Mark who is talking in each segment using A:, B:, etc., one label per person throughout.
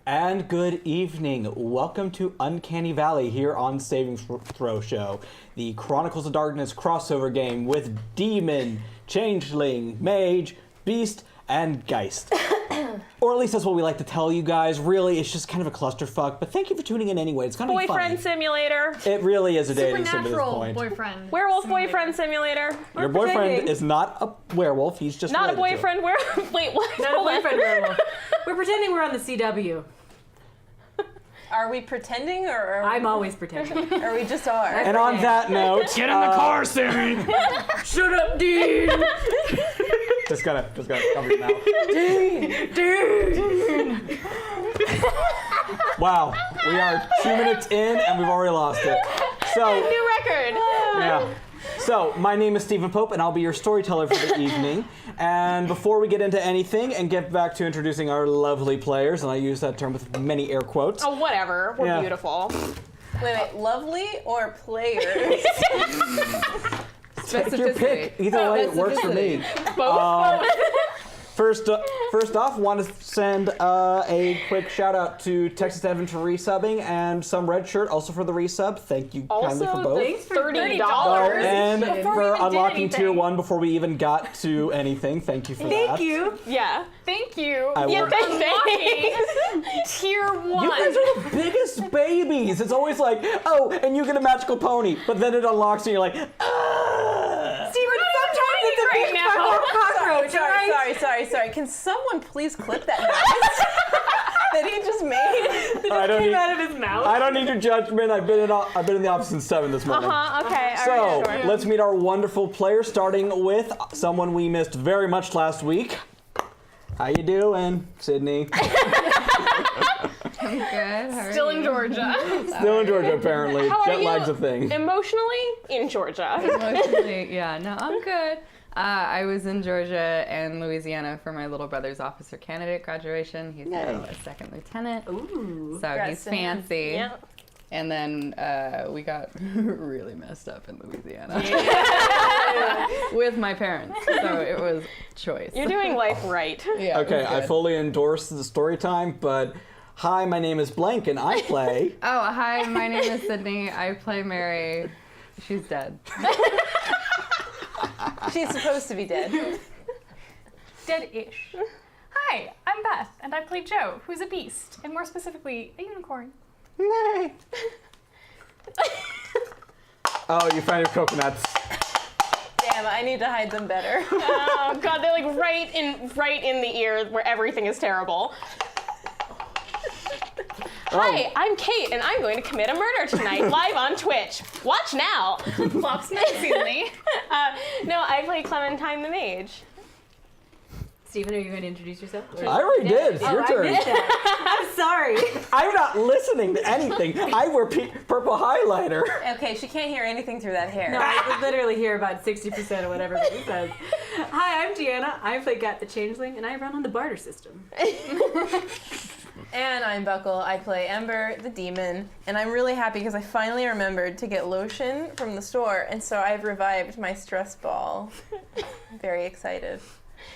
A: And good evening. Welcome to Uncanny Valley here on Saving Throw Show, the Chronicles of Darkness crossover game with Demon, Changeling, Mage, Beast, and Geist. Or at least that's what we like to tell you guys. Really, it's just kind of a clusterfuck, but thank you for tuning in anyway. It's gonna be fun.
B: Boyfriend simulator.
A: It really is a dating sim at this point.
C: Boyfriend.
B: Werewolf boyfriend simulator.
A: Your boyfriend is not a werewolf, he's just
B: Not a
A: related to
B: boyfriend werewolf. Wait, what?
C: Not a boyfriend werewolf. We're pretending we're on the CW.
D: Are we pretending, or
C: I'm always pretending.
D: or we just are?
A: And on that note,
E: Get in the car, Sammy!
C: Shut up, Dean!
A: just gotta cover your mouth.
C: Dean!
A: Wow, we are 2 minutes in and we've already lost it. So,
B: New record.
A: yeah. So, my name is Stephen Pope and I'll be your storyteller for the evening. And before we get into anything and get back to introducing our lovely players, and I use that term with many air quotes.
B: Oh, whatever. We're beautiful.
D: Wait, lovely or players?
A: Take your pick. Either way, it works for me.
B: Both.
A: First off, want to send a quick shout out to Texas Evan for resubbing and some red shirt also for the resub. Thank you kindly for both.
C: Thanks for
B: $30.
A: And
C: Before
A: for
C: we even did
A: unlocking tier
C: anything.
A: 1 before we even got to anything. Thank you for that.
C: Thank you.
B: Yeah.
C: Thank you.
A: I
B: Yeah,
A: will-
B: thanks. Tier 1.
A: You guys are the biggest babies. It's always like, oh, and you get a magical pony, but then it unlocks and you're like, ah.
C: Steven, sometimes it's a
B: right
C: big
B: now.
C: fucking cockroach, right?
D: Sorry. Can someone please clip that noise that he just made?
A: I don't
C: Came
A: need,
C: out of his mouth.
A: I don't need your judgment. I've been in the office since 7 this morning.
B: Okay.
A: So,
B: All right, sure.
A: let's meet our wonderful players, starting with someone we missed very much last week. How you doing, Sydney?
F: I'm good. How are
B: Still in
F: you?
B: Georgia.
A: Still in Georgia, apparently.
B: How are
A: Jet
B: you?
A: lag's a thing.
B: Emotionally in Georgia.
F: Emotionally, yeah. No, I'm good. I was in Georgia and Louisiana for my little brother's officer candidate graduation. He's now a second lieutenant.
C: Ooh.
F: So
D: Congrats
F: he's
D: to him.
F: fancy.
B: Yeah.
F: And then we got really messed up in Louisiana with my parents. So it was choice.
B: You're doing life right.
F: Yeah, it
A: Okay,
F: was
A: I
F: good.
A: fully endorse the story time, but hi, my name is Blank and I play.
F: Oh, hi, my name is Sydney. I play Mary. She's dead.
D: She's supposed to be dead.
G: Dead-ish. Hi, I'm Beth, and I play Joe, who's a beast, and more specifically, a unicorn.
A: Oh, you found your coconuts.
D: Damn, I need to hide them better.
B: Oh God, they're like right in the ear where everything is terrible. Hi, I'm Kate, and I'm going to commit a murder tonight, live on Twitch. Watch now.
G: Flops menacingly.
B: No, I play Clementine the Mage.
C: Steven, are you going to introduce yourself? Or-
A: I already did. It's your
C: I
A: turn.
C: missed that. I'm sorry.
A: I'm not listening to anything. I wear purple highlighter.
D: Okay, she can't hear anything through that hair.
C: No, I could literally hear about 60% of whatever he says. Hi, I'm Deanna. I play Gat the Changeling, and I run on the barter system.
D: And I'm Buckle. I play Ember, the demon, and I'm really happy because I finally remembered to get lotion from the store, and so I've revived my stress ball. I'm very excited.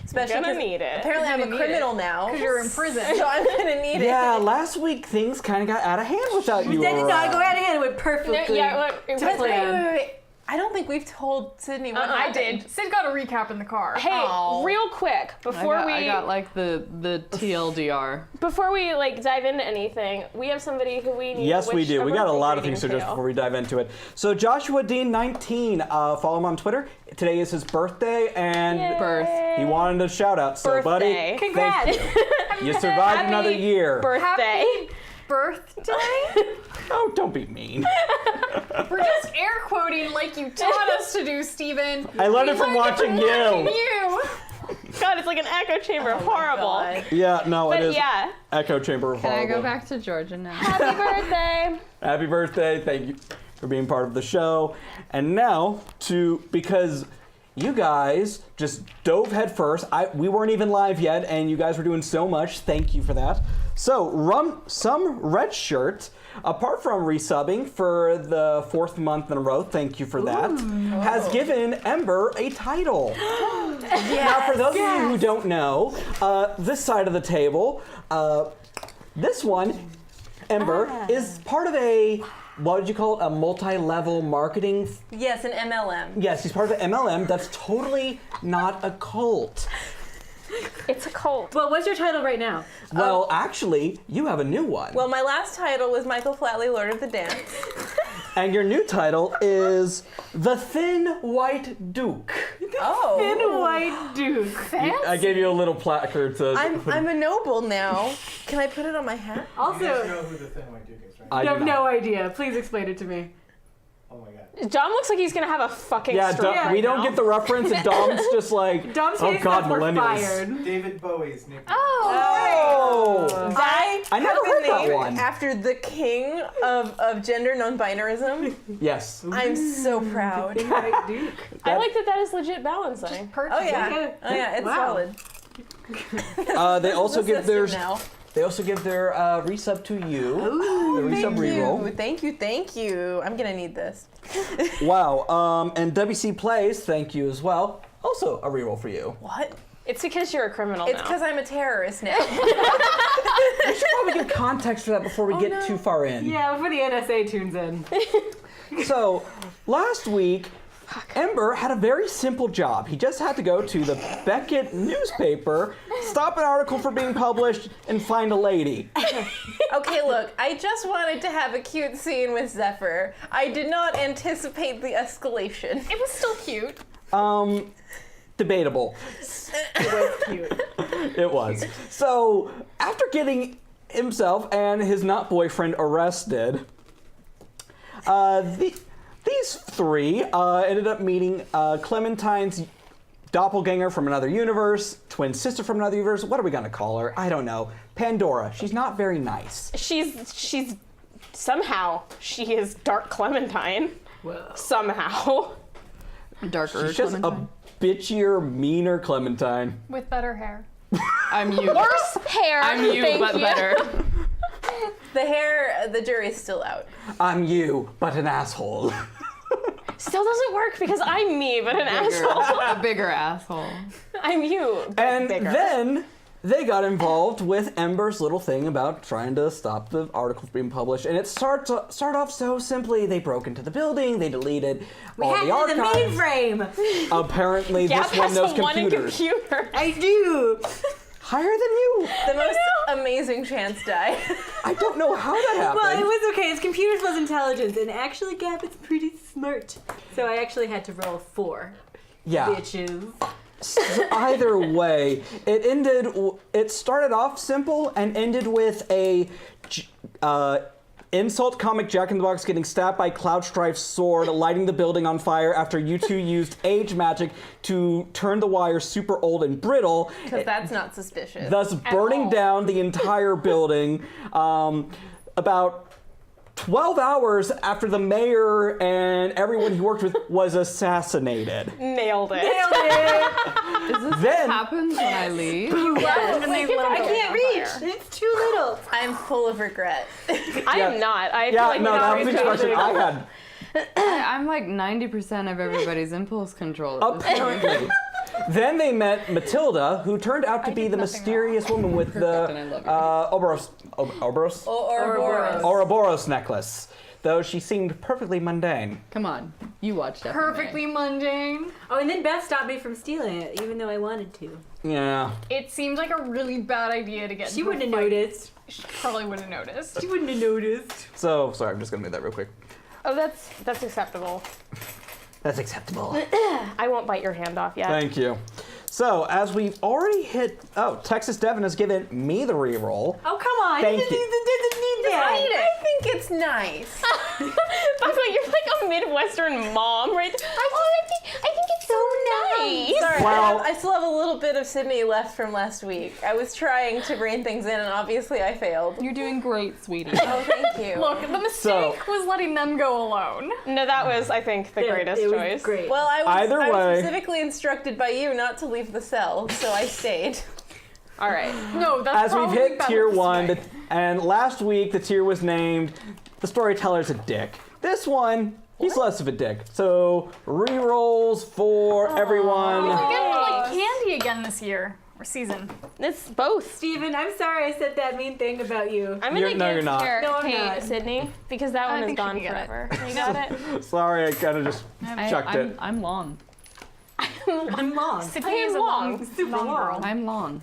D: Especially
B: You're gonna
D: 'cause
B: need it.
D: apparently I'm a criminal now.
G: Because you're in prison.
D: So I'm gonna need
A: Yeah,
D: it.
A: last week things kind of got out of hand without you
C: That did not go
A: around.
C: out of hand. It went perfectly.
B: Look,
D: Wait. I don't think we've told Sydney what
B: I
D: happened.
B: did.
G: Sid got a recap in the car.
B: Hey,
D: Oh.
B: real quick,
F: I got like the TLDR.
B: before we like dive into anything, we have somebody who we need.
A: Yes, we
B: wish
A: do. We got a
B: birthday
A: lot of things to
B: greeting
A: just before we dive into it. So Joshua Dean 19, follow him on Twitter. Today is his birthday, and
B: Yay.
A: he wanted a shout out. So,
B: Birthday.
A: buddy,
C: Congrats.
A: thank you. You survived another year.
B: Birthday.
G: Birthday?
A: Oh, don't be mean.
G: We're just air quoting like you taught us to do, Steven.
A: I learned it from watching you.
G: You.
B: God, it's like an echo chamber of horrible.
D: God.
A: Yeah, no,
B: But
A: it is
B: yeah,
A: echo chamber of
F: Can I
A: horrible.
F: go back to Georgia now?
B: happy birthday.
A: Happy birthday. Thank you for being part of the show. And now, because you guys just dove head first. We weren't even live yet, and you guys were doing so much. Thank you for that. So, some red shirt, apart from resubbing for the 4th month in a row, thank you for that, has given Ember a title. Now, for those of you who don't know, this side of the table, This one, Ember, is part of a, what would you call it, a multi-level marketing?
D: Yes, an MLM.
A: Yes, he's part of an MLM that's totally not a cult.
B: It's a cult.
C: Well, what's your title right now?
A: Well, actually, you have a new one.
D: Well, my last title was Michael Flatley, Lord of the Dance.
A: And your new title is The Thin White Duke.
D: Oh.
C: Thin White Duke.
A: I gave you a little placard to...
D: I'm a noble now. Can I put it on my hat?
C: Also,
E: You guys know who the Thin White Duke is, right?
A: I
C: I
A: do
C: have
A: not.
C: no idea. Please explain it to me.
E: Oh my god.
B: Dom looks like he's gonna have a fucking
A: Yeah,
B: stroke right
A: we don't
B: now.
A: get the reference, and Dom's just like,
C: Dom's
A: oh
C: face
A: god,
C: says we're
A: millennials.
C: fired.
E: David Bowie's nickname.
A: Oh!
D: I
A: never
D: have
A: heard
D: been
A: that
D: named
A: one.
D: after the king of gender non-binarism.
A: Yes.
D: I'm so proud.
C: Thin White Duke.
B: I like that is legit balancing.
D: Oh yeah, it's
C: Wow.
D: solid.
A: They also
D: The
A: give their
D: system now.
A: they also give their resub to you. The resub
D: Thank
A: reroll.
D: you, thank you. I'm gonna need this.
A: Wow. And WC Plays, thank you as well. Also a reroll for you.
D: What?
B: It's because you're a criminal
D: It's
B: now.
D: because I'm a terrorist now.
A: We should probably give context for that before we get too far in.
C: Yeah, before the NSA tunes in.
A: So, last week, Ember had a very simple job. He just had to go to the Beckett newspaper, stop an article from being published, and find a lady.
D: Okay, look, I just wanted to have a cute scene with Zephyr. I did not anticipate the escalation.
G: It was still cute.
A: Debatable.
C: It was cute.
A: It was. So, after getting himself and his not boyfriend arrested, these three ended up meeting Clementine's doppelganger from another universe, twin sister from another universe. What are we gonna call her? I don't know. Pandora. She's not very nice.
B: She's somehow she is Dark Clementine.
C: Whoa.
B: Somehow.
F: Darker.
A: She's just
F: Clementine.
A: a bitchier, meaner Clementine.
G: With better hair.
F: I'm you.
B: Worse hair.
F: I'm you,
B: thank
F: but
B: you.
F: better.
D: The hair, the jury's still out.
A: I'm you, but an asshole.
B: Still doesn't work because I'm me, but an asshole.
F: A bigger asshole.
B: I'm you. But
A: And
B: bigger.
A: then they got involved with Ember's little thing about trying to stop the articles being published. And it started off so simply. They broke into the building, they deleted all the
C: The
A: archives.
C: mainframe.
A: Apparently
B: Gap
A: this one
B: has
A: knows
B: a one in
A: computers.
B: computer.
C: I do.
A: Higher than you.
D: The most amazing chance die.
A: I don't know how that happened.
C: Well, it was okay. His computers was intelligence, and actually, Gap is pretty smart. So I actually had to roll 4.
A: yeah.
C: Bitches.
A: Either way, it started off simple and ended with a insult comic Jack in the Box getting stabbed by Cloudstrife's sword, lighting the building on fire after you two used age magic to turn the wires super old and brittle,
D: Because that's not suspicious.
A: thus burning
B: all.
A: down the entire building. About 12 hours after the mayor and everyone he worked with was assassinated.
B: Nailed it.
C: Nailed it.
F: Is this
A: Then-
F: what happens when I leave?
D: Yes.
C: I can't reach. It's too little.
D: I'm full of regret.
B: I am not. I feel
A: Yeah,
B: like
A: no,
B: we're
A: that
B: not
A: was the
B: reaching
A: expression
B: anything.
A: I had.
F: I'm like 90% of everybody's impulse control. At this point.
A: Apparently. Then they met Matilda, who turned out to
G: I
A: be
G: did
A: the
G: nothing
A: mysterious woman with the
F: and I love her.
A: Ouroboros
D: Ouroboros.
A: Ouroboros necklace, though she seemed perfectly mundane.
F: Come on, you watched that.
G: Perfectly mundane.
C: Oh, and then Beth stopped me from stealing it, even though I wanted to.
A: Yeah.
G: It seemed like a really bad idea to get
C: She
G: into a
C: wouldn't have
G: fight.
C: noticed.
G: She probably wouldn't have noticed.
C: She wouldn't have noticed.
A: So, sorry, I'm just gonna do that real quick.
B: Oh, that's acceptable.
A: That's acceptable.
B: I won't bite your hand off yet.
A: Thank you. So, as we've already hit, Texas Devin has given me the reroll.
C: Oh, come on.
A: Thank
C: he
A: you.
C: doesn't need that.
D: I think it's nice.
B: By the way, you're like a Midwestern mom, right? I think it's so nice.
D: Sorry,
A: Well-
D: I still have a little bit of Sydney left from last week. I was trying to rein things in, and obviously I failed.
F: You're doing great, sweetie.
D: Oh, thank you.
G: Look, the mistake was letting them go alone.
B: No, that was, I think, the greatest
C: it was
B: choice.
C: Great.
D: Well, I
A: Either
D: was
A: way.
D: specifically instructed by you not to leave the cell, so I stayed.
B: All right.
G: No, that's
A: As we've
G: probably
A: hit
G: better
A: tier
G: this
A: 1,
G: way.
A: and last week the tier was named The Storyteller's a Dick. This one, he's less of a dick. So, rerolls for everyone.
G: We get like candy again this year. or season?
B: It's both.
C: Steven, I'm sorry I said that mean thing about you.
B: I'm
A: You're-
B: gonna
A: no,
B: give
A: you're not.
B: Kate
C: No, I'm not.
B: Sydney because that one is
G: think she
B: gone
G: can get it.
B: forever. You got it?
A: Sorry, I kind of just chucked it.
F: I'm long.
C: I'm long.
G: Sydney
B: I am
G: is a
B: long.
C: Super
G: long
C: long.
G: girl.
F: I'm long.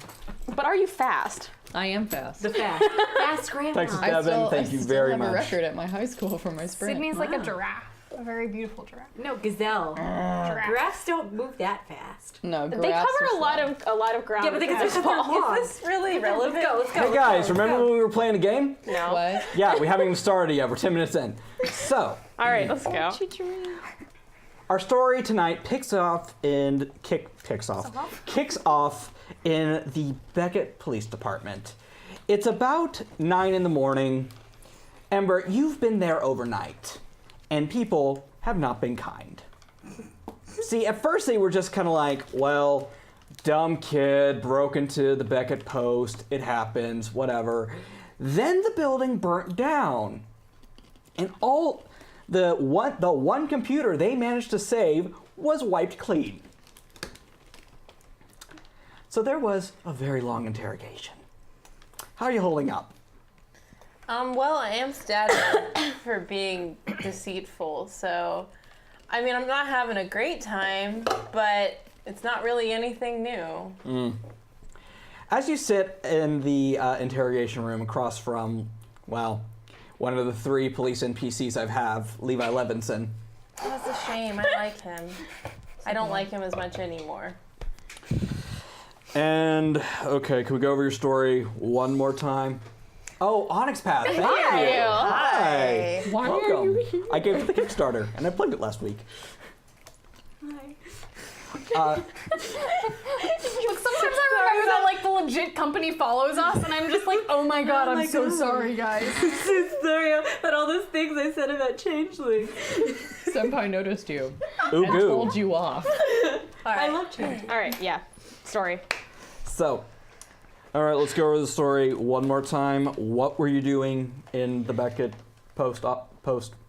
B: But are you fast?
F: I am fast.
C: The fast grandma.
A: Texas
F: I
A: Devin,
F: still,
A: thank
F: I
A: you
F: still
A: very
F: have
A: much.
F: a record at my high school for my sprint.
G: Sydney's like a
C: Wow.
G: giraffe, a very beautiful giraffe.
C: No, gazelle.
G: Giraffe.
C: Giraffes don't move that fast.
F: No,
B: They
F: giraffes
B: cover
F: are
B: a lot
F: slow.
B: of ground.
C: Yeah, but because they're
B: small.
C: long.
D: Is this really relevant?
C: Let's go.
A: Hey guys, remember when we were playing a game?
B: No.
F: What?
A: Yeah, we haven't even started yet. We're 10 minutes in. So,
B: All right, let's go.
A: our story tonight kicks off in the Beckett Police Department. It's about 9 in the morning. Ember, you've been there overnight, and people have not been kind. See, at first they were just kind of like, well, dumb kid broke into the Beckett Post. It happens, whatever. Then the building burnt down, and all the one computer they managed to save was wiped clean. So there was a very long interrogation. How are you holding up?
D: Well, I am stabbed for being deceitful, so I mean, I'm not having a great time, but it's not really anything new.
A: As you sit in the interrogation room across from, well, one of the 3 police NPCs I have, Levi Levinson.
D: Oh, that's a shame. I like him. I don't like him as much anymore.
A: And, okay, can we go over your story one more time? Oh, Onyx Path, thank you. Hi.
F: Why
A: Welcome.
F: are you here?
A: I gave it the Kickstarter, and I plugged it last week. Uh,
G: Look, sometimes I remember that like the legit company follows us, and I'm just like, oh my god, I'm so sorry, guys.
C: So sorry about all those things I said about changelings.
F: Senpai noticed you
A: ooh,
F: and
A: goo.
F: told you off.
C: I love changelings.
B: All right, yeah. Story.
A: So, all right, let's go over the story one more time. What were you doing in the Beckett post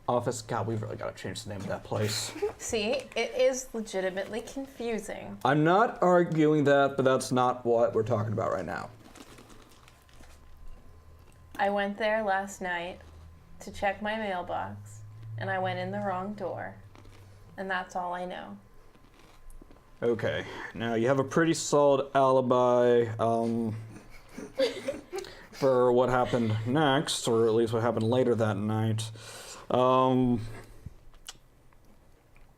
A: office? God, we've really got to change the name of that place.
D: See, it is legitimately confusing.
A: I'm not arguing that, but that's not what we're talking about right now.
D: I went there last night to check my mailbox, and I went in the wrong door. And that's all I know.
A: Okay, now you have a pretty solid alibi for what happened next, or at least what happened later that night.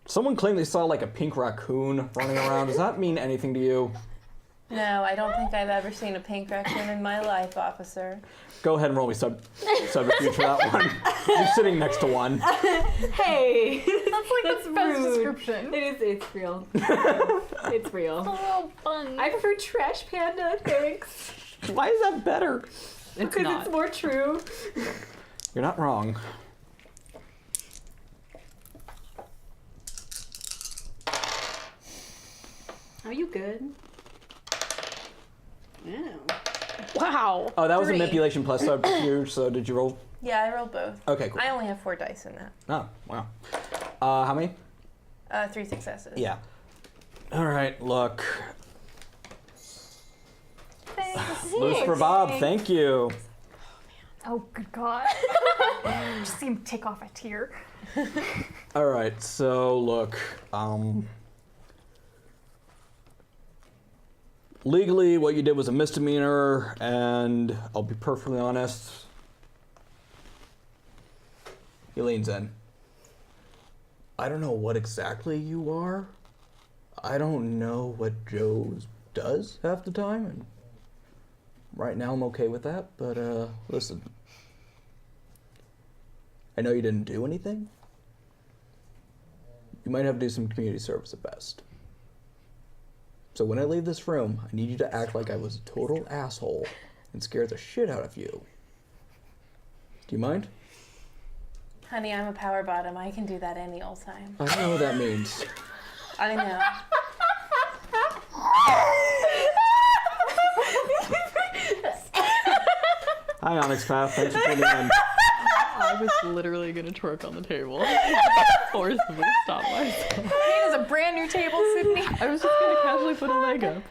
A: Someone claimed they saw like a pink raccoon running around. Does that mean anything to you?
D: No, I don't think I've ever seen a pink raccoon in my life, officer.
A: Go ahead and roll me subterfuge for that one. You're sitting next to one.
C: Hey,
G: That's like
C: That's
G: the best
C: rude.
G: description.
C: it's real. It's real.
G: little bun.
C: I prefer Trash Panda, thanks.
A: Why is that better?
F: It's
C: Because
F: not.
C: it's more true.
A: You're not wrong.
C: Are you good? Yeah.
B: Wow.
A: Oh, that was
D: 3.
A: a manipulation plus subterfuge, so did you roll?
D: Yeah, I rolled both.
A: Okay, cool.
D: I only have 4 dice in that.
A: Oh, wow. How many?
D: 3 successes.
A: Yeah. All right, look. Loose for Bob, thank you.
G: Oh, good god. Just see him take off a tear.
A: All right, so look, legally what you did was a misdemeanor, and I'll be perfectly honest. He leans in. I don't know what exactly you are. I don't know what Joe does half the time, and right now I'm okay with that, but listen. I know you didn't do anything. You might have to do some community service at best. So when I leave this room, I need you to act like I was a total asshole and scare the shit out of you. Do you mind?
D: Honey, I'm a power bottom. I can do that any old time.
A: I don't know what that means.
D: I know.
A: Hi, Onyx Path. Thanks for tuning in.
F: I was literally gonna twerk on the table. Forcibly stop myself.
G: It is a brand new table, Sydney.
F: I was just gonna casually put a leg up.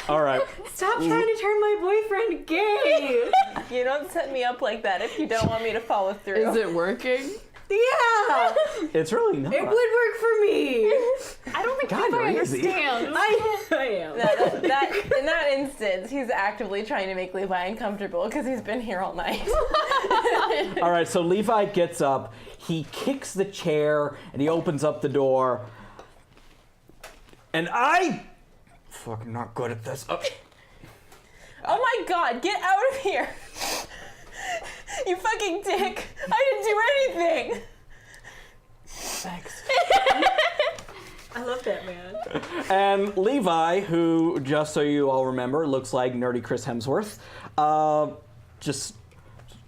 A: All right.
C: Stop trying to turn my boyfriend gay.
D: You don't set me up like that if you don't want me to follow through.
F: Is it working?
C: Yeah,
A: It's really not.
C: it would work for me.
G: I don't think
A: God,
G: Levi
A: you're easy.
G: understands.
C: I am.
D: That in that instance, he's actively trying to make Levi uncomfortable because he's been here all night.
A: All right, so Levi gets up, he kicks the chair, and he opens up the door. And fucking not good at this.
D: Oh my god, get out of here! You fucking dick! I didn't do anything!
A: Thanks.
C: I love that man.
A: And Levi, who, just so you all remember, looks like nerdy Chris Hemsworth, just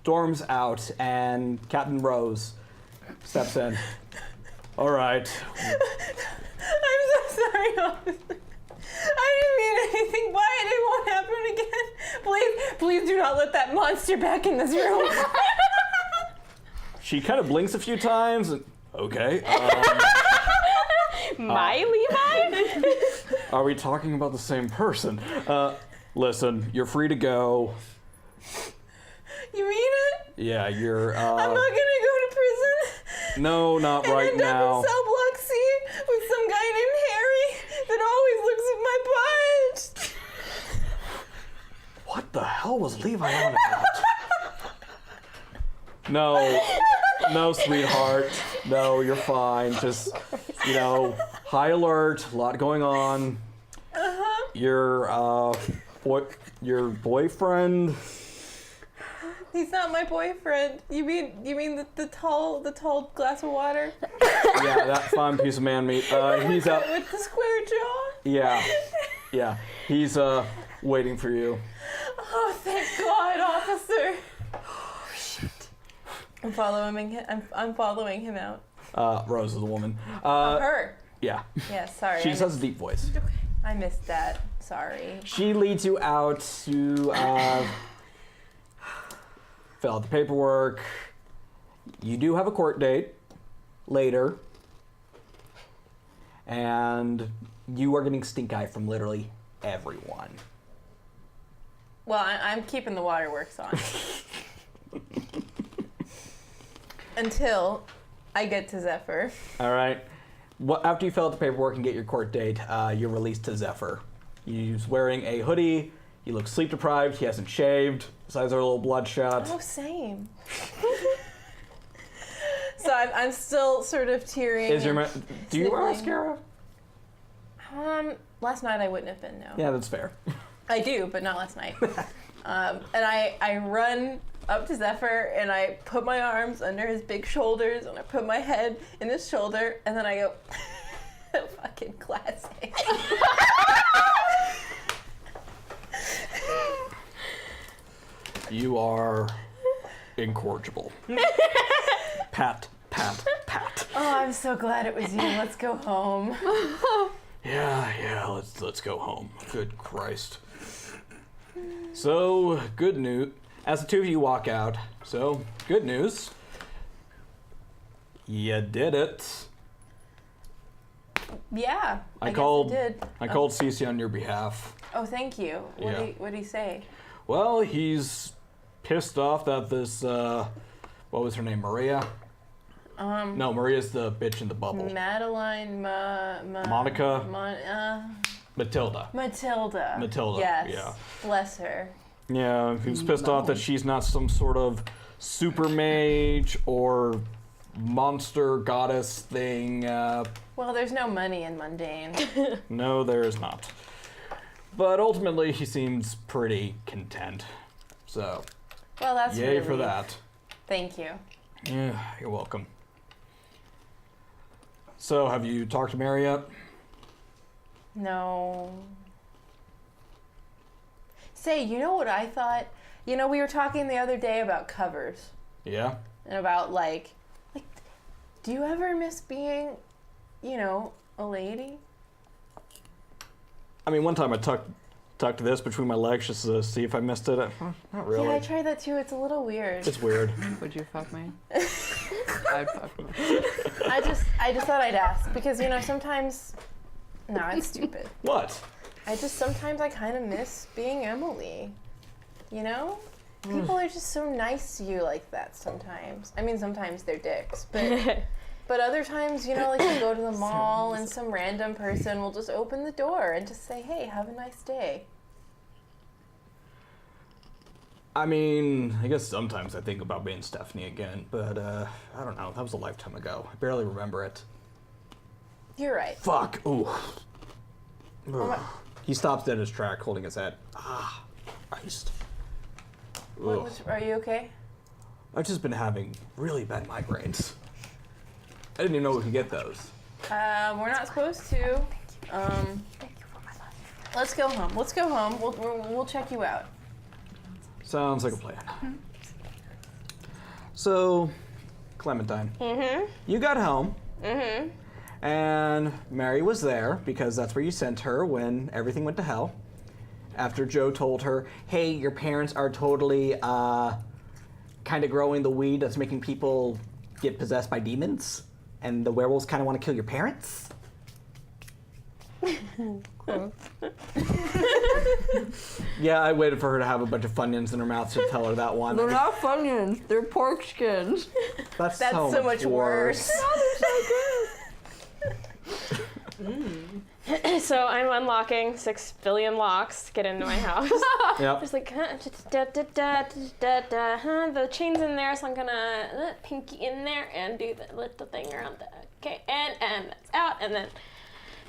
A: storms out, and Captain Rose steps in. All right.
D: I'm so sorry, officer. I didn't mean anything by it. It won't happen again. Please do not let that monster back in this room.
A: She kind of blinks a few times. And, okay.
B: My Levi?
A: Are we talking about the same person? Listen, you're free to go.
D: You mean it?
A: Yeah, you're.
D: I'm not gonna go to prison.
A: No, not
D: And
A: right
D: end up
A: now.
D: in cell block C with some guy named Harry that always looks at my butt.
A: What the hell was Levi on about? No, sweetheart. No, you're fine. Just, high alert. A lot going on. Your boyfriend.
D: He's not my boyfriend. You mean the tall glass of water?
A: Yeah, that fine piece of man meat. He's out.
D: With the square jaw?
A: Yeah. He's waiting for you.
D: Oh, thank God, officer. Oh, shit. I'm following him out.
A: Rose is the woman.
D: Her.
A: Yeah.
D: Yeah, sorry.
A: She just has a deep voice.
D: I missed that. Sorry.
A: She leads you out to fill out the paperwork. You do have a court date later. And you are getting stink eye from literally everyone.
D: Well, I'm keeping the waterworks on. Until I get to Zephyr.
A: All right. After you fill out the paperwork and get your court date, you're released to Zephyr. He's wearing a hoodie. He looks sleep deprived. He hasn't shaved. His eyes are a little bloodshot.
D: Oh, same. So I'm still sort of tearing.
A: Do you wear mascara?
D: Last night I wouldn't have been, no.
A: Yeah, that's fair.
D: I do, but not last night. And I run up to Zephyr and I put my arms under his big shoulders and I put my head in his shoulder and then I go, fucking classic.
A: You are incorrigible. Pat.
D: Oh, I'm so glad it was you. Let's go home.
A: Yeah, let's go home. Good Christ. So, good news. As the two of you walk out, good news. You did it.
D: Yeah, I
A: called
D: guess I did.
A: I called Cece on your behalf.
D: Oh, thank you.
A: Yeah.
D: What did he say?
A: Well, he's pissed off that this, what was her name, Maria? No, Maria's the bitch in the bubble.
D: Madeline,
A: Monica? Matilda.
D: Matilda. Yes.
A: Yeah.
D: Bless her.
A: Yeah, he's pissed off that she's not some sort of super mage or monster goddess thing.
D: Well, there's no money in mundane.
A: No, there is not. But ultimately, he seems pretty content. So,
D: Well, that's
A: yay
D: really
A: for that.
D: Thank you.
A: Yeah, you're welcome. So, have you talked to Mary yet?
D: No. Say, you know what I thought? We were talking the other day about covers.
A: Yeah?
D: And about, like, do you ever miss being, a lady?
A: I mean, one time I tucked this between my legs just to see if I missed it. Not really.
D: Yeah, I tried that too. It's a little weird.
A: It's weird.
F: Would you fuck me? I'd fuck me.
D: I just thought I'd ask because sometimes. No, it's stupid.
A: What?
D: sometimes I kind of miss being Emily. You know? People are just so nice to you like that sometimes. I mean, sometimes they're dicks, but other times, you know, like you go to the mall and some random person will just open the door and just say, hey, have a nice day.
A: I mean, I guess sometimes I think about being Stephanie again, but I don't know. That was a lifetime ago. I barely remember it.
D: You're right.
A: Fuck. Ooh. Ugh. He stops dead in his track, holding his head. Ah, Christ. Ugh.
D: Are you okay?
A: I've just been having really bad migraines. I didn't even know we could get those.
D: We're not supposed to. Let's go home. Let's go home. We'll check you out.
A: Sounds like a plan. So, Clementine, you got home, and Mary was there because that's where you sent her when everything went to hell. After Joe told her, hey, your parents are totally kind of growing the weed that's making people get possessed by demons, and the werewolves kind of want to kill your parents. Yeah, I waited for her to have a bunch of Funyuns in her mouth to tell her that one.
F: They're not Funyuns. They're pork skins.
A: That's
D: so much worse.
B: So I'm unlocking 6 billion locks to get into my house.
A: Yep.
B: Just like, the chain's in there, so I'm gonna pinky in there and do the little thing around the, okay, and that's out, and then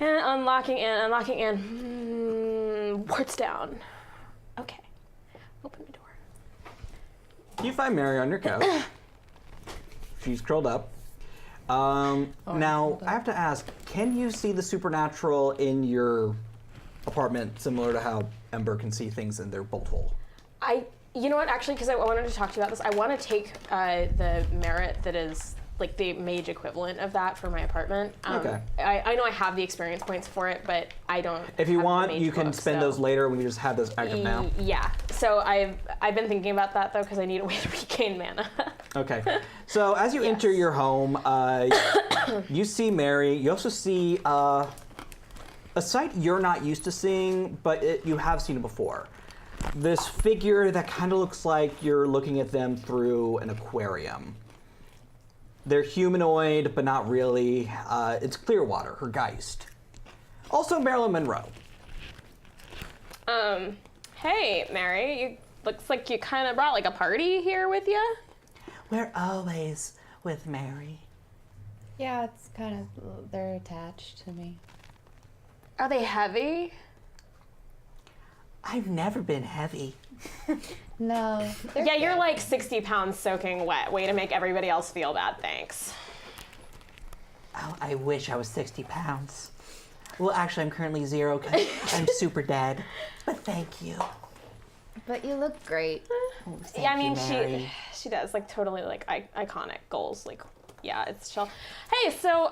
B: unlocking and warts down. Okay, open the door.
A: You find Mary on your couch. She's curled up. Now, I have to ask, can you see the supernatural in your apartment, similar to how Ember can see things in their bolt hole?
B: You know what, actually, because I wanted to talk to you about this, I want to take the merit that is like the mage equivalent of that for my apartment.
A: Okay.
B: I know I have the experience points for it, but I don't.
A: If you
B: have the
A: want,
B: mage
A: you can
B: book,
A: spend
B: so-
A: those later. We can just have those active now.
B: Yeah. So I've been thinking about that though, because I need a way to regain mana.
A: Okay. So as you enter your home, you see Mary. You also see a sight you're not used to seeing, but you have seen it before. This figure that kind of looks like you're looking at them through an aquarium. They're humanoid, but not really. It's Clearwater, her Geist. Also Marilyn Monroe.
B: Hey, Mary, you looks like you kind of brought like a party here with you.
A: We're always with Mary.
F: Yeah, it's kind of, they're attached to me.
B: Are they heavy?
A: I've never been heavy.
F: No.
B: Yeah, you're like 60 pounds soaking wet. Way to make everybody else feel bad, thanks.
A: Oh, I wish I was 60 pounds. Well, actually, I'm currently 0 because I'm super dead. But thank you.
F: But you look great.
A: Oh,
B: Yeah, I
A: thank you,
B: mean,
A: Mary.
B: she does like totally like iconic goals. Like, yeah, it's chill. Hey, so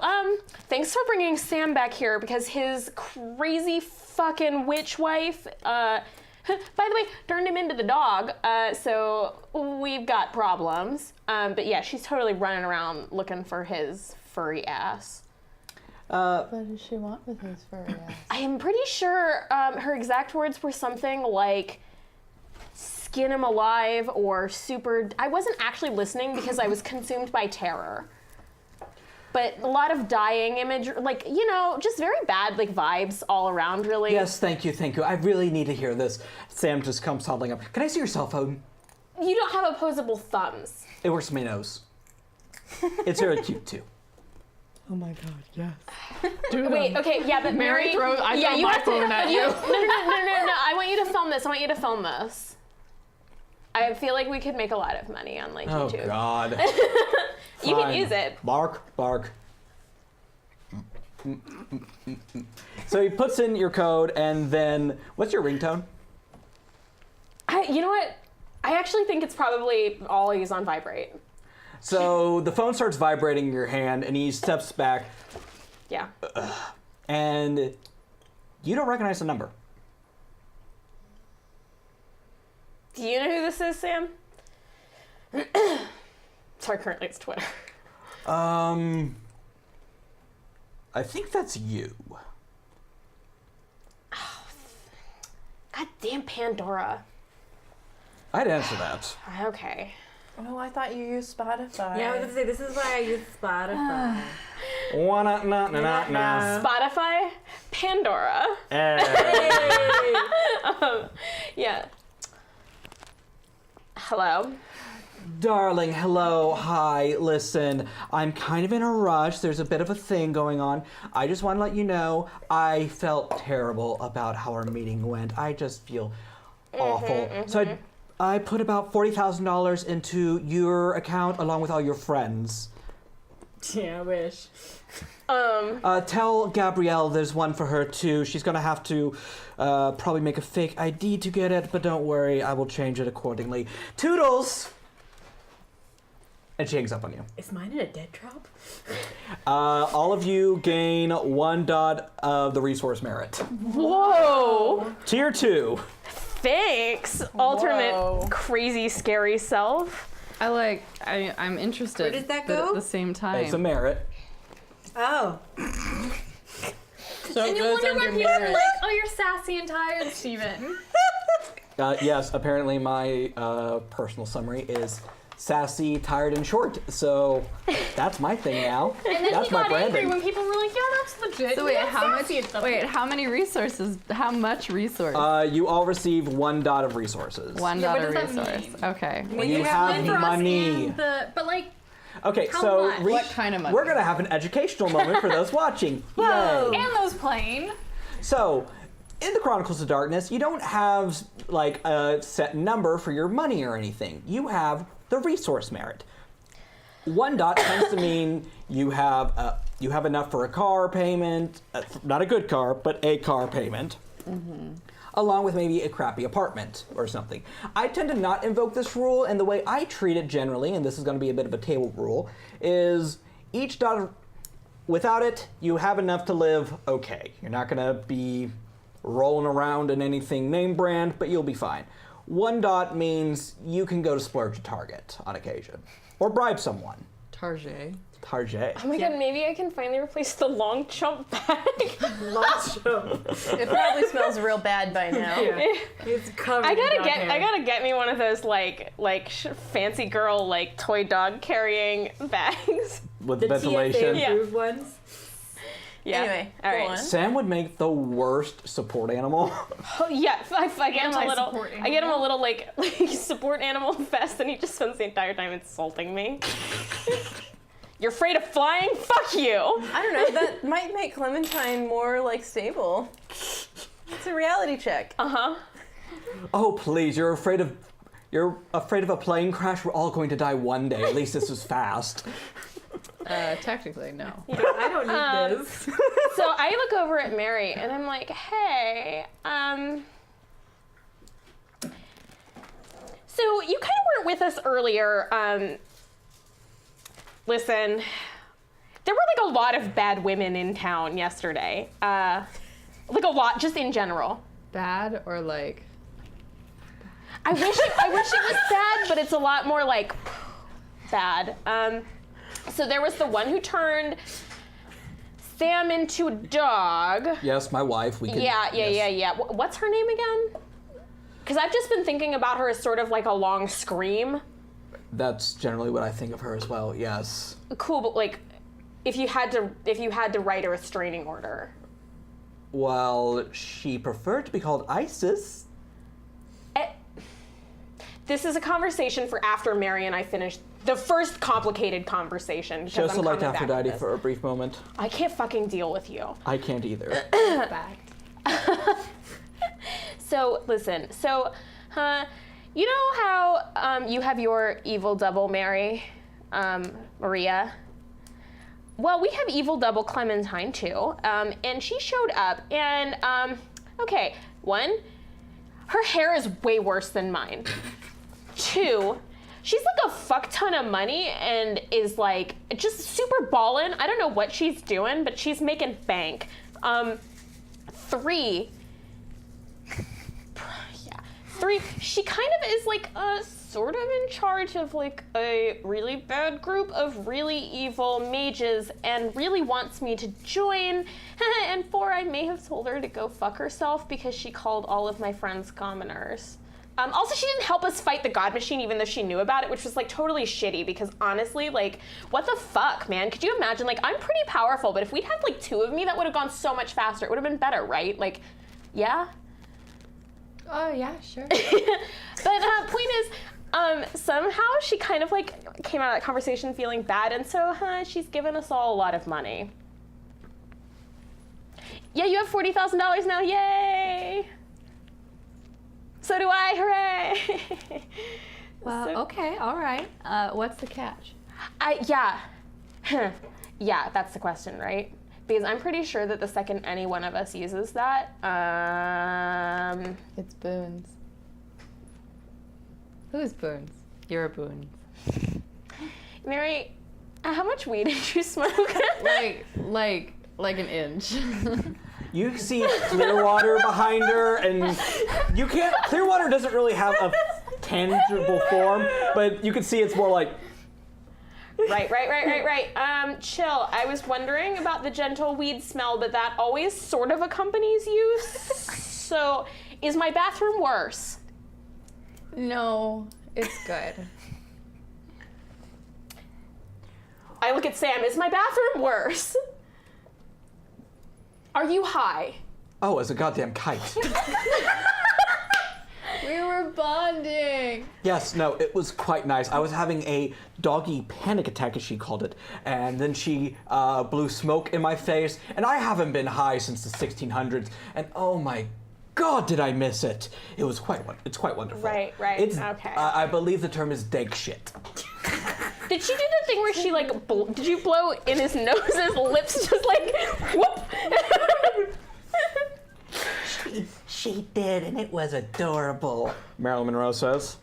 B: thanks for bringing Sam back here because his crazy fucking witch wife, by the way, turned him into the dog. So we've got problems. But yeah, she's totally running around looking for his furry ass.
F: What does she want with his furry ass?
B: I am pretty sure her exact words were something like skin him alive or super. I wasn't actually listening because I was consumed by terror. But a lot of dying image, like, you know, just very bad like vibes all around, really.
A: Yes, thank you, thank you. I really need to hear this. Sam just comes toddling up. Can I see your cell phone?
B: You don't have opposable thumbs.
A: It works with my nose. It's very cute, too.
F: Oh my god, yes.
B: Wait, okay, yeah, but Mary
G: throws
B: yeah,
G: my
B: you have to,
G: phone at you.
B: No. I want you to film this. I feel like we could make a lot of money on like
A: Oh,
B: YouTube.
A: God.
B: You can
A: Fine.
B: use it.
A: Bark, bark. So he puts in your code, and then what's your ringtone?
B: You know what? I actually think it's probably always on vibrate.
A: So the phone starts vibrating in your hand, and he steps back,
B: Yeah.
A: and you don't recognize the number.
B: Do you know who this is, Sam? Sorry, currently it's Twitter.
A: I think that's you.
B: God damn Pandora.
A: I'd answer that.
B: Okay.
D: Oh, I thought you used Spotify.
C: Yeah, I was gonna say this is why I use Spotify.
B: Spotify, Pandora. Yeah. Hello.
A: Darling, hello, hi, listen, I'm kind of in a rush. There's a bit of a thing going on. I just want to let you know I felt terrible about how our meeting went. I just feel awful. So I put about $40,000 into your account along with all your friends.
C: Yeah, I wish.
A: Tell Gabrielle there's one for her too. She's gonna have to probably make a fake ID to get it, but don't worry, I will change it accordingly. Toodles! And she hangs up on you.
C: Is mine in a dead drop?
A: All of you gain 1 dot of the resource merit.
B: Whoa.
A: Tier 2.
B: Thanks, alternate crazy scary self.
F: I'm interested.
C: Where does that
F: but
C: go?
F: at the same time.
A: It's a merit.
C: Oh.
F: So
G: And you wonder why people are like, oh, you're sassy and tired, Steven.
A: Yes, apparently my personal summary is sassy, tired, and short. So that's my thing now.
G: And then
A: That's
G: he
A: my
G: got angry
A: branding.
G: when people were like, yeah, that's legit.
F: So wait,
G: You're
F: how much?
G: sassy and stuff.
F: Wait, how many resources? How much resource?
A: You all receive 1 dot of resources.
F: 1
G: Yeah,
F: dot
G: what
F: of
G: does that
F: resource.
G: mean?
F: Okay.
A: When you have
G: For us
A: money.
G: and but like,
A: Okay,
G: How
A: so
G: much?
F: What kind of money?
A: we're gonna have an educational moment for those watching. Yay!
G: and those playing.
A: So, in the Chronicles of Darkness, you don't have like a set number for your money or anything. You have the resource merit. 1 dot tends to mean you have enough for a car payment, not a good car, but a car payment, along with maybe a crappy apartment or something. I tend to not invoke this rule, and the way I treat it generally, and this is going to be a bit of a table rule, is each dot. Without it, you have enough to live okay. You're not going to be rolling around in anything name brand, but you'll be fine. 1 dot means you can go to splurge at Target on occasion. Or bribe someone.
F: Target.
A: Target.
B: Oh my god, maybe I can finally replace the long chump bag.
D: It probably smells real bad by now.
C: It's covered.
B: I
C: in dog hair.
B: gotta get me one of those fancy girl toy dog carrying bags.
A: With
C: The
A: ventilation.
C: TSA approved ones.
B: Yeah.
D: Anyway,
B: all
D: go
B: right.
D: on.
A: Sam would make the worst support animal.
B: Oh, yeah, I get him a little.
G: Anti-support
B: I get him a little like support animal vest, and he just spends the entire time insulting me. You're afraid of flying? Fuck you!
D: I don't know. That might make Clementine more stable. It's a reality check.
A: Oh please, you're afraid of a plane crash? We're all going to die one day. At least this is fast.
F: Technically, no.
C: I don't need this.
B: So I look over at Mary, and I'm like, hey, so you kind of weren't with us earlier. Listen, there were a lot of bad women in town yesterday. A lot, just in general.
F: Bad or
B: I wish it was bad, but it's a lot more bad. So there was the one who turned Sam into a dog.
A: Yes, my wife. We could.
B: Yeah. What's her name again? Because I've just been thinking about her as sort of like a long scream.
A: That's generally what I think of her as well. Yes.
B: Cool, but if you had to write a restraining order.
A: Well, she preferred to be called Isis.
B: This is a conversation for after Mary and I finish the first complicated conversation.
A: She also liked
B: coming back
A: Aphrodite
B: with
A: for
B: this.
A: a brief moment.
B: I can't fucking deal with you.
A: I can't either.
B: So listen. So, you know how you have your evil double, Mary, Maria. Well, we have evil double Clementine too, and she showed up. And okay, 1, her hair is way worse than mine. 2, she's a fuck ton of money and is just super ballin'. I don't know what she's doing, but she's making bank. 3, she kind of is sort of in charge of like a really bad group of really evil mages and really wants me to join. And 4, I may have told her to go fuck herself because she called all of my friends commoners. Also, she didn't help us fight the God Machine even though she knew about it, which was like totally shitty because honestly, like, what the fuck, man? Could you imagine? Like, I'm pretty powerful, but if we'd had like 2 of me, that would have gone so much faster. It would have been better, right? Like, yeah?
F: Oh, yeah, sure.
B: But point is, somehow she kind of like came out of that conversation feeling bad, and so she's given us all a lot of money. Yeah, you have $40,000 now, yay! So do I, hooray!
F: Well, okay, all right. What's the catch?
B: Yeah, that's the question, right? Because I'm pretty sure that the second any one of us uses that,
F: It's Boons. Who's Boons? You're a Boons.
B: Mary, how much weed did you smoke?
F: like an inch.
A: You see Clearwater behind her, and you can't. Clearwater doesn't really have a tangible form, but you can see it's more like.
B: Right. Chill. I was wondering about the gentle weed smell, but that always sort of accompanies you. So, is my bathroom worse?
F: No, it's good.
B: I look at Sam. Is my bathroom worse? Are you high?
A: Oh, it's a goddamn kite.
F: We were bonding.
A: Yes, no, it was quite nice. I was having a doggy panic attack, as she called it, and then she blew smoke in my face, and I haven't been high since the 1600s, and oh my God, did I miss it? It's quite wonderful.
B: Right,
A: It's,
B: okay.
A: I believe the term is dag shit.
B: Did she do the thing where she like, did you blow in his nose, his lips just like, whoop?
A: She did, and it was adorable, Marilyn Monroe says.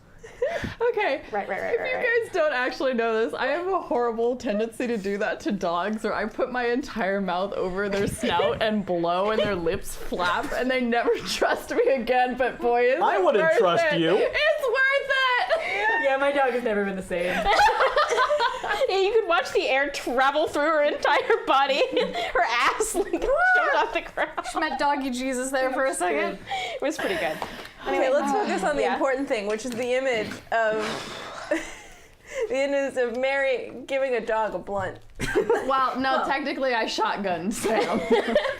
F: Okay.
B: Right.
F: If you guys don't actually know this, I have a horrible tendency to do that to dogs, where I put my entire mouth over their snout and blow, and their lips flap, and they never trust me again. But boy, is
A: I
F: it
A: wouldn't
F: worth
A: trust
F: it.
A: you.
F: It's worth it.
C: Yeah, my dog has never been the same.
B: Yeah, you could watch the air travel through her entire body, her ass like jumped off the ground.
G: She met Doggy Jesus there for a second.
B: It was pretty good.
D: Okay, let's focus on the
B: Yeah.
D: important thing, which is the image of Mary giving a dog a blunt.
F: Well, no, technically I shotgunned Sam.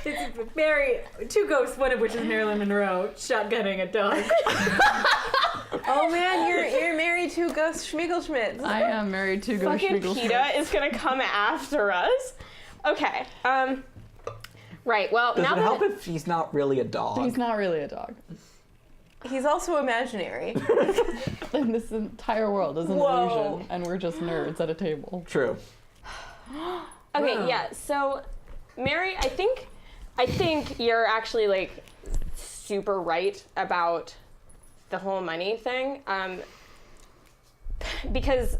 C: It's Mary, 2 ghosts, one of which is Marilyn Monroe, shotgunning a dog.
D: Oh man, you're married to Gus Schmiegelschmidt.
F: I am married to Ghost
B: Fucking
F: Schmiegelschmidt.
B: PETA is gonna come after us. Okay. Right. Well,
A: Does
B: now
A: it
B: that
A: help if he's not really a dog?
F: He's not really a dog.
D: He's also imaginary.
F: And this entire world is an
D: Whoa.
F: illusion, and we're just nerds at a table.
A: True.
B: Okay, yeah. So, Mary, I think you're actually like super right about the whole money thing, because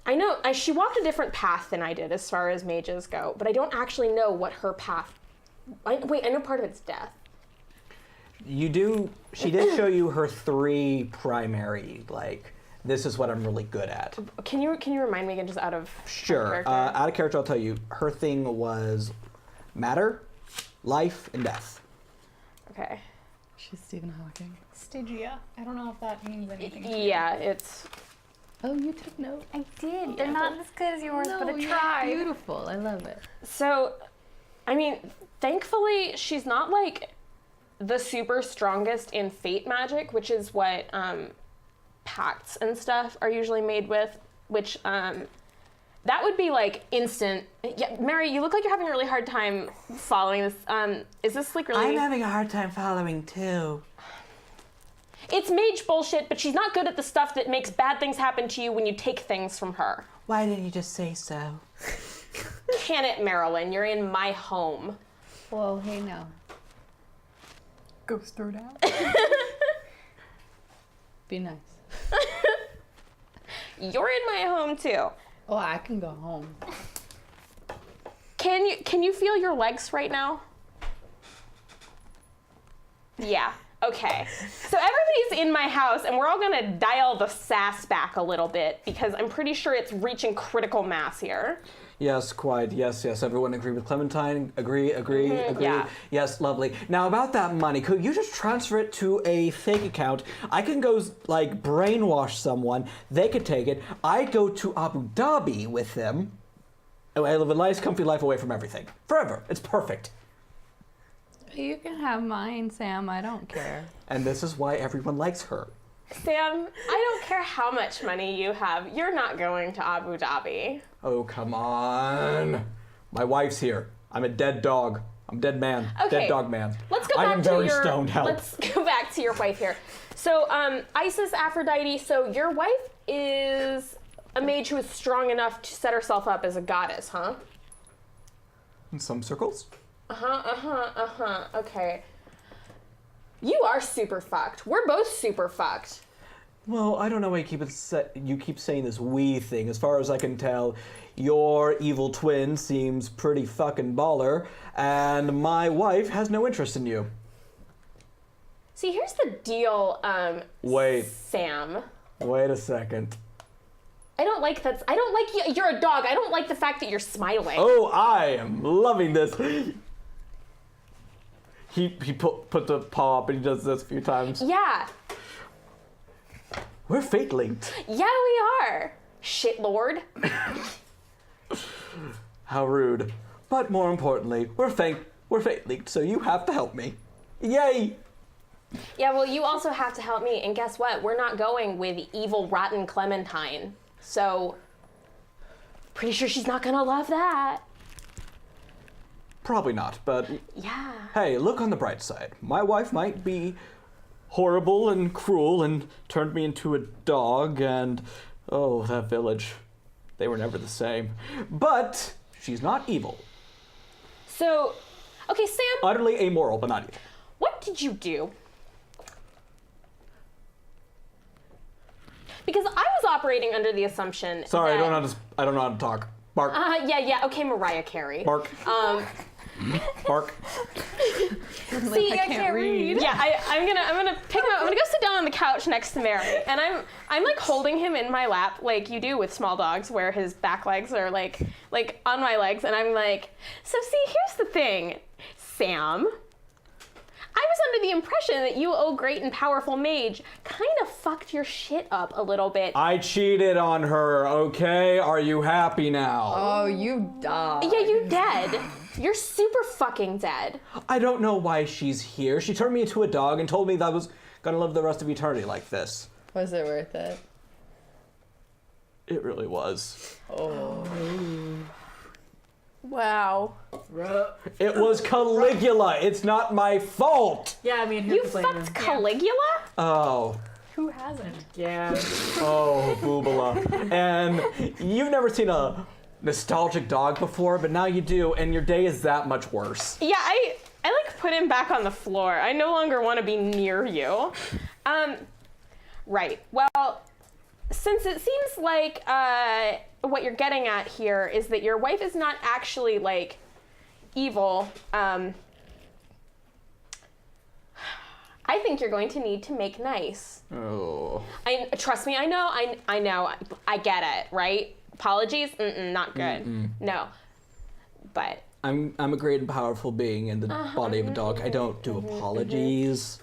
B: I know she walked a different path than I did as far as mages go, but I don't actually know what her path. I know part of it's death.
A: You do. She did show you her 3 primary. Like, this is what I'm really good at.
B: Can you remind me again, just out of
A: Sure.
B: character?
A: Out of character, I'll tell you. Her thing was matter, life, and death.
B: Okay.
F: She's Stephen Hawking.
G: Stygia. I don't know if that means anything.
B: Yeah, it's.
F: Oh, you took note.
G: I did. They're not as good as yours, but I
F: you're
G: tried.
F: beautiful. I love it.
B: So, I mean, thankfully, she's not like the super strongest in fate magic, which is what pacts and stuff are usually made with, which that would be like instant. Yeah, Mary, you look like you're having a really hard time following this. Is this like really?
A: I'm having a hard time following too.
B: It's mage bullshit, but she's not good at the stuff that makes bad things happen to you when you take things from her.
A: Why didn't you just say so?
B: Can it, Marilyn? You're in my home.
F: Whoa, hey now.
G: Ghost throw down.
F: Be nice.
B: You're in my home too.
F: Oh, I can go home.
B: Can you feel your legs right now? Yeah. Okay, so everybody's in my house, and we're all gonna dial the sass back a little bit because I'm pretty sure it's reaching critical mass here.
A: Yes, quite. Yes. Everyone agree with Clementine? Agree.
B: yeah.
A: Yes, lovely. Now, about that money, could you just transfer it to a fake account? I can go, like, brainwash someone. They could take it. I'd go to Abu Dhabi with them. I live a nice, comfy life away from everything. Forever. It's perfect.
F: You can have mine, Sam. I don't care.
A: And this is why everyone likes her.
B: Sam, I don't care how much money you have. You're not going to Abu Dhabi.
A: Oh, come on. My wife's here. I'm a dead dog. I'm a dead man.
B: Okay.
A: Dead dog man.
B: Let's go
A: I
B: back
A: am
B: to
A: very
B: your.
A: stoned. Help.
B: Let's go back to your wife here. So, Isis Aphrodite. So your wife is a mage who is strong enough to set herself up as a goddess, huh?
A: In some circles?
B: Okay. You are super fucked. We're both super fucked.
A: Well, I don't know why you keep saying this we thing. As far as I can tell, your evil twin seems pretty fucking baller, and my wife has no interest in you.
B: See, here's the deal,
A: Wait.
B: Sam.
A: Wait a second.
B: I don't like you. You're a dog. I don't like the fact that you're smiling.
A: Oh, I am loving this. He put the paw up and he does this a few times.
B: Yeah.
A: We're fate linked.
B: Yeah, we are. Shit lord.
A: How rude. But more importantly, we're fate linked, so you have to help me. Yay!
B: Yeah, well, you also have to help me. And guess what? We're not going with evil, rotten Clementine. So, pretty sure she's not gonna love that.
A: Probably not, but
B: Yeah.
A: hey, look on the bright side. My wife might be horrible and cruel and turned me into a dog, and oh, that village. They were never the same. But she's not evil.
B: So, okay, Sam,
A: Utterly amoral, but not evil.
B: what did you do? Because I was operating under the assumption
A: Sorry,
B: that...
A: I don't know how to talk. Bark.
B: Yeah, okay, Mariah Carey.
A: Bark. Bark.
B: See,
F: I can't read.
B: Yeah, I'm gonna pick him up. I'm gonna go sit down on the couch next to Mary, and I'm like holding him in my lap, like you do with small dogs, where his back legs are like on my legs, and I'm like, so see, here's the thing, Sam. I was under the impression that you, oh great and powerful mage, kind of fucked your shit up a little bit.
A: I cheated on her, okay? Are you happy now?
F: Oh, you died.
B: Yeah, you dead. You're super fucking dead.
A: I don't know why she's here. She turned me into a dog and told me that I was gonna live the rest of eternity like this.
F: Was it worth it?
A: It really was.
F: Oh.
B: Wow.
A: It was Caligula. It's not my fault.
C: Yeah, I mean, who
B: You
C: could blame
B: fucked
C: him?
B: Caligula?
A: Oh.
B: Who hasn't?
C: Yeah.
A: Oh, boobala. And you've never seen a nostalgic dog before, but now you do, and your day is that much worse.
B: Yeah, I like put him back on the floor. I no longer want to be near you. Right. Well, since it seems like what you're getting at here is that your wife is not actually like evil, I think you're going to need to make nice.
A: Oh.
B: Trust me, I know, I get it, right? Apologies? Not good. No. But
A: I'm a great and powerful being in the body of a dog. I don't do apologies.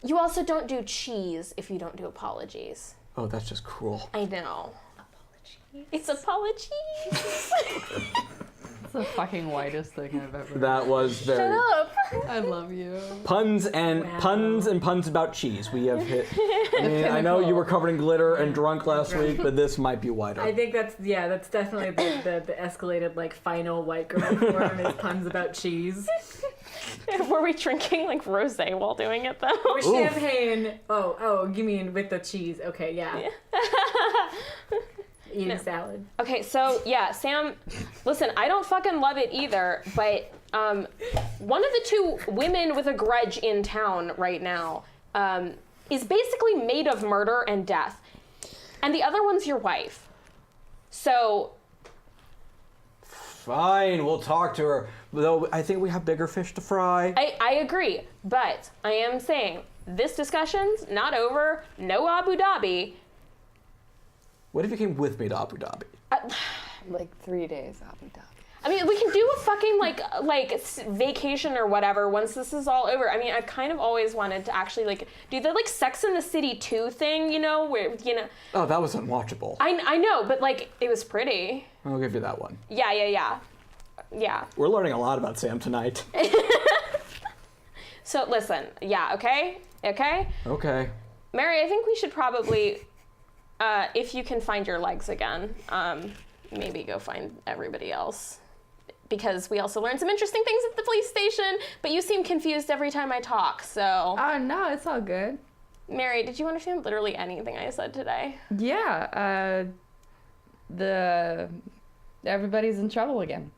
B: you also don't do cheese if you don't do apologies.
A: Oh, that's just cruel.
B: I know. It's apologies.
F: It's the fucking whitest thing I've ever.
A: That was very
B: Shut up.
F: I love you.
A: puns about cheese. We have hit. I mean, I know you were covered in glitter and drunk last week, but this might be whiter.
C: I think that's definitely the escalated like final white girl form is puns about cheese.
B: Were we drinking like rosé while doing it though?
C: With champagne. Oh, you mean with the cheese? Okay, yeah. Eating salad.
B: Okay, so yeah, Sam, listen, I don't fucking love it either, but one of the two women with a grudge in town right now is basically made of murder and death. And the other one's your wife. So
A: Fine, we'll talk to her. Though I think we have bigger fish to fry.
B: I agree, but I am saying this discussion's not over. No Abu Dhabi.
A: What if you came with me to Abu Dhabi?
F: Like 3 days Abu Dhabi.
B: I mean, we can do a fucking vacation or whatever once this is all over. I mean, I've kind of always wanted to actually do the Sex and the City 2 thing, where
A: Oh, that was unwatchable.
B: I know, but it was pretty.
A: I'll give you that one.
B: Yeah.
A: We're learning a lot about Sam tonight.
B: So listen, yeah, okay.
A: Okay.
B: Mary, I think we should probably, if you can find your legs again, maybe go find everybody else. Because we also learned some interesting things at the police station, but you seem confused every time I talk, so.
F: Oh, no, it's all good.
B: Mary, did you understand literally anything I said today?
F: Yeah, everybody's in trouble again.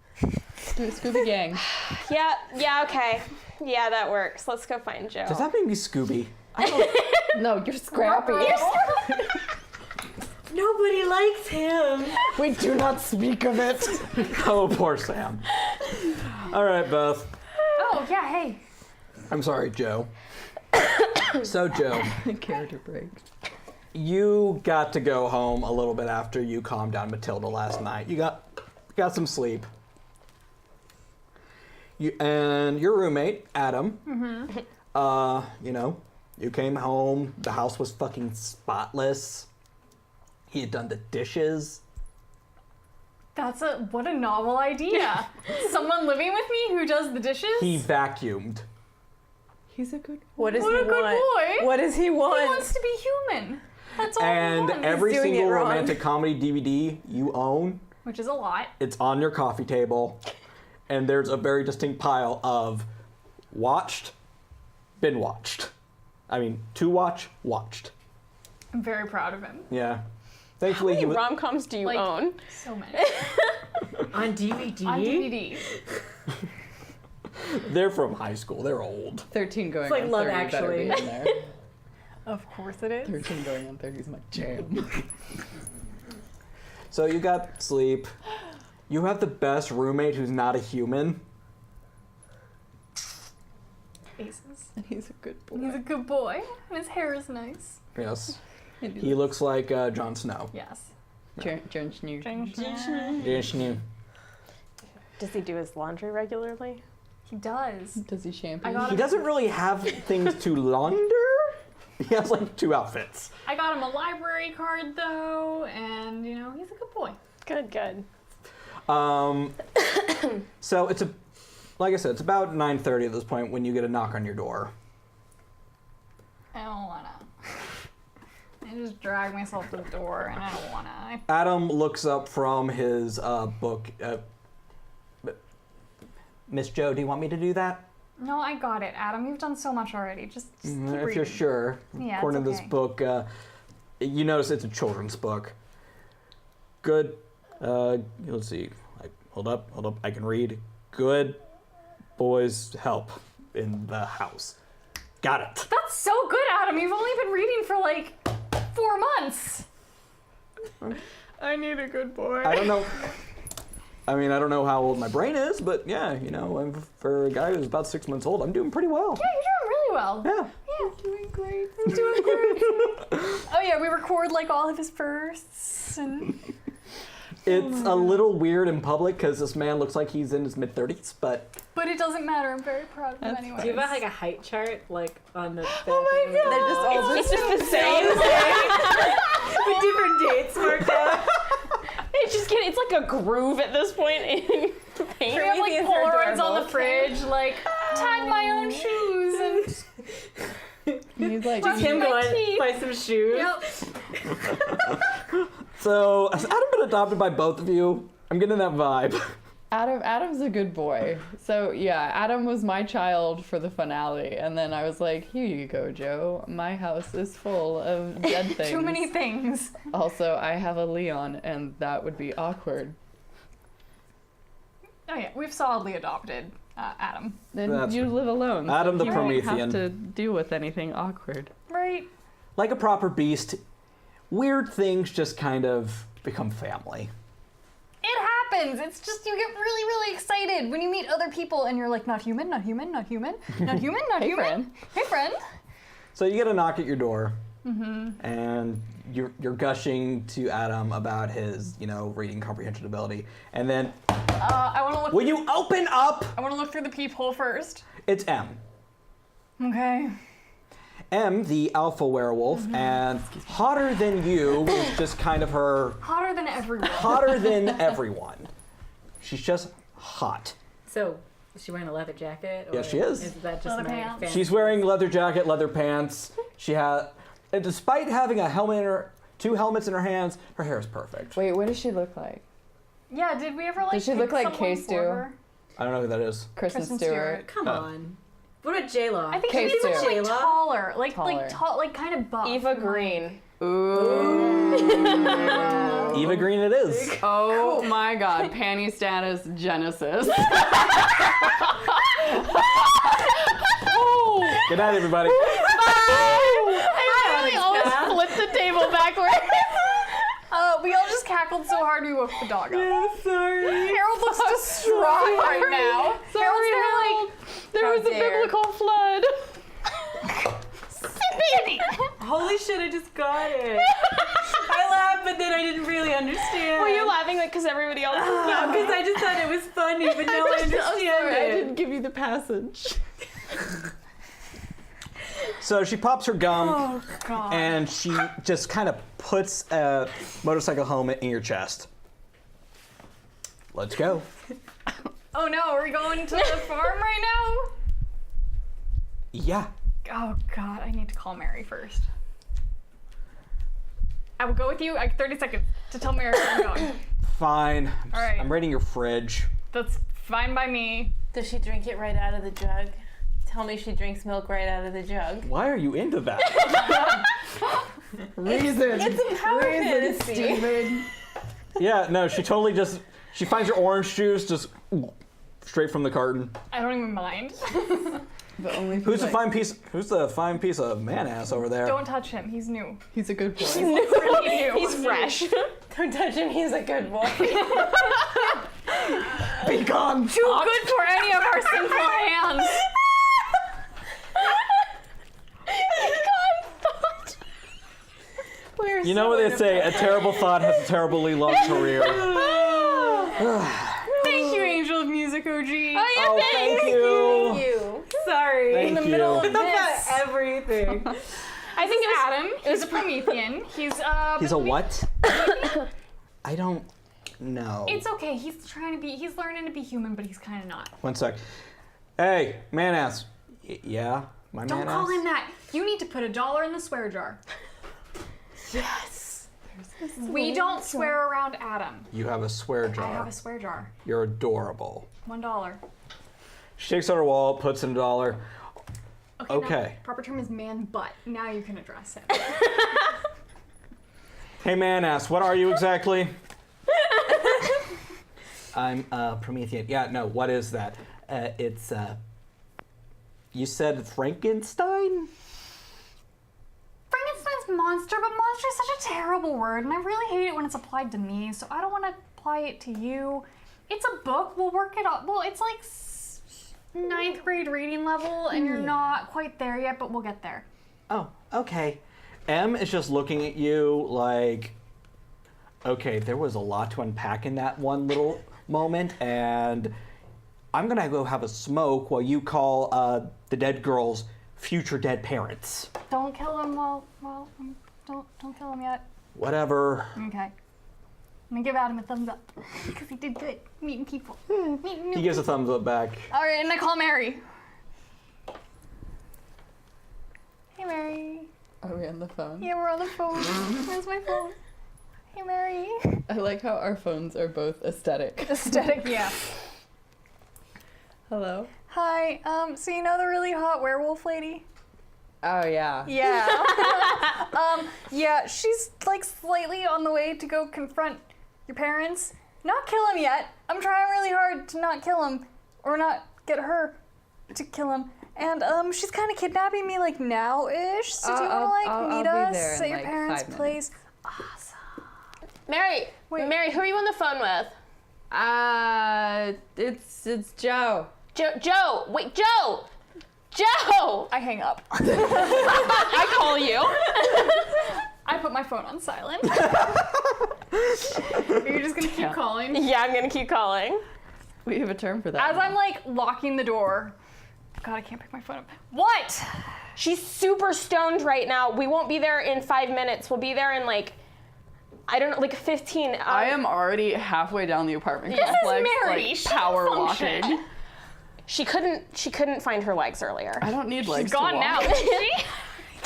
F: Scooby Gang.
B: Yeah, okay. Yeah, that works. Let's go find Joe.
A: Does that make me Scooby?
F: No, you're Scrappy.
C: Nobody likes him.
F: We do not speak of it.
A: Oh, poor Sam. All right, Beth.
G: Oh, yeah, hey.
A: I'm sorry, Joe. So, Joe,
F: Character break.
A: you got to go home a little bit after you calmed down Matilda last night. You got some sleep. And your roommate, Adam, you came home, the house was fucking spotless. He had done the dishes.
G: What a novel idea. Someone living with me who does the dishes?
A: He vacuumed.
F: He's a good boy.
D: What does
G: What
D: he
G: a good
D: want?
G: boy.
D: What does he want?
G: He wants to be human. That's all he
A: And
G: wants.
A: every
D: doing
A: single
D: it wrong.
A: romantic comedy DVD you own,
G: Which is a lot.
A: it's on your coffee table. And there's a very distinct pile of watched, been watched. I mean, to watch, watched.
G: I'm very proud of him.
A: Yeah. Thankfully,
B: How
A: he
B: many
A: was.
B: rom-coms do you
G: Like-
B: own?
G: So many.
C: On DVD?
G: On DVD.
A: They're from high school. They're old.
F: 13 going
C: It's like
F: on
C: Love
F: 30 better be
C: Actually.
F: in there.
G: Of course it is.
F: 13 going on 30 is my jam.
A: So you got sleep. You have the best roommate who's not a human.
G: Aces.
F: And he's a good boy.
G: He's a good boy. And his hair is nice.
A: Yes. He looks like Jon Snow.
G: Yes.
F: Jon Snow.
A: Yes, you knew.
B: Does he do his laundry regularly?
G: He does.
F: Does he shampoo?
G: I got
A: He
G: him.
A: doesn't really have things to launder. He has like 2 outfits.
G: I got him a library card though, and he's a good boy.
B: Good.
A: So it's like I said, it's about 9:30 at this point when you get a knock on your door.
G: I don't wanna. I just drag myself to the door, and I don't wanna.
A: Adam looks up from his book. Miss Joe, do you want me to do that?
G: No, I got it, Adam. You've done so much already. Just keep
A: If
G: reading.
A: you're sure.
G: Yeah,
A: According
G: it's
A: to this
G: okay.
A: book, you notice it's a children's book. Good. Let's see. Hold up. I can read. Good boys help in the house. Got it.
G: That's so good, Adam. You've only been reading for like 4 months.
F: I need a good boy.
A: I don't know. I mean, I don't know how old my brain is, but yeah, for a guy who's about 6 months old, I'm doing pretty well.
G: Yeah, you're doing really well.
A: Yeah.
G: Yeah, doing great. I'm doing great. Oh yeah, we record like all of his firsts and.
A: It's a little weird in public because this man looks like he's in his mid-30s, but
G: But it doesn't matter. I'm very proud of him anyway.
C: Do you have like a height chart on the
D: Oh my god! They're just all
B: It's just the same.
C: with different dates marked out?
B: It's just kidding. It's like a groove at this point in paint.
G: We have like
D: These are
G: Polaroids on the
D: adorable.
G: fridge, like tied my own shoes and.
F: He's like,
C: Just him
G: my
C: going
G: teeth.
C: buy some shoes.
G: Yep.
A: so has Adam been adopted by both of you? I'm getting that vibe.
F: Adam's a good boy. So yeah, Adam was my child for the finale, and then I was like, here you go, Joe. My house is full of dead things.
G: Too many things.
F: Also, I have a Leon, and that would be awkward.
G: Oh yeah, we've solidly adopted Adam.
F: Then
A: That's
F: you live alone. so
A: Adam the
F: you don't have
A: Promethean.
F: to deal with anything awkward.
G: Right.
A: Like a proper beast, weird things just kind of become family.
G: It happens. It's just you get really, really excited when you meet other people and you're like, not human, not human, not human, not human, not
F: Hey,
G: human.
F: friend.
G: Hey, friend.
A: So you get a knock at your door, and you're gushing to Adam about his, reading comprehension ability, and then
G: I want to look.
A: will you open up?
G: I want to look through the peephole first.
A: It's M.
G: Okay.
A: M, the alpha werewolf, and hotter than you is just kind of her
G: Hotter than everyone.
A: hotter than everyone. She's just hot.
C: So, is she wearing a leather jacket? Or
A: Yes, she is.
C: Is that just
G: Leather
C: my
G: pants.
C: fancy?
A: She's wearing leather jacket, leather pants. And despite having a helmet two helmets in her hands, her hair is perfect.
F: Wait, what does she look like?
G: Yeah, did we ever like
F: Does she
G: pick
F: look like
G: someone
F: K-Stew?
G: for her?
A: I don't know who that is.
F: Kristen Stewart.
C: Come on. What about J-Law?
G: I think
F: K-Stew.
G: she's like
C: J-Lo?
G: taller,
F: Taller.
G: like kind of buff.
B: Eva Green.
F: Ooh.
A: Eva Green it is.
F: Oh my god, panty status Genesis.
A: Good night, everybody.
B: I always flip the table backwards.
G: We all just cackled so hard we woke the dog up.
C: sorry.
G: Harold looks distraught right now.
F: Sorry,
G: Harold's
F: there was a
D: dare.
F: biblical flood.
C: Holy shit, I just got it. I laughed, but then I didn't really understand.
B: Were you laughing like because everybody else?
C: No, because I just thought it was funny, but now I understand
F: Sorry, I
C: it.
F: didn't give you the passage.
A: So she pops her gum,
G: Oh god.
A: and she just kind of puts a motorcycle helmet in your chest. Let's go.
G: Oh no, are we going to the farm right now?
A: Yeah.
G: Oh god, I need to call Mary first. I will go with you. 30 seconds to tell Mary where I'm going.
A: Fine.
G: All right.
A: I'm raiding your fridge.
G: That's fine by me.
D: Does she drink it right out of the jug? Tell me she drinks milk right out of the jug.
A: Why are you into that?
F: Reason.
D: It's a power fantasy.
F: Stupid.
A: Yeah, no, she totally just, she finds her orange juice just straight from the carton.
G: I don't even mind.
F: The only
A: Who's the fine piece of man ass over there?
G: Don't touch him. He's new.
F: He's a good boy.
G: Really new.
B: He's fresh.
D: Don't touch him, he's a good boy.
A: Be gone.
G: Too good for any of our sinful hands.
A: You know what they say, a terrible thought has a terribly long career.
G: Thank you, Angel of Music OG.
A: Oh, thank you.
D: You.
C: Sorry.
A: Thank
G: In the
A: you.
G: middle of
C: About
G: this.
C: everything.
G: I think it was Adam. He's a Promethean. He's
A: He's a what? I don't know.
G: It's okay. He's learning to be human, but he's kind of not.
A: One sec. Hey, man ass. Yeah, my
G: Don't
A: man
G: call
A: ass.
G: him that. You need to put $1 in the swear jar.
D: Yes.
G: We don't swear around Adam.
A: You have a swear
G: I have
A: jar.
G: a swear jar.
A: You're adorable.
G: $1.
A: She takes out her wallet, puts in $1. Okay.
G: Now, proper term is man butt. Now you can address him.
A: Hey, man ass, what are you exactly? I'm Promethean. Yeah, no, what is that? It's you said Frankenstein?
G: Frankenstein's monster, but monster is such a terrible word, and I really hate it when it's applied to me, so I don't want to apply it to you. It's a book. We'll work it up. Well, it's like 9th grade reading level, and you're not quite there yet, but we'll get there.
A: Oh, okay. M is just looking at you like, okay, there was a lot to unpack in that one little moment, and I'm gonna go have a smoke while you call the dead girl's future dead parents.
G: Don't kill him don't kill him yet.
A: Whatever.
G: Okay. I'm gonna give Adam a thumbs up because he did good meeting people. Meeting new
A: He gives a thumbs up back.
G: All right, and I call Mary. Hey, Mary.
F: Are we on the phone?
G: Yeah, we're on the phone. Where's my phone? Hey, Mary.
F: I like how our phones are both aesthetic.
G: Aesthetic, yeah.
F: Hello?
G: Hi. So you know the really hot werewolf lady?
F: Oh, yeah.
G: Yeah. Yeah, she's like slightly on the way to go confront your parents. Not kill him yet. I'm trying really hard to not kill him, or not get her to kill him. And she's kind of kidnapping me like now-ish. So do you want to like
F: I'll
G: meet
F: be
G: us
F: there in,
G: at your
F: like,
G: parents'
F: 5
G: place?
B: Mary,
G: Wait.
B: Mary, who are you on the phone with?
F: It's Joe.
B: Joe! Wait, Joe! Joe!
G: I hang up.
B: I call you.
G: I put my phone on silent. Are you just gonna keep calling?
B: Yeah, I'm gonna keep calling.
F: We have a term for that.
G: As I'm like locking the door. God, I can't pick my phone up. What?
B: She's super stoned right now. We won't be there in 5 minutes. We'll be there in like, I don't know, like 15.
F: I am already halfway down the apartment
B: This is
F: complex,
B: Mary.
F: like
B: She
F: power
B: don't function.
F: walking.
B: She couldn't find her legs earlier.
F: I don't need legs
G: She's gone
F: to walk.
G: now. Is she?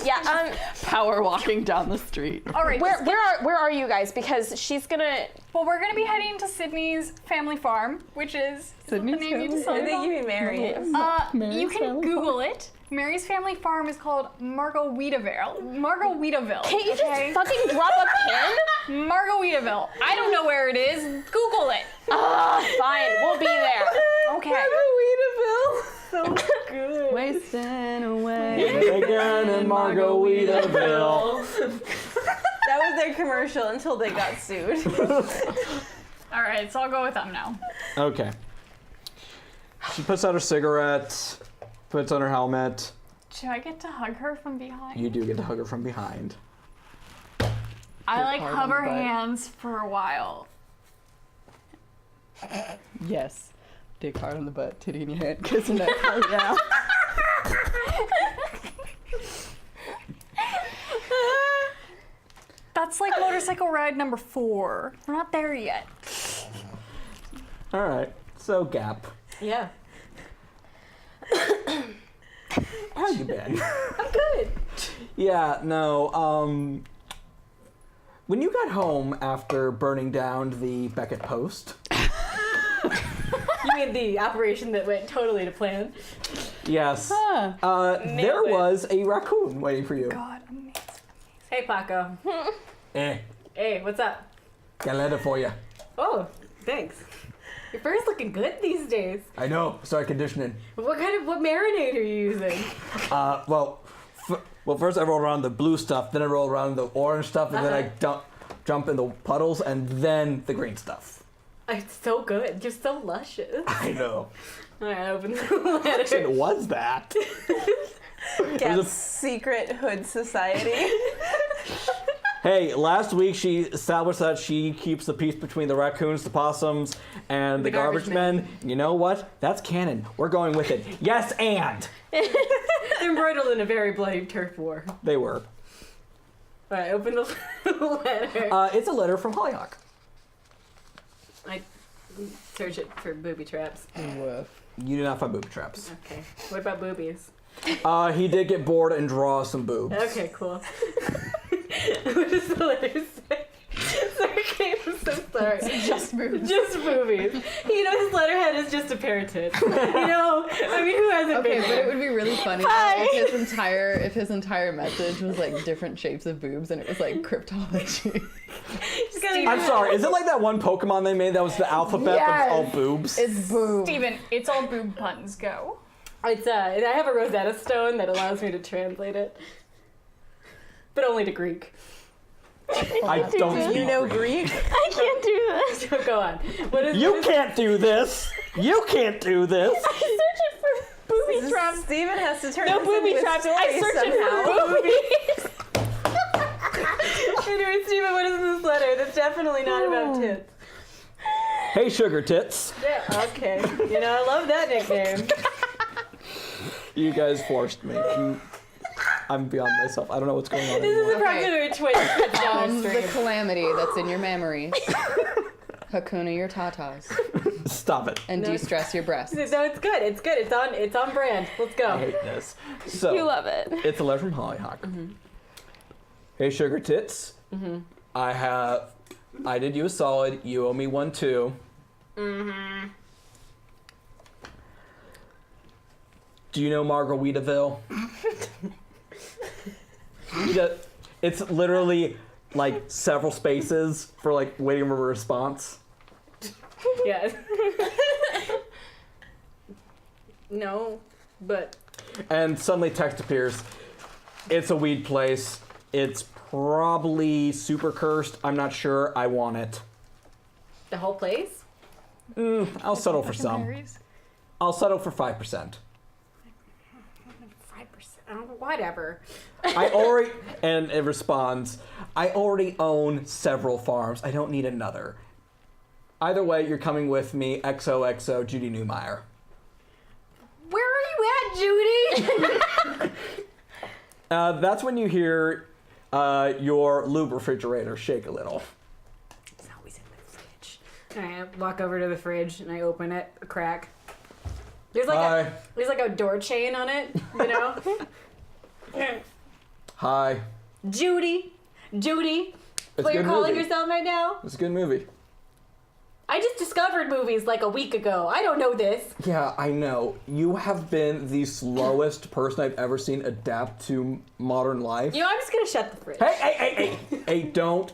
B: Yeah.
F: Power walking down the street.
G: All right.
B: Where are you guys? Because she's gonna.
G: Well, we're gonna be heading to Sydney's family farm, which is
F: Sydney's
G: the name you
F: family
G: decided
D: I think
G: on?
D: you mean Mary.
F: Mary's
G: You can
F: family
G: Google it. Mary's family farm is called Margaritaville. Margaritaville.
B: Can't you
G: okay?
B: just fucking drop a pin?
G: Margaritaville. I don't know where it is. Google it.
B: Fine, we'll be there.
G: Okay.
D: So good.
F: Wasting away.
A: Again in Margaritaville.
D: That was their commercial until they got sued.
G: All right, so I'll go with them now.
A: Okay. She puts out her cigarette, puts on her helmet.
G: Should I get to hug her from behind?
A: You do get to hug her from behind.
G: I like
F: hard on
G: hover
F: the butt.
G: hands for a while.
F: Yes. Dick hard on the butt, titty in your hand, kiss her neck. Oh, yeah.
G: That's like motorcycle ride number 4. We're not there yet.
A: All right. So Gap,
C: Yeah.
A: how you been?
C: I'm good.
A: Yeah. No. When you got home after burning down the Beckett Post.
C: You mean the operation that went totally to plan?
A: Yes.
F: Huh.
A: There
C: it.
A: was a raccoon waiting for you.
G: God, amazing.
C: Hey, Paco.
A: Hey,
C: What's up?
A: got a letter for you.
C: Oh, thanks. Your fur's looking good these days.
A: I know. Start conditioning.
C: What marinade are you using?
A: Well, first I roll around the blue stuff, then I roll around the orange stuff, and then I jump in the puddles, and then the green stuff.
C: It's so good. You're so luscious.
A: I know.
C: All right, open the letter.
A: It was that.
D: Gap's secret hood society.
A: Hey, last week she established that she keeps the peace between the raccoons, the possums, and the garbage men. You know what? That's canon. We're going with it. Yes, and
C: Embroidered in a very bloody turf war.
A: they were.
C: All right, open the letter.
A: It's a letter from Hollyhock.
C: I search it for booby traps.
F: Woof.
A: You do not find booby traps.
C: Okay. What about boobies?
A: He did get bored and draw some boobs.
C: Okay, cool. What does the letter say? Sorry, Kate, I'm so sorry.
G: Just moves.
C: Just boobies. You know, his letterhead is just a pair of tits. You know, I mean, who hasn't
F: Okay,
C: been
F: but
C: there?
F: it would be really funny if his entire message was like different shapes of boobs and it was like cryptology.
A: I'm sorry, is it like that one Pokemon they made that was the alphabet
G: Yes.
A: of all boobs?
F: It's boobs.
G: Steven, it's all boob puns. Go.
C: It's I have a Rosetta Stone that allows me to translate it, but only to Greek.
A: I don't
D: You
A: speak
D: know
A: Greek.
D: Greek?
B: I can't do this.
C: So go on. What is
A: You can't do this! You can't do this!
B: I'm searching for booby traps.
D: Steven has to turn
B: No
D: this
B: booby
D: into a
B: traps.
D: story
B: I'm searching
D: somehow.
B: for boobies.
C: Anyway, Steven, what is this letter? That's definitely not about tits.
A: Hey, sugar tits.
C: Yeah, okay. You know, I love that nickname.
A: You guys forced me. I'm beyond myself. I don't know what's going on
C: This is
A: anymore.
C: approximately 20 cuts down our
F: The
C: stream.
F: calamity that's in your memories. Hakuna your tatas.
A: Stop it.
F: And de-stress your breasts.
C: No, it's good. It's good. It's on brand. Let's
A: I
C: go.
A: hate this. So,
B: You love it.
A: it's a letter from Hollyhock. Hey, sugar tits. I did you a solid. You owe me one too. Do you know Margaritaville? It's literally like several spaces for like waiting for a response.
C: Yeah. No, but
A: And suddenly text appears. It's a weed place. It's probably super cursed. I'm not sure. I want it.
C: the whole place?
A: I'll settle for some.
G: Berries.
A: I'll settle for 5%.
C: 5%. Whatever.
A: I already, and it responds, I already own several farms. I don't need another. Either way, you're coming with me, XOXO, Judy Newmeyer.
C: Where are you at, Judy?
A: That's when you hear your lube refrigerator shake a little.
C: It's always in the fridge. I walk over to the fridge and I open it a crack. There's like a door chain on it, you know?
A: Hi.
C: Judy,
A: It's
C: what
A: a
C: you're
A: good
C: calling
A: movie.
C: yourself right now?
A: It's a good movie.
C: I just discovered movies like a week ago. I don't know this.
A: Yeah, I know. You have been the slowest person I've ever seen adapt to modern life.
C: You know, I'm just gonna shut the fridge.
A: Hey, don't.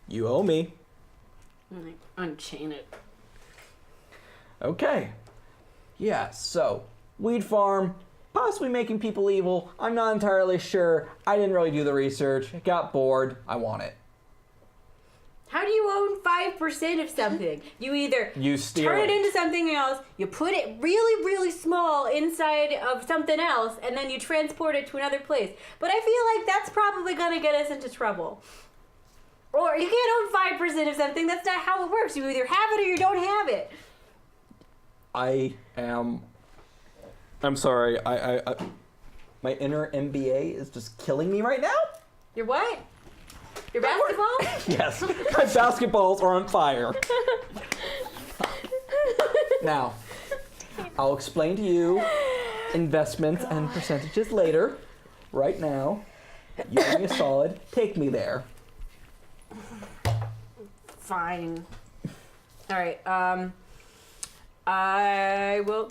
A: You owe me.
C: I'm like, unchain it.
A: Okay. Yeah, so, weed farm, possibly making people evil. I'm not entirely sure. I didn't really do the research. I got bored. I want it.
C: How do you own 5% of something? You either
A: You steal
C: turn it
A: it.
C: into something else, you put it really, really small inside of something else, and then you transport it to another place. But I feel like that's probably gonna get us into trouble. Or you can't own 5% of something. That's not how it works. You either have it or you don't have it.
A: I'm sorry. I my inner MBA is just killing me right now.
C: Your what? Your basketball?
A: Yes, my basketballs are on fire. Now, I'll explain to you investments and percentages later. Right now, you give me a solid. Take me there.
C: Fine. All right. I will.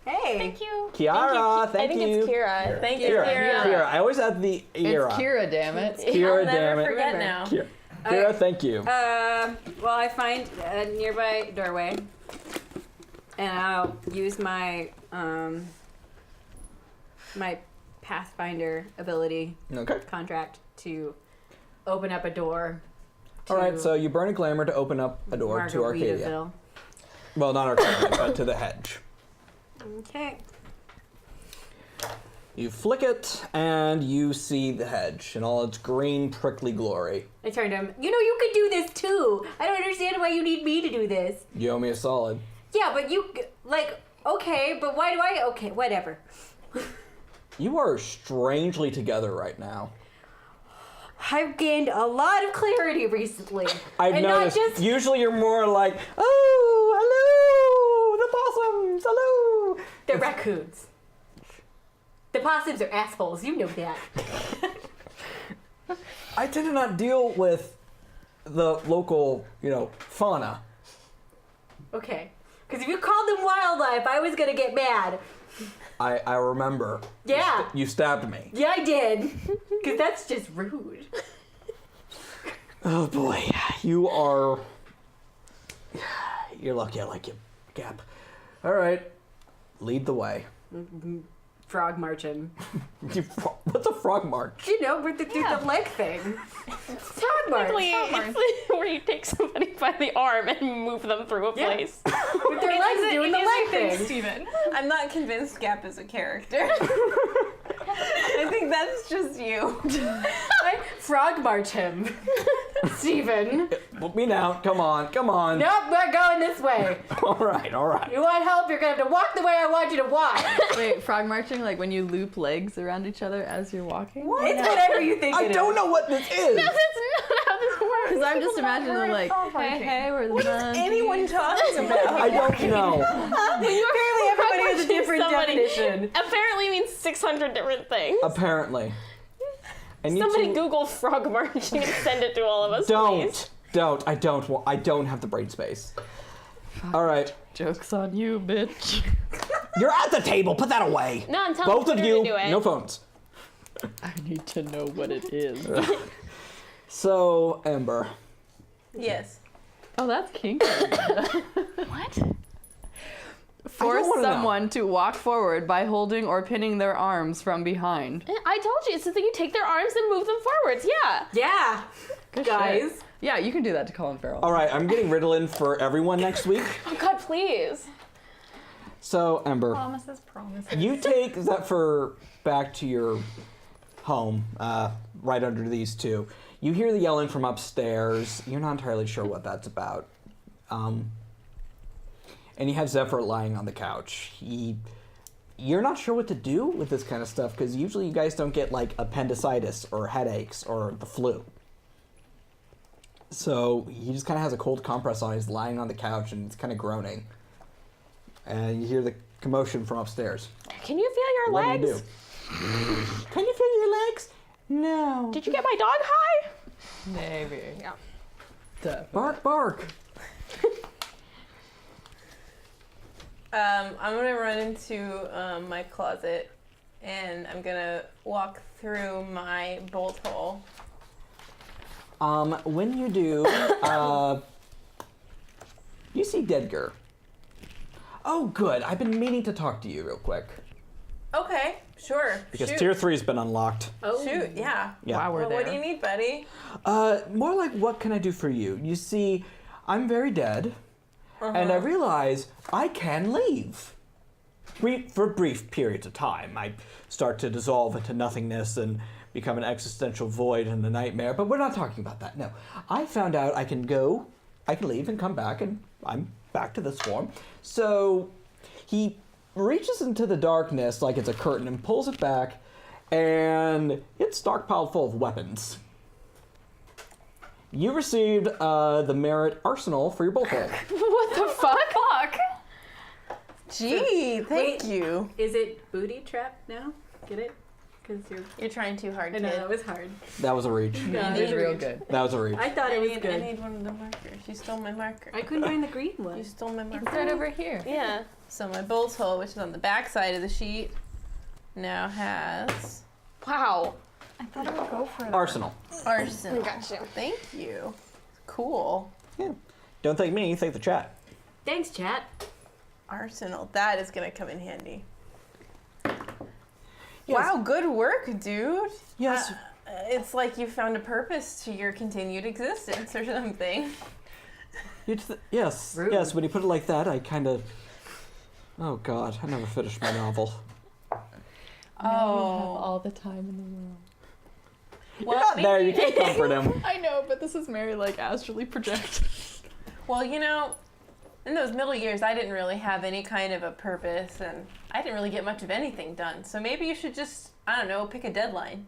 C: Hey.
B: Thank you.
A: Kiara, thank
B: I think
A: you.
B: it's Kira.
D: Thank you,
A: Kira.
D: Kira.
A: I always have the era.
F: It's Kira, damn it.
A: Kira,
D: I'll never
A: damn it.
D: forget now.
A: Kira, thank you.
C: Well, I find a nearby doorway, and I'll use my my Pathfinder ability
A: Okay.
C: contract to open up a door.
A: All right, so you burn a glamour to open up a door to Arcadia.
C: Margaritaville.
A: Well, not Arcadia, but to the hedge.
C: Okay.
A: You flick it, and you see the hedge in all its green, prickly glory.
C: I turned to him. You know, you could do this too. I don't understand why you need me to do this.
A: You owe me a solid.
C: Yeah, but you okay, but why do I? Okay, whatever.
A: You are strangely together right now.
C: I've gained a lot of clarity recently.
A: I've
C: and
A: noticed.
C: Not just
A: Usually you're more like, oh, hello, the possums, hello.
C: the raccoons. The possums are assholes. You know that.
A: I tend to not deal with the local, fauna.
C: Okay. Because if you called them wildlife, I was gonna get mad.
A: I remember.
C: Yeah.
A: You stabbed me.
C: Yeah, I did. Because that's just rude.
A: Oh boy, you're lucky I like you, Gap. All right, lead the way.
C: Frog marching.
A: What's a frog march?
C: You know, with the leg thing. Frog march.
B: It's where you take somebody by the arm and move them through a
C: Yeah.
B: place.
C: With their legs doing the leg thing.
D: Steven. I'm not convinced Gap is a character. I think that's just you.
C: I frog march him. Steven.
A: Put me down. Come on.
C: Nope, we're going this way.
A: All right.
C: You want help? You're gonna have to walk the way I want you to walk.
F: Wait, frog marching, like when you loop legs around each other as you're walking?
C: It's whatever you think
A: I
C: it
A: don't
C: is.
A: know what this is.
B: That's not how this works.
F: Because I'm just imagining them like, hey, we're the
D: Anyone talking about?
A: I don't know.
C: Apparently everybody has a different
B: Somebody-
C: definition.
B: Apparently means 600 different things.
A: Apparently. And you
B: Somebody
A: two-
B: Google frog marching and send it to all of us, please.
A: Don't. I don't have the brain space. All right.
F: joke's on you, bitch.
A: You're at the table. Put that away.
B: No, I'm telling
A: Both of
B: Twitter
A: you,
B: to do it.
A: no phones.
F: I need to know what it is.
A: So, Ember.
D: Yes.
F: Oh, that's kinky.
B: What?
F: Force
A: wanna know.
F: someone to walk forward by holding or pinning their arms from behind.
B: I told you, it's the thing you take their arms and move them forwards, yeah.
C: Yeah.
F: Good
C: Guys.
F: shit. Yeah, you can do that to Colin Farrell.
A: All right, I'm getting Ritalin for everyone next week.
B: Oh God, please.
A: So, Ember,
G: Promises.
A: you take Zephyr back to your home, right under these two. You hear the yelling from upstairs. You're not entirely sure what that's about. And you have Zephyr lying on the couch. You're not sure what to do with this kind of stuff because usually you guys don't get like appendicitis or headaches or the flu. So he just kind of has a cold compress on. He's lying on the couch and he's kind of groaning. And you hear the commotion from upstairs.
B: Can you feel your
A: What
B: legs?
A: do you do? Can you feel your legs? No.
B: Did you get my dog high?
F: Maybe.
B: Yeah.
A: Bark, bark.
D: I'm gonna run into my closet, and I'm gonna walk through my bolt hole.
A: When you do, you see Dedgar. Oh, good. I've been meaning to talk to you real quick.
D: Okay, sure.
A: Because
D: Shoot.
A: Tier 3's been unlocked.
C: Oh.
D: Shoot, yeah.
A: Yeah.
F: Wow, we're
D: Well,
F: there.
D: what do you need, buddy?
A: More like, what can I do for you? You see, I'm very dead, and I realize I can leave. For brief periods of time. I start to dissolve into nothingness and become an existential void and a nightmare, but we're not talking about that, no. I found out I can leave and come back, and I'm back to this form. So he reaches into the darkness like it's a curtain and pulls it back, and it's stockpiled full of weapons. You received the merit arsenal for your bolt hole.
B: What the fuck?
G: Fuck.
D: Gee, thank you.
C: Is it booty trap now? Get it? Because
D: You're trying too hard,
C: I
D: kid.
C: know, that was hard.
A: That was a reach.
C: No,
F: You
C: it
F: did
C: was
F: real
C: reach.
F: good.
A: That was a reach.
C: I thought it was
D: I
C: good.
D: need one of the markers. You stole my marker.
C: I couldn't find the green
D: You
C: one.
D: stole my marker.
G: It's right over here.
B: Yeah.
D: So my bolt hole, which is on the back side of the sheet, now has
B: Wow.
G: I thought it would go for
A: Arsenal.
D: arsenal.
B: Gotcha.
D: Thank you. Cool.
A: Yeah. Don't thank me, thank the chat.
C: Thanks, chat.
D: Arsenal. That is gonna come in handy.
A: Yes.
D: Wow, good work, dude.
A: Yes.
D: It's like you found a purpose to your continued existence or something.
A: Yes.
C: Rude.
A: Yes, when you put it like that, I kind of... Oh, God. I never finished my novel.
F: All the time in the world.
A: You're not there. You can't comfort him.
F: I know, but this is Mary like astrally project.
D: Well, you know, in those middle years, I didn't really have any kind of a purpose, and I didn't really get much of anything done. So maybe you should just, I don't know, pick a deadline.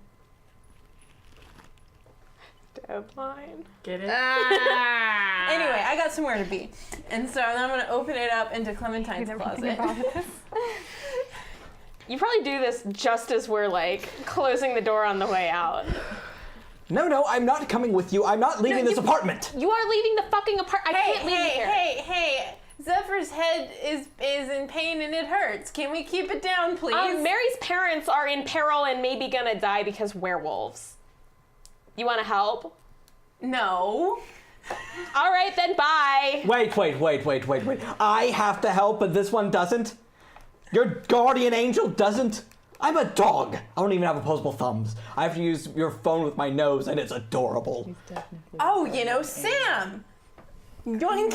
B: Deadline.
C: Get it?
D: Anyway, I got somewhere to be. And so I'm going to open it up into Clementine's closet.
B: You probably do this just as we're like closing the door on the way out.
A: No, I'm not coming with you. I'm not leaving this apartment.
B: You are leaving the fucking apartment. I can't leave you here.
D: Hey. Zephyr's head is in pain and it hurts. Can we keep it down, please?
B: Mary's parents are in peril and maybe gonna die because werewolves. You want to help?
D: No.
B: All right, then bye.
A: Wait. I have to help, but this one doesn't? Your guardian angel doesn't? I'm a dog. I don't even have opposable thumbs. I have to use your phone with my nose, and it's adorable.
D: Oh, you know, Sam. Yoink.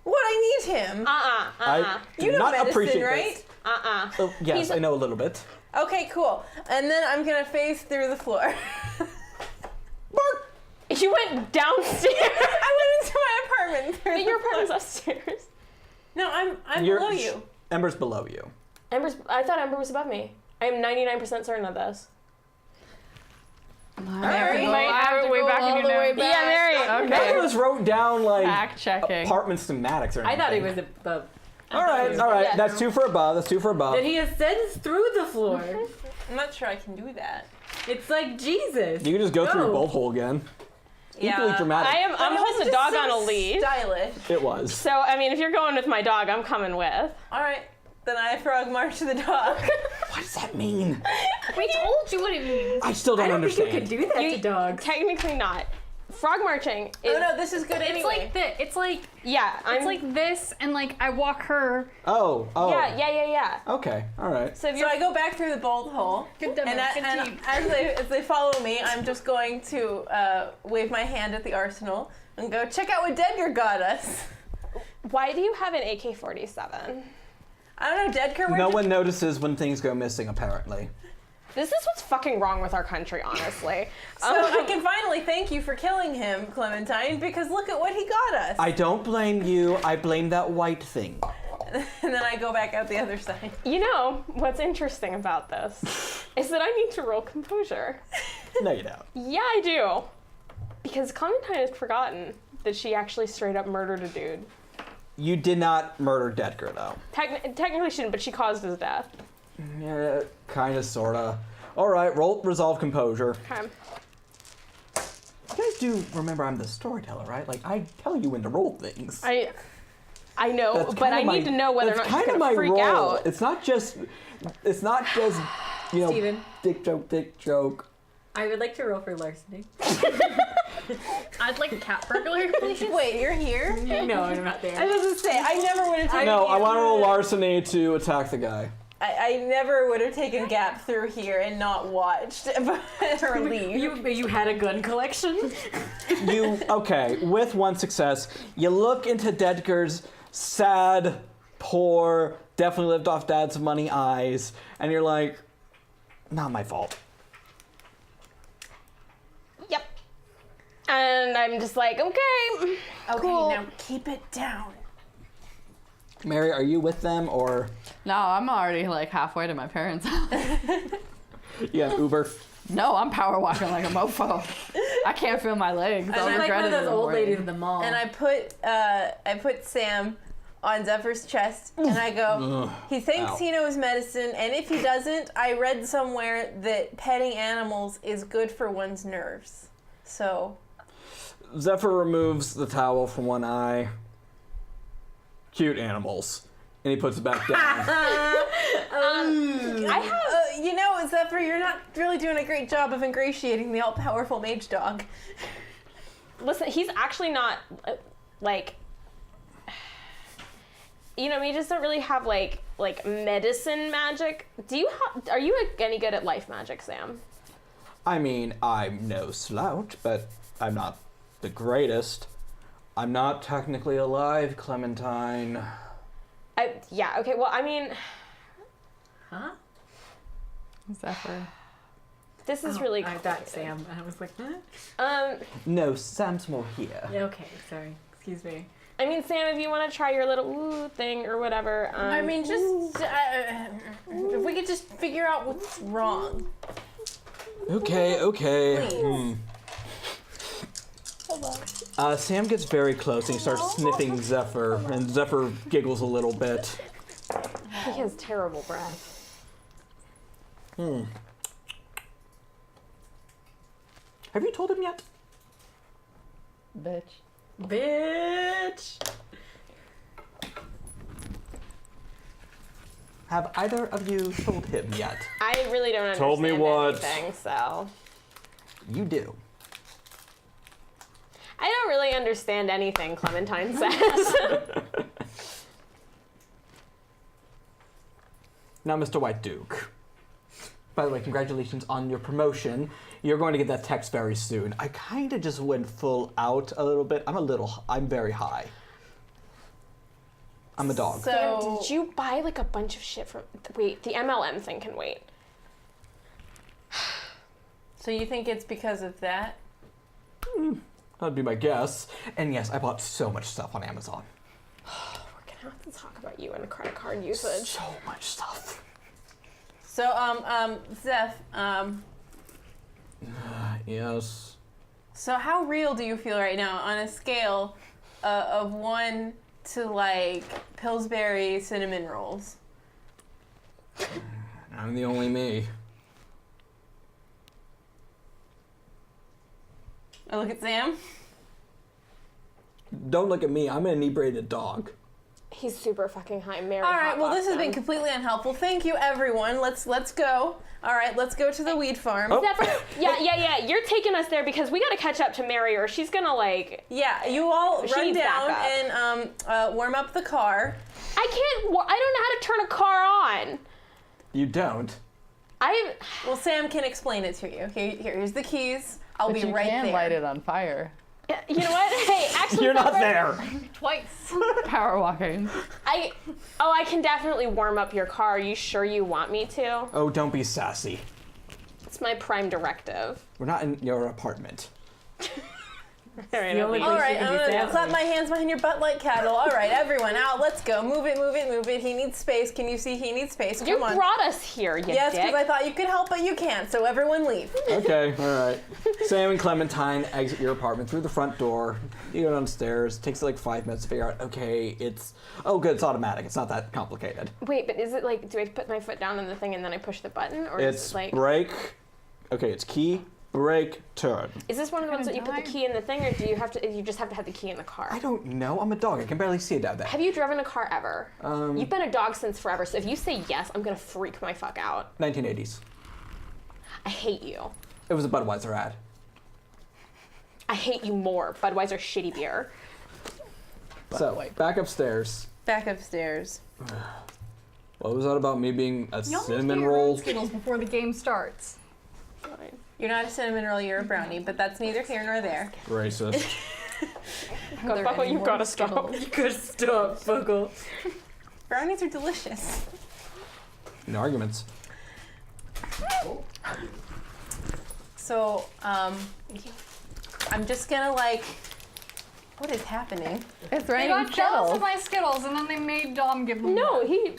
D: What, I need him?
A: I do
D: You know
A: not
D: medicine,
A: appreciate
D: right?
A: this. Oh, yes, I know a little bit.
D: Okay, cool. And then I'm gonna face through the floor.
B: You went downstairs.
D: I went into my apartment. Through the
B: Your
D: floor.
B: apartment's upstairs.
D: No, I'm below you.
A: Ember's below you.
B: I thought Ember was above me. I am 99% certain of this.
F: Mary,
B: way back in your notes. Yeah, Mary.
A: None of us wrote down like
F: Fact checking.
A: apartment schematics or anything.
C: I thought he was above.
A: All right.
B: Yeah.
A: That's 2 for above.
C: Then he ascends through the floor.
D: I'm not sure I can do that.
C: It's like Jesus.
A: You can just go through your
C: Go.
A: bolt hole again. Equally dramatic.
B: I'm holding a dog on a leash.
D: Stylish.
A: It was.
B: So, I mean, if you're going with my dog, I'm coming with.
D: All right, then I frog march the dog.
A: What does that mean?
G: We told you what it means.
A: I still don't
C: I don't
A: understand.
C: think you could do that to dogs.
B: Technically not. frog marching.
D: Oh no, this is good
G: It's
D: anyway.
G: like it's like
B: I'm
G: like this, and like I walk her.
A: Oh.
B: Yeah.
A: Okay. All right.
B: So if
D: So
B: you're
D: I go back through the bolt hole,
G: Good demo,
D: and,
G: good
D: and
G: team.
D: as they follow me, I'm just going to wave my hand at the arsenal and go, check out what Dedgar got us.
B: why do you have an AK-47?
D: I don't know, Dedgar.
A: No one notices when things go missing, apparently.
B: This is what's fucking wrong with our country, honestly.
D: So I can finally thank you for killing him, Clementine, because look at what he got us.
A: I don't blame you. I blame that white thing.
D: And then I go back out the other side.
B: You know, what's interesting about this is that I need to roll composure.
A: No, you don't.
B: Yeah, I do. Because Clementine has forgotten that she actually straight up murdered a dude.
A: You did not murder Dedgar, though.
B: Technically she didn't, but she caused his death.
A: Yeah, kind of, sort of. All right, roll resolve composure.
B: Okay.
A: You guys do remember I'm the storyteller, right? Like, I tell you when to roll things.
B: I know,
A: That's
B: but
A: kinda
B: I need to know whether or
A: that's
B: not she's
A: kinda
B: gonna
A: my
B: freak
A: role.
B: out.
A: It's not just, you know,
C: Steven.
A: dick joke.
C: I would like to roll for larceny.
G: I'd like a cat burglar, please.
D: Wait, you're here?
C: No, I'm not
D: I
C: there.
D: was just say, I never would have taken.
A: No, I want to roll larceny to attack the guy.
D: I never would have taken Gap through here and not watched her leave.
C: You had a gun collection?
A: Okay, with one success, you look into Dedgar's sad, poor, definitely lived off dad's money eyes, and you're like, not my fault.
B: Yep. And I'm just like, okay.
D: Okay,
B: Cool.
D: now keep it down.
A: Mary, are you with them, or
F: No, I'm already like halfway to my parents' house.
A: you have Uber?
F: No, I'm power walking like a mofo. I can't feel my legs. I'll
C: I'm like
F: regret
C: one of
F: it in
C: those
F: the
C: old
F: morning.
C: ladies in the mall.
D: And I put Sam on Zephyr's chest, and I go,
A: Ugh.
D: he thinks
A: Ow.
D: he knows medicine, and if he doesn't, I read somewhere that petting animals is good for one's nerves. So,
A: Zephyr removes the towel from one eye. Cute animals. And he puts it back down.
B: I have
D: you know, Zephyr, you're not really doing a great job of ingratiating the all-powerful mage dog.
B: listen, he's actually not like, you know, he just don't really have like medicine magic. Are you any good at life magic, Sam?
A: I mean, I'm no slouch, but I'm not the greatest. I'm not technically alive, Clementine.
B: Yeah, okay, well, I mean,
C: Huh?
F: Zephyr.
B: this is really
C: I thought
B: complicated.
C: Sam. I was like, huh?
A: No, Sam's more here.
C: Yeah, okay, sorry. Excuse me.
B: I mean, Sam, if you want to try your little woo thing or whatever.
D: I mean, just if we could just figure out what's wrong.
A: Okay.
D: Please.
A: Sam gets very close and he starts sniffing Zephyr, and Zephyr giggles a little bit.
B: He has terrible breath.
A: Have you told him yet?
F: Bitch.
C: Bitch!
A: Have either of you told him yet?
B: I really don't understand
A: Told me what?
B: anything, so.
A: You do.
B: I don't really understand anything Clementine says.
A: Now, Mr. White Duke. By the way, congratulations on your promotion. You're going to get that text very soon. I kind of just went full out a little bit. I'm very high. I'm a dog.
D: So,
B: Did you buy like a bunch of shit from? Wait, the MLM thing can wait.
D: so you think it's because of that?
A: That'd be my guess. And yes, I bought so much stuff on Amazon.
B: We're gonna have to talk about you and credit card usage.
A: So much stuff.
D: So, Zeph,
A: Yes.
D: so how real do you feel right now on a scale of 1 to like Pillsbury cinnamon rolls?
A: I'm the only me.
D: I look at Sam.
A: Don't look at me. I'm an inebriated dog.
B: He's super fucking high. Mary.
D: All right, well, this has
B: hotboxed
D: been
B: him.
D: completely unhelpful. Thank you, everyone. Let's go. All right, let's go to the weed farm.
A: Oh.
B: Zephyr, yeah. You're taking us there because we gotta catch up to Mary, or she's gonna like.
D: Yeah, you all
B: She
D: run
B: needs
D: down
B: backup.
D: and warm up the car.
B: I don't know how to turn a car on.
A: You don't.
D: Well, Sam can explain it to you. Here's the keys. I'll
F: But
D: be
F: you
D: right
F: can
D: there.
F: light it on fire.
B: You know what? Hey, actually,
A: You're not
B: Zephyr,
A: there.
G: Twice.
F: Power walking.
B: I can definitely warm up your car. Are you sure you want me to?
A: Oh, don't be sassy.
B: It's my prime directive.
A: We're not in your apartment.
B: All right,
C: The only
D: All right,
C: place you
D: I'm
C: can be
D: gonna
C: sassy.
D: clap my hands behind your butt like cattle. All right, everyone out. Let's go. Move it. He needs space. Can you see he needs space?
B: you
D: Come on.
B: brought us here, you
D: Yes,
B: dick.
D: because I thought you could help, but you can't. So everyone leave.
A: Okay, all right. Sam and Clementine exit your apartment through the front door. You go downstairs. It takes like 5 minutes to figure out, okay, oh good, it's automatic. It's not that complicated.
B: Wait, but is it like, do I put my foot down on the thing and then I push the button? Or is
A: It's
B: it like,
A: brake. Okay, it's key, brake, turn.
B: is this one of the ones that you put the
G: time.
B: key in the thing, or do you just have to have the key in the car?
A: I don't know. I'm a dog. I can barely see it down there.
B: Have you driven a car ever? You've been a dog since forever, so if you say yes, I'm gonna freak my fuck out.
A: 1980s.
B: I hate you.
A: It was a Budweiser ad.
B: I hate you more. Budweiser shitty beer.
A: So, back upstairs.
D: Back upstairs.
A: What was that about me being a
G: Y'all need to
A: cinnamon
G: get your own
A: roll?
G: Skittles before the game starts.
B: Fine.
D: You're not a cinnamon roll, you're a brownie, but that's neither here nor there.
A: Racist.
B: Go
G: there
B: fuck
G: any
B: you
G: more
B: gotta stop.
C: You could stop, Fuckle.
D: Brownies are delicious.
A: No arguments.
D: So, I'm just gonna what is happening?
F: It's
G: They
F: raining
G: got jealous
F: Skittles.
G: of my Skittles, and then they made Dom give them.
B: No,
G: more.
B: he.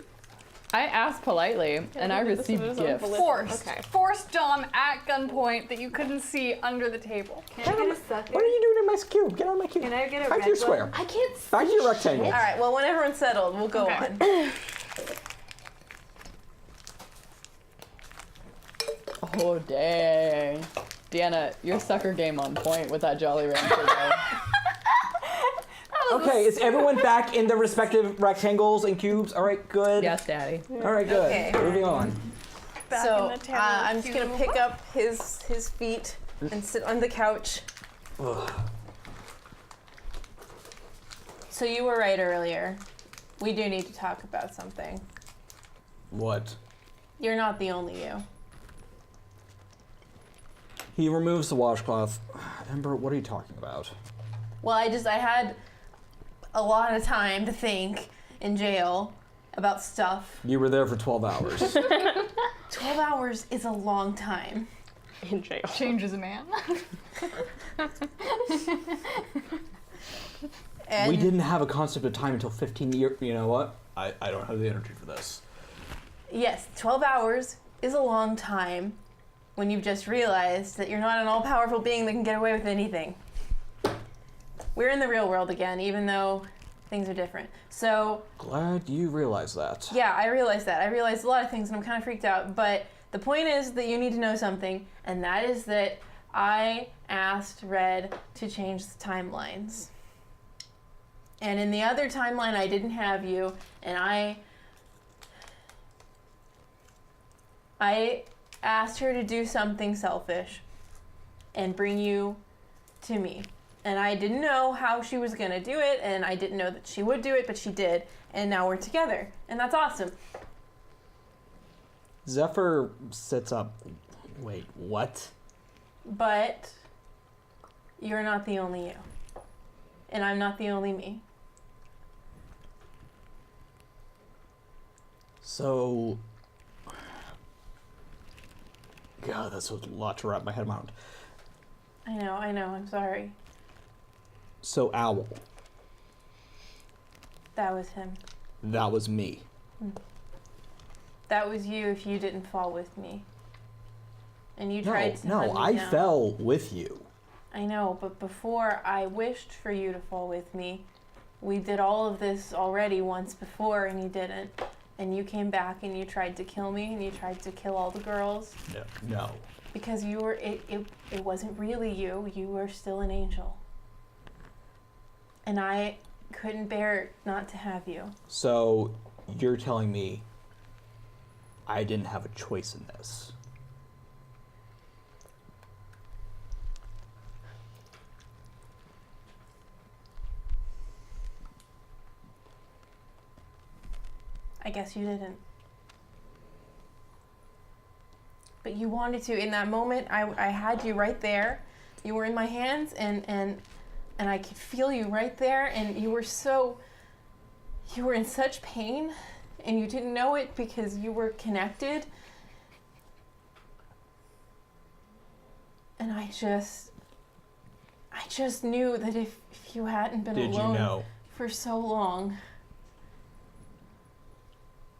F: I asked politely, and I
B: this is
F: received
B: his own
F: gifts.
B: volition.
G: Forced.
B: Okay.
G: Forced Dom at gunpoint that you couldn't see under the table.
C: Can I get a sucker?
A: What are you doing in my cube? Get on my cube.
C: Can I get a
A: Back
C: red
A: to your
C: one?
A: square.
B: I can't see
A: Back to your rectangle.
D: All right, well, when everyone's settled, we'll go
G: Okay.
D: on.
F: Oh, dang. Deanna, your sucker game on point with that Jolly Rancher, though.
A: Okay, is everyone back in their respective rectangles and cubes? All right, good.
F: Yes, Daddy.
A: All right, good.
D: Okay.
A: Moving on.
G: Back
D: So,
G: in the table
D: I'm just gonna
G: cube.
D: pick up his feet and sit on the couch. So you were right earlier. We do need to talk about something.
A: What?
D: You're not the only you.
A: He removes the washcloth. Ember, what are you talking about?
D: Well, I had a lot of time to think in jail about stuff.
A: You were there for 12 hours.
D: 12 hours is a long time.
B: in jail.
G: Changes a man.
D: And
A: We didn't have a concept of time until 15 years. You know what? I don't have the energy for this.
D: yes, 12 hours is a long time when you've just realized that you're not an all-powerful being that can get away with anything. We're in the real world again, even though things are different. So,
A: Glad you realized that.
D: yeah, I realized that. I realized a lot of things and I'm kind of freaked out. But the point is that you need to know something, and that is that I asked Red to change the timelines. And in the other timeline, I didn't have you, and I asked her to do something selfish and bring you to me. And I didn't know how she was gonna do it, and I didn't know that she would do it, but she did. And now we're together, and that's awesome.
A: Zephyr sits up. Wait, what?
D: But you're not the only you. And I'm not the only me.
A: So. God, that's a lot to wrap my head around.
D: I know, I'm sorry.
A: So, Owl,
D: That was him.
A: that was me.
D: That was you if you didn't fall with me. And you
A: No,
D: tried to
A: no,
D: hunt me
A: I
D: down.
A: fell with you.
D: I know, but before I wished for you to fall with me, we did all of this already once before and you didn't. And you came back and you tried to kill me and you tried to kill all the girls.
A: No.
D: Because you were, it wasn't really you. You were still an angel. And I couldn't bear not to have you.
A: So you're telling me I didn't have a choice in this?
D: I guess you didn't. But you wanted to. In that moment, I had you right there. You were in my hands, and I could feel you right there, and you were in such pain, and you didn't know it because you were connected. And I just knew that if you hadn't been
A: Did
D: alone
A: you know?
D: for so long.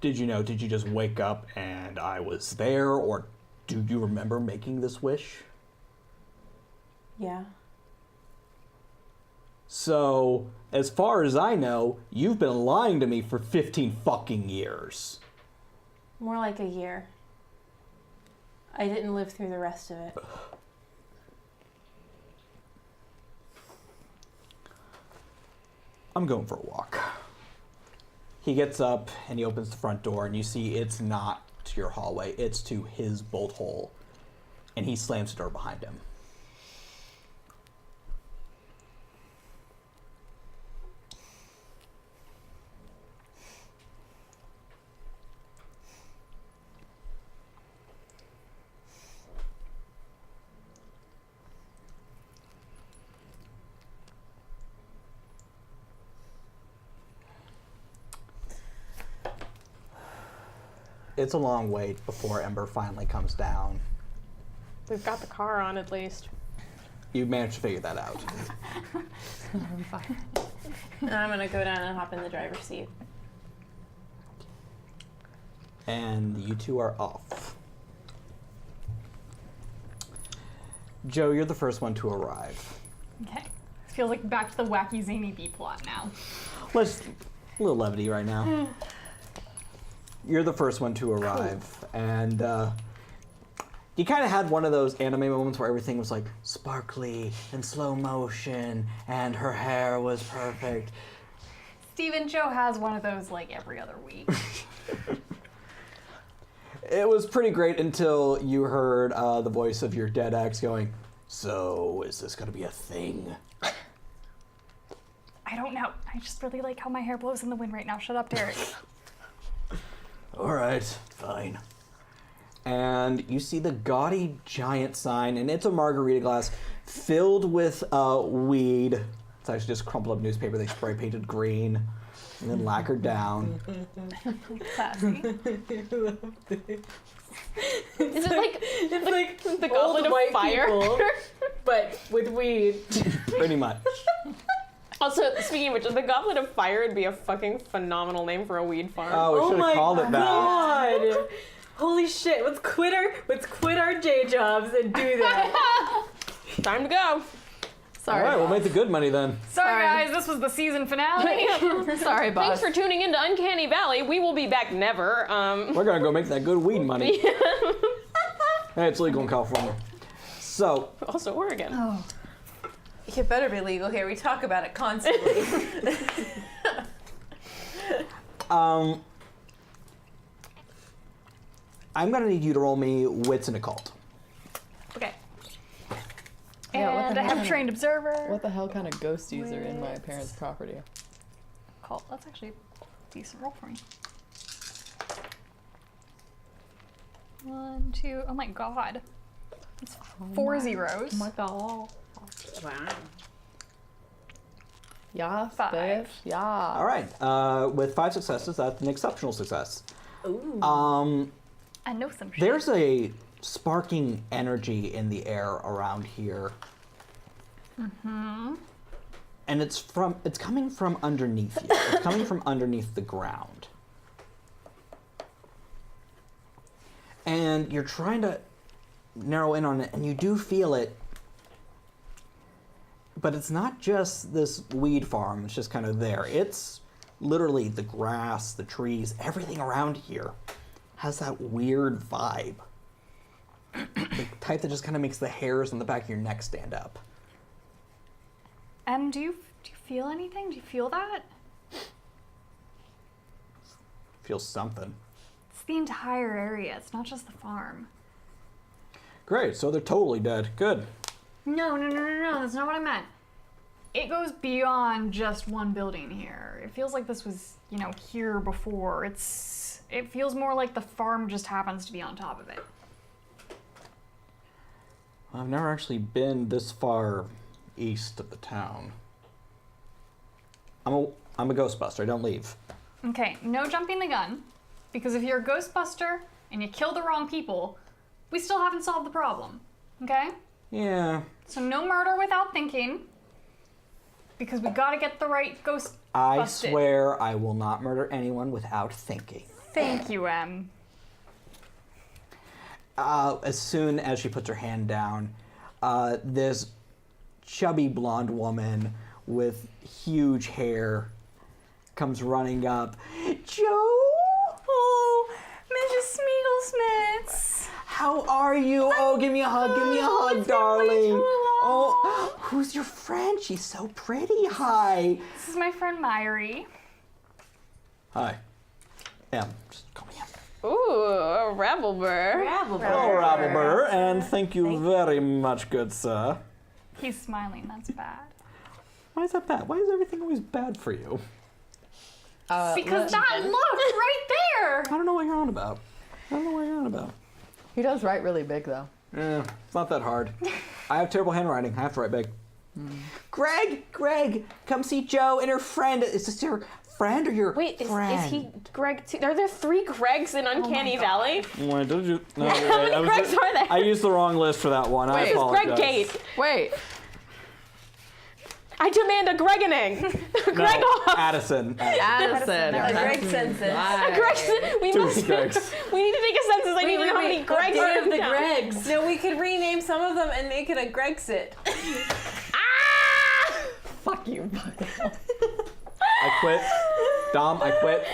A: Did you know? Did you just wake up and I was there, or do you remember making this wish?
D: Yeah.
A: So, as far as I know, you've been lying to me for 15 fucking years.
D: More like a year. I didn't live through the rest of it.
A: I'm going for a walk. He gets up and he opens the front door, and you see it's not to your hallway, it's to his bolt hole. And he slams the door behind him. It's a long wait before Ember finally comes down.
B: We've got the car on at least.
A: You managed to figure that out.
F: I'm fine.
D: And I'm gonna go down and hop in the driver's seat.
A: And you two are off. Joe, you're the first one to arrive.
G: Okay. This feels like back to the wacky zany B plot now.
A: Let's a little levity right now. You're the first one to arrive, and you kind of had one of those anime moments where everything was like sparkly and slow motion, and her hair was perfect.
G: Steven, Joe has one of those like every other week.
A: It was pretty great until you heard the voice of your dead ex going, "So, is this gonna be a thing?"
G: I don't know. I just really like how my hair blows in the wind right now. Shut up, Derek.
A: All right, fine. And you see the gaudy giant sign, and it's a margarita glass filled with weed. It's actually just crumpled up newspaper they spray painted green and then lacquered down.
G: Classy.
B: Is it like
C: It's like
B: the
C: old
B: goblet of
C: white
B: fire?
C: people, but with weed.
A: Pretty much.
B: Also, speaking of which, the Goblet of Fire would be a fucking phenomenal name for a weed farm.
A: Oh, we should have called it that.
C: God. Holy shit! Let's quit our day jobs and do that.
B: Time to go.
F: Sorry.
A: All right, we'll make the good money then.
G: Sorry, guys. This was the season finale.
F: Sorry, boss.
B: Thanks for tuning into Uncanny Valley. We will be back never.
A: We're gonna go make that good weed money. Hey, it's legal in California. So,
B: Also Oregon.
G: Oh.
D: It better be legal here. We talk about it constantly.
A: I'm gonna need you to roll me wits and occult.
G: Okay.
F: Yeah, what
G: And
F: the
G: I have
F: hell?
G: trained observer.
F: What the hell kind of ghosties are in my parents' property?
G: Cool. That's actually a decent roll for me. 1, 2. Oh my god. It's 4 zeros.
F: Oh my god.
C: Wow.
F: Yeah,
G: 5.
F: bitch. Yeah.
A: All right, with 5 successes, that's an exceptional success.
C: Ooh.
G: I know some shit.
A: There's a sparking energy in the air around here.
G: Mm-hmm.
A: And it's coming from underneath you. It's coming from underneath the ground. And you're trying to narrow in on it, and you do feel it. But it's not just this weed farm, it's just kind of there. It's literally the grass, the trees, everything around here has that weird vibe. The type that just kind of makes the hairs on the back of your neck stand up.
G: And do you feel anything? Do you feel that?
A: Feel something.
G: It's the entire area. It's not just the farm.
A: Great, so they're totally dead. Good.
G: No. That's not what I meant. It goes beyond just one building here. It feels like this was, here before. It feels more like the farm just happens to be on top of it.
A: I've never actually been this far east of the town. I'm a Ghostbuster. I don't leave.
G: Okay, no jumping the gun, because if you're a Ghostbuster and you kill the wrong people, we still haven't solved the problem, okay?
A: Yeah.
G: So no murder without thinking, because we gotta get the right ghost
A: I
G: busted.
A: swear I will not murder anyone without thinking.
G: Thank you, Em.
A: As soon as she puts her hand down, this chubby blonde woman with huge hair comes running up. Joe?
G: Oh, Mrs. Smeagolsmiths.
A: How are you? Oh, give me a hug,
G: It's been way
A: darling.
G: too long.
A: Oh, who's your friend? She's so pretty. Hi.
G: This is my friend Myri.
A: Hi. Em, just call me Em.
B: Ooh, a Ravelbur.
A: Oh, Ravelbur, and thank you very much, good sir.
G: He's smiling, that's bad.
A: Why is that bad? Why is everything always bad for you?
G: Because that look right there!
A: I don't know what you're on about.
F: He does write really big though.
A: Yeah, it's not that hard. I have terrible handwriting. I have to write big. Greg, come see Joe and her friend. Is this your friend or your
B: Wait,
A: friend?
B: is he Greg too? Are there 3 Gregs in Uncanny Valley?
A: Why did you? No,
B: How many Gregs are there?
A: I used the wrong list for that one. I
B: This is
A: apologize.
B: Greg Gate.
F: Wait,
B: I demand a Greganing. Greg off.
A: Addison.
F: Addison.
D: A Greg census.
B: We
A: Too
B: must.
A: many Gregs.
B: We need to take a census. I need to know how many Gregs
C: Part
B: are
C: of
B: in
C: the
B: town.
C: Gregs.
D: No, we could rename some of them and make it a Grexit.
B: Ah!
F: Fuck you.
A: I quit. Dom, I quit.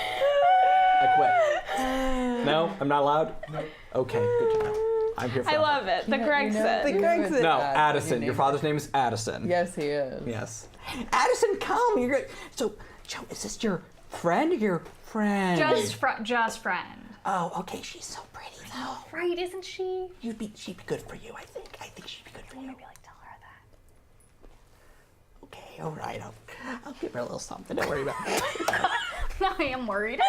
A: No, I'm not allowed? No. Okay, good to know. I'm here for
B: I
A: that.
B: love it. The Gregsit.
D: The Grexit.
A: No, Addison. Your father's name is Addison.
F: Yes, he is.
A: Yes. Addison, come. You're good. So, Joe, is this your friend or your friend?
G: Just friend.
A: Oh, okay. She's so pretty, though.
G: Right, isn't she?
A: She'd be good for you, I think. I think she'd be good for you.
G: Maybe tell her that.
A: Okay, all right. I'll give her a little something. Don't worry about it.
G: No, I am worried.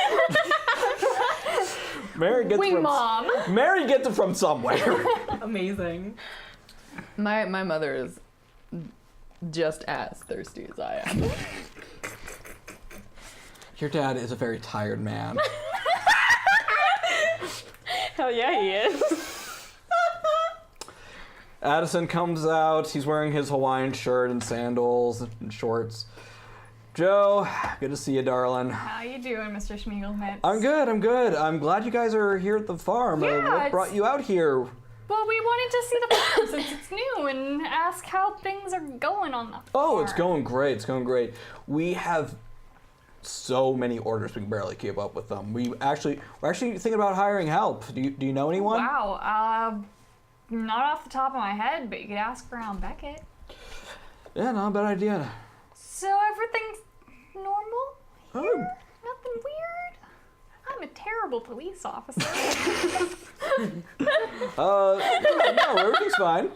A: Mary gets
G: Wing
A: from
G: mom.
A: Mary gets it from somewhere.
F: Amazing. My mother is just as thirsty as I am.
A: Your dad is a very tired man.
B: Hell yeah, he is.
A: Addison comes out. He's wearing his Hawaiian shirt and sandals and shorts. Joe, good to see you, darling.
G: How you doing, Mr. Schmiegelmitz?
A: I'm good. I'm glad you guys are here at the farm.
G: Yeah,
A: What brought you out here?
G: Well, we wanted to see the farm since it's new and ask how things are going on the farm.
A: Oh, it's going great. We have so many orders we can barely keep up with them. We're actually thinking about hiring help. Do you know anyone?
G: Wow. Not off the top of my head, but you could ask around Beckett.
A: Yeah, not a bad idea.
G: So everything's normal?
A: Oh.
G: Nothing weird? I'm a terrible police officer.
A: No, everything's fine.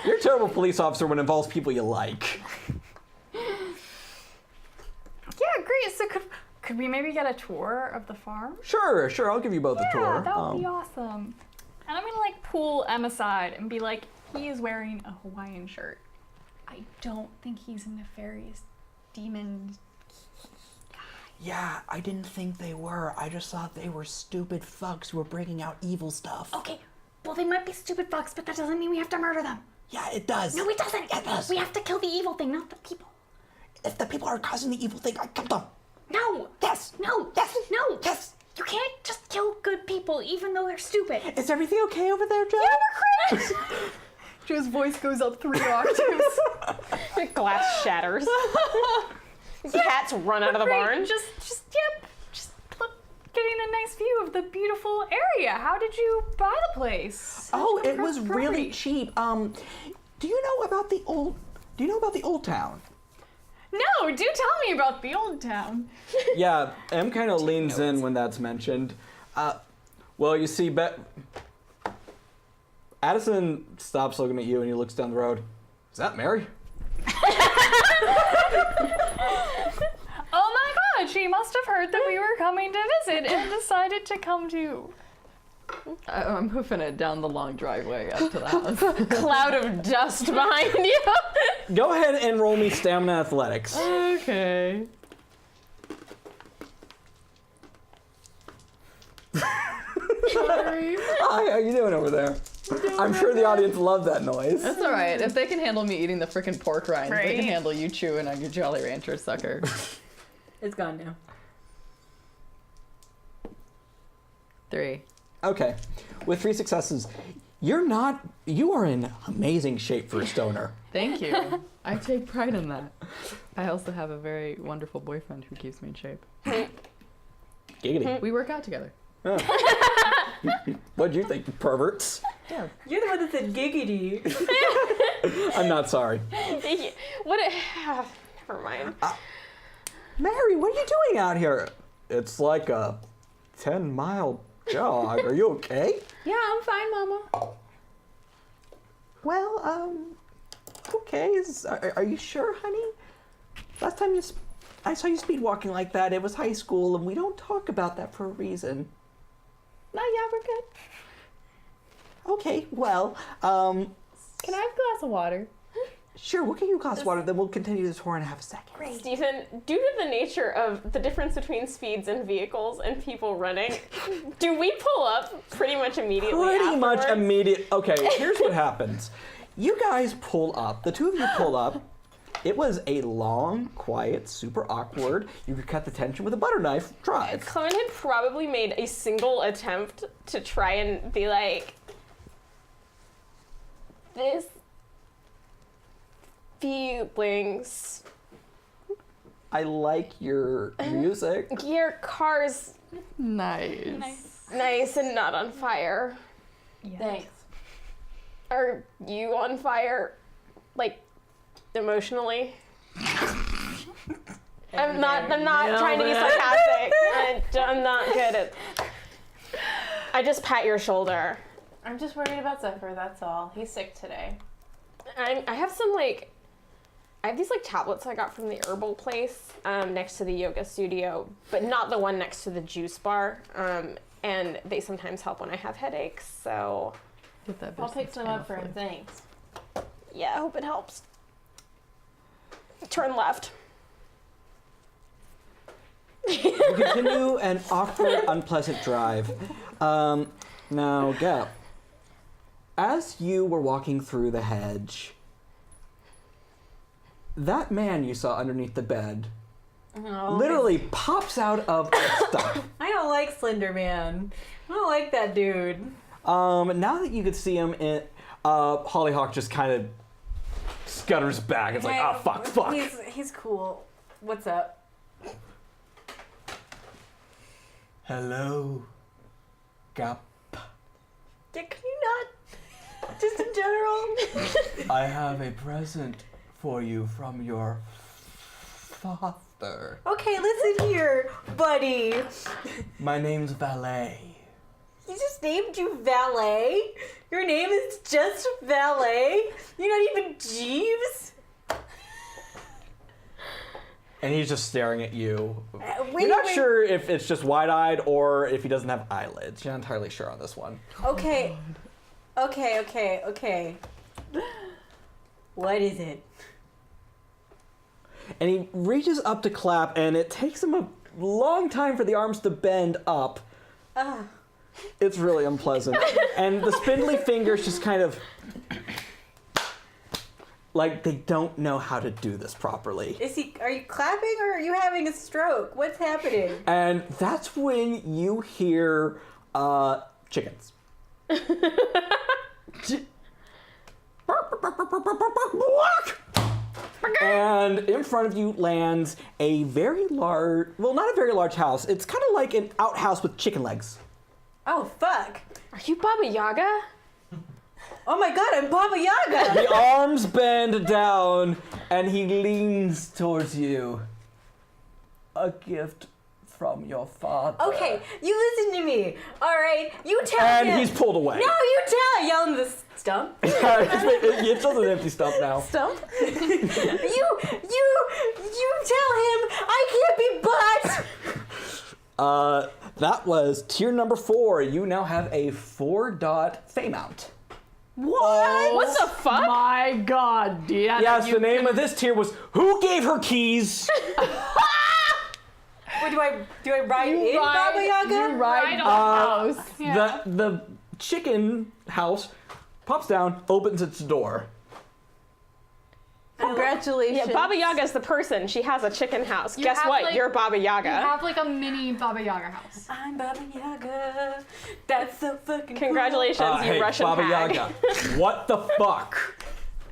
A: You're a terrible police officer when it involves people you like.
G: Yeah, great. So could we maybe get a tour of the farm?
A: Sure. I'll give you both a tour.
G: Yeah, that would be awesome. And I'm gonna pull Em aside and be like, he is wearing a Hawaiian shirt. I don't think he's a nefarious demon.
A: Yeah, I didn't think they were. I just thought they were stupid fucks who were bringing out evil stuff.
G: Okay, well they might be stupid fucks, but that doesn't mean we have to murder them.
A: Yeah, it does.
G: No, it doesn't.
A: Yeah, it does.
G: We have to kill the evil thing, not the people.
A: If the people are causing the evil thing, I kill them.
G: No.
A: Yes.
G: No.
A: Yes.
G: No.
A: Yes.
G: You can't just kill good people, even though they're stupid.
A: Is everything okay over there, Joe?
G: Yeah, we're credits.
F: Joe's voice goes up 3 octaves.
B: The glass shatters. Cats run out of the barn.
G: Just look, getting a nice view of the beautiful area. How did you buy the place?
A: Oh,
G: How'd you
A: it was
G: across the property?
A: really cheap. Do you know about the old town?
G: No, do tell me about the old town.
A: Yeah, Em kind of leans in when that's mentioned. Well, you see, Addison stops looking at you and he looks down the road. Is that Mary?
G: Oh my god, she must have heard that we were coming to visit and decided to come too.
F: I'm hoofing it down the long driveway up to the house.
B: Cloud of dust behind you.
A: Go ahead and roll me stamina athletics.
F: Okay. Sorry.
A: Hi, how you doing over there? I'm sure the audience loved that noise.
F: That's all right. If they can handle me eating the frickin' pork rinds, they
D: Right.
F: can handle you chewing on your Jolly Rancher sucker.
C: It's gone now.
F: 3.
A: Okay, with 3 successes, you are in amazing shape for a stoner.
F: Thank you. I take pride in that. I also have a very wonderful boyfriend who keeps me in shape.
A: Giggity.
F: We work out together.
A: What'd you think, you perverts?
F: Yeah.
C: You're the one that said giggity.
A: I'm not sorry.
B: What? Never mind.
A: Mary, what are you doing out here? It's like a 10-mile jog. Are you okay?
D: Yeah, I'm fine, Mama.
A: Well, okay. Are you sure, honey? Last time I saw you speed walking like that, it was high school, and we don't talk about that for a reason.
D: No, yeah, we're good.
A: Okay, well,
D: Can I have a glass of water?
A: sure, we'll get you a glass of water, then we'll continue the tour in half a second.
B: Stephen, due to the nature of the difference between speeds in vehicles and people running, do we pull up pretty much immediately
A: Pretty much
B: afterwards?
A: immediate. Okay, here's what happens. You guys pull up. The two of you pull up. It was a long, quiet, super awkward, you could cut the tension with a butter knife drive.
B: Clem had probably made a single attempt to try and be like, this feelings.
A: I like your music.
B: Your car's
F: Nice.
B: nice and not on fire.
C: Thanks.
B: Are you on fire? Like, emotionally? I'm not trying to be sarcastic. I'm not good at... I just pat your shoulder.
D: I'm just worried about Zephyr, that's all. He's sick today.
B: I have some, like... I have these, like, tablets I got from the herbal place next to the yoga studio, but not the one next to the juice bar. And they sometimes help when I have headaches, so...
F: Get that
D: I'll
F: bitch
D: pick some up for him,
F: Spinal
D: thanks.
B: Yeah, I hope it helps. Turn left.
A: You continue an awkward, unpleasant drive. Now, Gap, as you were walking through the hedge, that man you saw underneath the bed literally pops out of the stuff.
C: I don't like Slender Man. I don't like that dude.
A: Now that you could see him, Hollyhock just kind of scutters back. It's like, ah, fuck.
C: He's cool. What's up?
A: Hello, Gap.
C: Can you not? Just in general?
A: I have a present for you from your father.
C: Okay, listen here, buddy.
A: My name's Valet.
C: He just named you Valet? Your name is just Valet? You're not even Jeeves?
A: And he's just staring at you.
C: Wait,
A: You're not
C: wait.
A: sure if it's just wide-eyed or if he doesn't have eyelids. You're not entirely sure on this one.
C: Okay. Okay. What is it?
A: And he reaches up to clap, and it takes him a long time for the arms to bend up. It's really unpleasant. And the spindly fingers just kind of... like, they don't know how to do this properly.
C: Are you clapping or are you having a stroke? What's happening?
A: And that's when you hear, chickens. And in front of you lands a very large, well, not a very large house. It's kind of like an outhouse with chicken legs.
C: Oh, fuck.
B: Are you Baba Yaga?
C: Oh my god, I'm Baba Yaga!
A: The arms bend down, and he leans towards you. A gift from your father.
C: Okay, you listen to me. Alright, you tell him.
A: And he's pulled away.
C: No, you tell. Yell in the stump.
A: It's just an empty stump now.
D: Stump?
C: You tell him I can't be butt.
A: That was tier number 4. You now have a 4-dot fame out.
C: What?
B: What the fuck?
F: My God, Deanna.
A: Yes, the name of this tier was Who Gave Her Keys?
C: Wait, do I ride in Baba Yaga?
F: You ride on the house.
B: Yeah.
A: The chicken house pops down, opens its door.
D: Congratulations.
B: Yeah, Baba Yaga's the person. She has a chicken house.
G: You
B: Guess
G: have,
B: what?
G: like-
B: You're Baba Yaga.
G: You have like a mini Baba Yaga house.
C: I'm Baba Yaga. That's so fucking
B: Congratulations, you
A: Hey,
B: Russian
A: Baba
B: hag.
A: Yaga. What the fuck?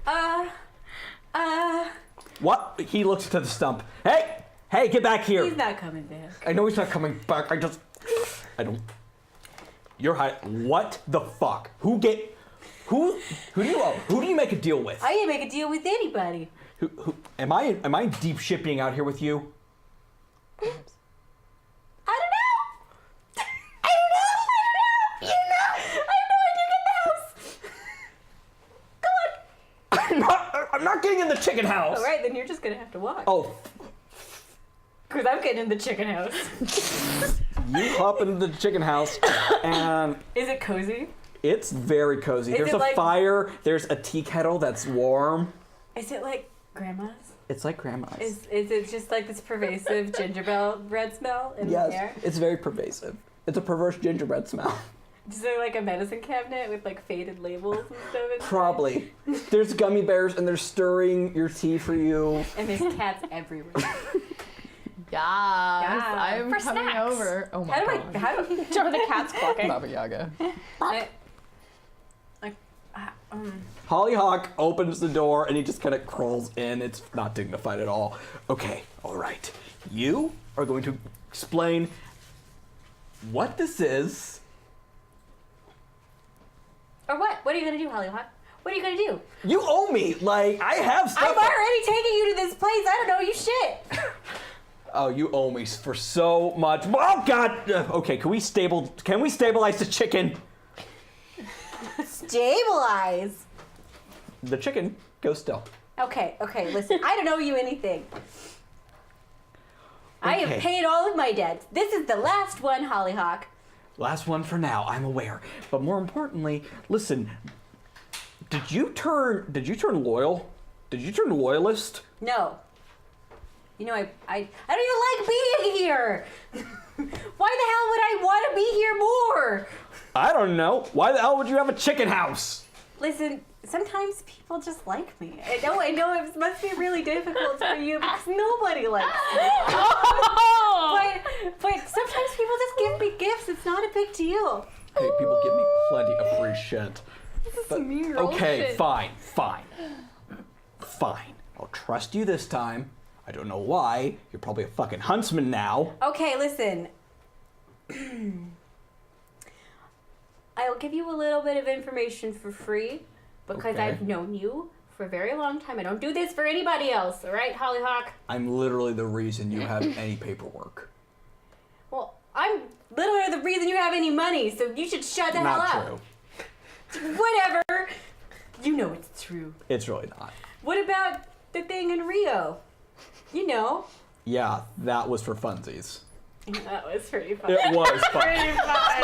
C: Cool.
A: What? He looks to the stump. Hey, get back here.
C: He's not coming back.
A: I know he's not coming back. I don't. You're high. What the fuck? Who do you make a deal with?
C: I didn't make a deal with anybody.
A: Who am I deep shipping out here with you?
C: I don't know. You know. I have no idea. Get the house.
A: I'm not getting in the chicken house.
C: All right, then you're just gonna have to walk.
A: Oh,
C: Because I'm getting in the chicken house.
A: you hop into the chicken house, and
C: Is it cozy?
A: it's very cozy.
C: Is
A: There's
C: it
A: a
C: like-
A: fire. There's a tea kettle that's warm.
C: Is it like grandma's?
A: It's like grandma's.
C: Is it just like this pervasive gingerbread smell in the air?
A: Yes, it's very pervasive. It's a perverse gingerbread smell.
C: Is there like a medicine cabinet with like faded labels and stuff inside?
A: Probably. There's gummy bears, and they're stirring your tea for you.
C: And there's cats everywhere.
F: Yes, I'm
G: For
F: coming
G: snacks.
F: over. Oh my
C: How do
F: God.
C: I? How do
B: Are the cats clucking?
F: Baba Yaga.
C: I?
A: Hollyhock opens the door, and he just kind of crawls in. It's not dignified at all. Okay, all right. You are going to explain what this is.
C: Or what? What are you gonna do, Hollyhock? What are you gonna do?
A: You owe me. Like, I have stuff.
C: I'm already taking you to this place. I don't know you shit.
A: Oh, you owe me for so much. Oh God. Okay, can we stabilize the chicken?
C: Stabilize.
A: The chicken goes still.
C: Okay, listen. I don't owe you anything. I
A: Okay.
C: have paid all of my debts. This is the last one, Hollyhock.
A: Last one for now. I'm aware. But more importantly, listen. Did you turn loyal? Did you turn loyalist?
C: No. You know, I don't even like being here. Why the hell would I want to be here more?
A: I don't know. Why the hell would you have a chicken house?
C: Listen, sometimes people just like me. I know it must be really difficult for you because nobody likes me.
B: Oh!
C: But sometimes people just give me gifts. It's not a big deal.
A: Hey, people give me plenty of free shit. But,
G: mean
A: okay,
G: shit.
A: fine. I'll trust you this time. I don't know why. You're probably a fucking huntsman now.
C: Okay, listen. I'll give you a little bit of information for free because
A: Okay.
C: I've known you for a very long time. I don't do this for anybody else, all right, Hollyhock?
A: I'm literally the reason you have any paperwork.
C: Well, I'm literally the reason you have any money, so you should shut the hell
A: Not
C: up.
A: true.
C: Whatever. You know it's true.
A: It's really not.
C: What about the thing in Rio? You know.
A: Yeah, that was for funsies.
C: That was pretty fun.
A: It was fun.
C: Pretty fun.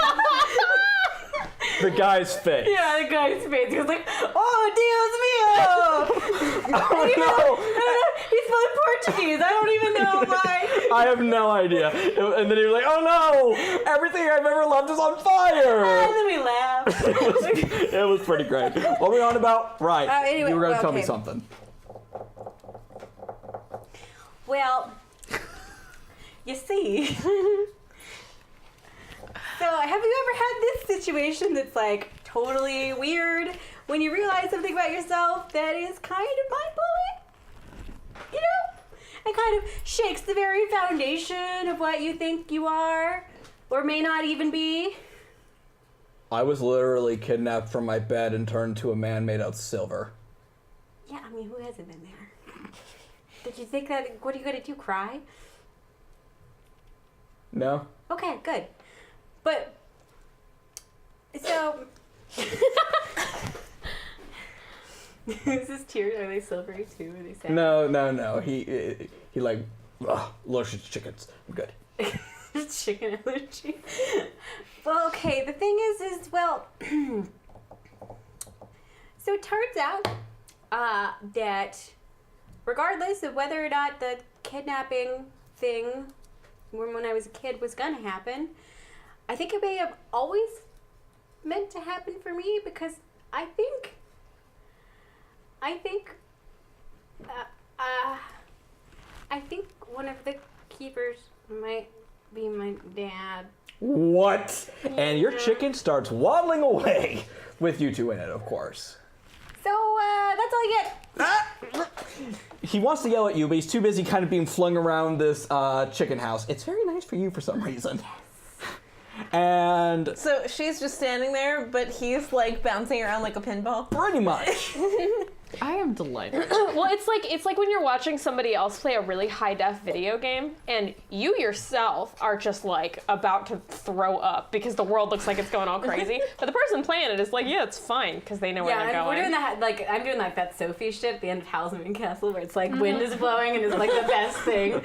A: The guy's face.
C: Yeah, the guy's face. He was like, "Oh, Dios mío!"
A: Oh no!
C: He spoke Portuguese. I don't even know why.
A: I have no idea. And then he was like, "Oh no! Everything I've ever loved is on
C: And
A: fire!"
C: then we laughed.
A: It was pretty great. What were we on about? Right.
C: Anyway,
A: you were going to tell me
C: okay.
A: something.
C: Well, you see. So, have you ever had this situation that's like totally weird when you realize something about yourself that is kind of mind-blowing? You know? It kind of shakes the very foundation of what you think you are or may not even be.
A: I was literally kidnapped from my bed and turned to a man made out of silver.
C: Yeah, I mean, who hasn't been there? Did you think that? What are you gonna do? Cry?
A: No?
C: Okay, good. But so is this tears? Are they silvery too? Are they sad?
A: No. He like, luscious chickens. I'm good.
C: Chicken allergy. Well, okay. The thing is well. So it turns out that regardless of whether or not the kidnapping thing when I was a kid was gonna happen, I think it may have always meant to happen for me because I think one of the keepers might be my dad.
A: What? And your chicken starts waddling away with you two in it, of course.
C: So that's all I get.
A: He wants to yell at you, but he's too busy kind of being flung around this chicken house. It's very nice for you for some reason. And
D: So she's just standing there, but he's like bouncing around like a pinball.
A: pretty much.
F: I am delighted.
B: Well, it's like when you're watching somebody else play a really high def video game, and you yourself are just like about to throw up because the world looks like it's going all crazy, but the person playing it is like, yeah, it's fine because they know where they're
C: Yeah,
B: going.
C: we're doing that. Like I'm doing like that Sophie shit at the end of Howl's Moving Castle, where it's like wind is blowing and it's like the best thing.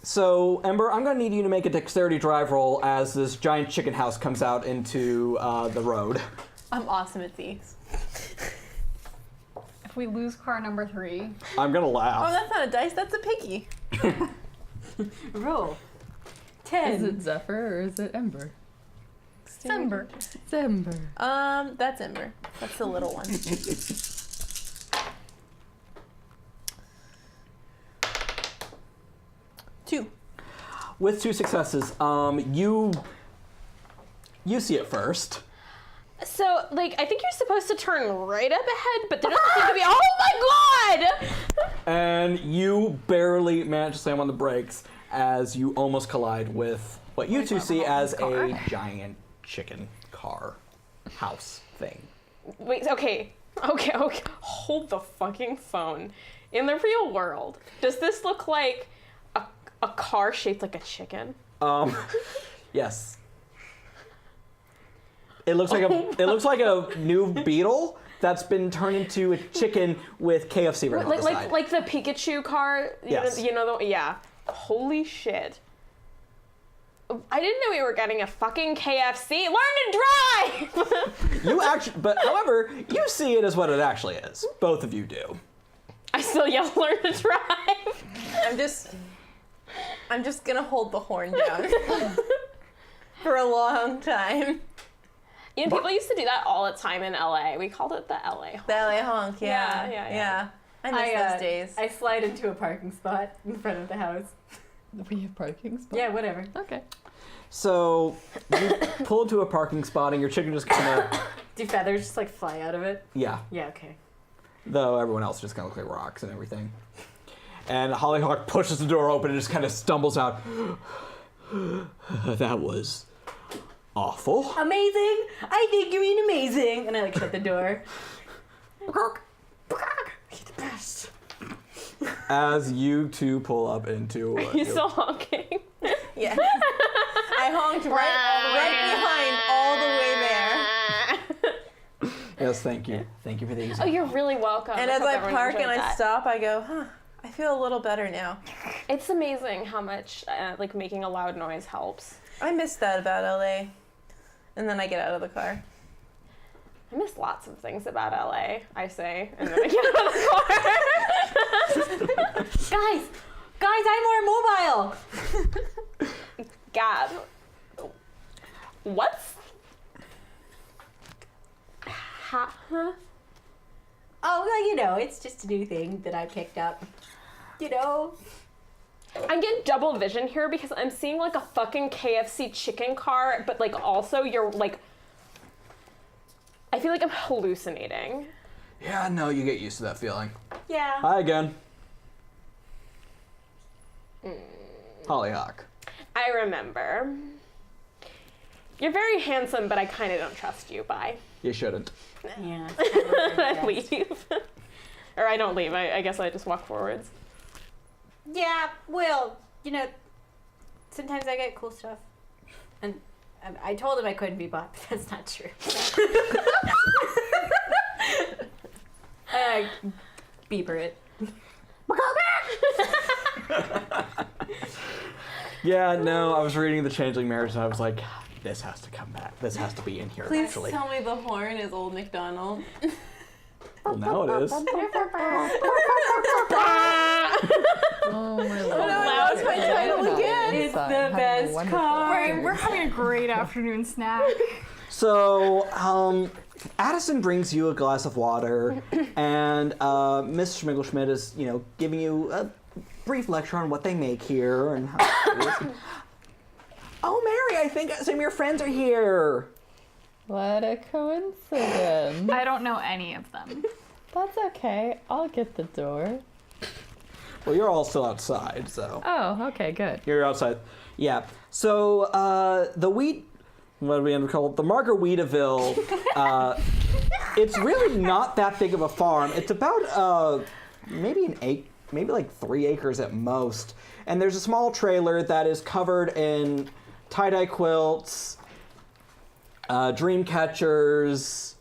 A: So, Ember, I'm going to need you to make a dexterity drive roll as this giant chicken house comes out into the road.
D: I'm awesome at these.
G: If we lose car number 3,
A: I'm going to
D: Oh,
A: laugh.
D: that's not a dice, that's a piggy.
C: Roll.
F: Is
C: 10.
F: it Zephyr or is it Ember?
G: Ember.
F: It's Ember.
D: That's Ember. That's the little one. 2.
A: With 2 successes, you see it first.
B: So, like, I think you're supposed to turn right up ahead, but there doesn't seem to be. Oh my god!
A: And you barely manage to slam on the brakes as you almost collide with what you two see as a giant chicken car house thing.
B: Wait, okay. Hold the fucking phone. In the real world, does this look like a car shaped like a chicken?
A: Yes. It looks like a new Beetle that's been turned into a chicken with KFC right on the side.
B: Like the Pikachu car.
A: Yes.
B: Yeah. Holy shit. I didn't know we were getting a fucking KFC. Learn to drive!
A: You actually, but however, you see it as what it actually is. Both of you do.
B: I still yell, learn to drive.
D: I'm just gonna hold the horn down for a long time.
B: You know, people used to do that all the time in LA. We called it the LA.
D: The LA honk, yeah.
B: Yeah.
D: I miss those days.
C: I slide into a parking spot in front of the house.
F: We have parking spots?
C: Yeah, whatever.
F: Okay.
A: So you pull into a parking spot and your chicken just kind of,
C: Do feathers just like fly out of it?
A: yeah.
C: Yeah, okay.
A: Though everyone else just kind of looks like rocks and everything. And Hollyhock pushes the door open and just kind of stumbles out. That was awful.
C: Amazing! I think you mean amazing! And I like shut the door. You're the best.
A: As you two pull up into
B: You still honking?
D: Yeah. I honked right behind all the way there.
A: Yes, thank you. Thank you for the
B: Oh,
A: example.
B: you're really welcome.
D: And as
B: hope
D: I
B: everyone
D: park and
B: enjoyed
D: I
B: that.
D: stop, I go, I feel a little better now.
B: It's amazing how much like making a loud noise helps.
D: I miss that about LA. And then I get out of the car.
B: I miss lots of things about LA, I say, and then I get out of the car.
C: Guys, I'm more mobile!
B: Gab, what's... Huh?
C: Oh, well, you know, it's just a new thing that I picked up. You know?
B: I'm getting double vision here because I'm seeing like a fucking KFC chicken car, but like also you're like... I feel like I'm hallucinating.
A: Yeah, no, you get used to that feeling.
C: Yeah.
A: Hi again. Hollyhock.
B: I remember. You're very handsome, but I kind of don't trust you. Bye.
A: You shouldn't.
C: Yeah.
B: I leave. Or I don't leave. I guess I just walk forwards.
C: Yeah, well, sometimes I get cool stuff. And I told him I couldn't be bought, but that's not true. I beeper it.
A: Yeah, no, I was reading the Changeling Marriage and I was like, this has to come back. This has to be in here,
D: Please
A: actually.
D: tell me the horn is Old MacDonald.
A: Well, now it is.
F: Oh my lord.
B: Wow, it's my title again.
C: It's the best card.
G: We're having a great afternoon snack.
A: So, Addison brings you a glass of water, and Miss Schmiggelschmidt is, giving you a brief lecture on what they make here and how it is. Oh, Mary, I think some of your friends are here.
F: What a coincidence.
G: I don't know any of them.
F: That's okay. I'll get the door.
A: Well, you're all still outside, so.
F: Oh, okay, good.
A: You're outside. Yeah. So, what do we end up calling it? The Margaritaville, it's really not that big of a farm. It's about, maybe like 3 acres at most. And there's a small trailer that is covered in tie-dye quilts, dream catchers.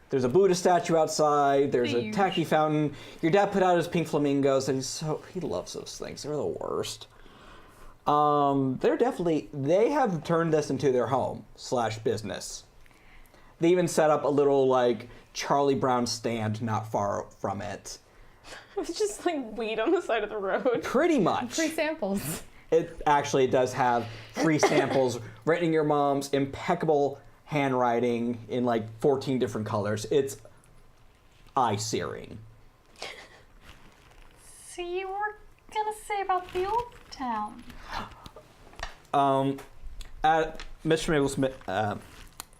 A: There's a Buddha statue outside. There's a tacky fountain. Your dad put out his pink flamingos, and he loves those things. They're the worst. They have turned this into their home / business. They even set up a little Charlie Brown stand not far from it.
B: It's just weed on the side of the road.
A: Pretty much.
F: Free samples.
A: It actually does have free samples written in your mom's impeccable handwriting in 14 different colors. It's eye-searing.
G: So you were gonna say about the old town?
A: Mr. Mabel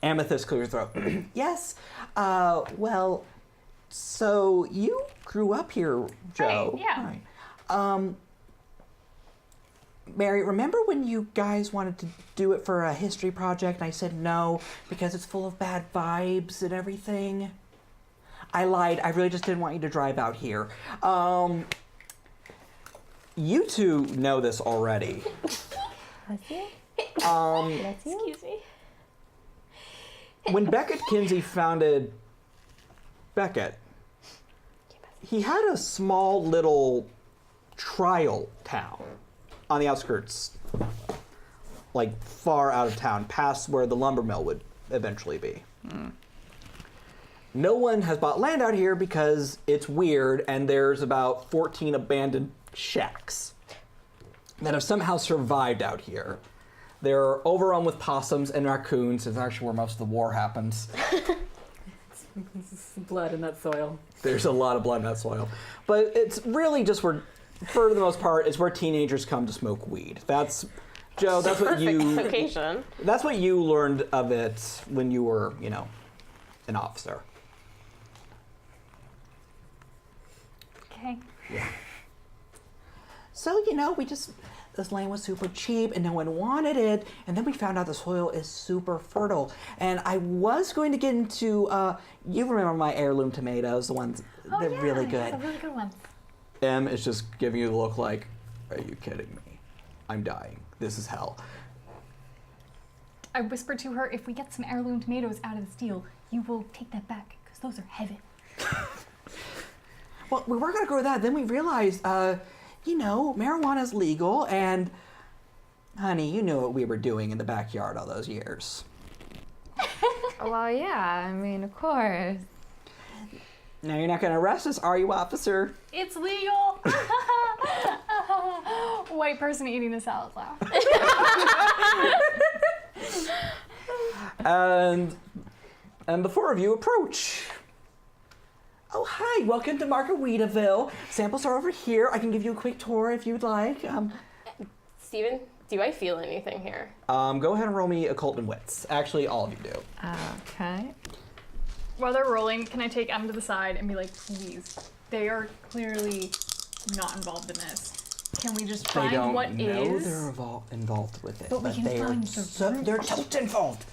A: Amethyst clears her throat. Yes. Well, so you grew up here, Joe.
G: Right, yeah.
A: Right. Mary, remember when you guys wanted to do it for a history project and I said no because it's full of bad vibes and everything? I lied. I really just didn't want you to drive out here. You two know this already.
B: Excuse me.
A: When Beckett Kinsey founded Beckett, he had a small little trial town on the outskirts, far out of town, past where the lumber mill would eventually be. No one has bought land out here because it's weird, and there's about 14 abandoned shacks that have somehow survived out here. They're overrun with possums and raccoons. It's actually where most of the war happens.
C: Blood in that soil.
A: There's a lot of blood in that soil. But it's really just where, for the most part, it's where teenagers come to smoke weed. That's, Joe, that's what you...
B: Location.
A: That's what you learned of it when you were, an officer.
G: Okay.
A: Yeah. So, this land was super cheap and no one wanted it. And then we found out the soil is super fertile. And I was going to get into, you remember my heirloom tomatoes, the ones, they're really good.
G: The really good ones.
A: Em is just giving you the look like, are you kidding me? I'm dying. This is hell.
G: I whispered to her, if we get some heirloom tomatoes out of this deal, you will take that back, because those are heaven.
A: Well, we were going to grow that. Then we realized, marijuana's legal, and honey, you knew what we were doing in the backyard all those years.
F: Well, yeah, I mean, of course.
A: Now you're not going to arrest us, are you, officer?
G: It's legal! White person eating a salad laugh.
A: And the four of you approach. Oh, hi, welcome to Margaritaville. Samples are over here. I can give you a quick tour if you'd like.
B: Steven, do I feel anything here?
A: Go ahead and roll me occult and wits. Actually, all of you do.
F: Okay.
G: While they're rolling, can I take Em to the side and be like, please, they are clearly not involved in this. Can we just
A: They
G: find
A: don't
G: what
A: know
G: is?
A: they're involved with it,
G: But we can
A: they are
G: find the root.
A: they're totes involved.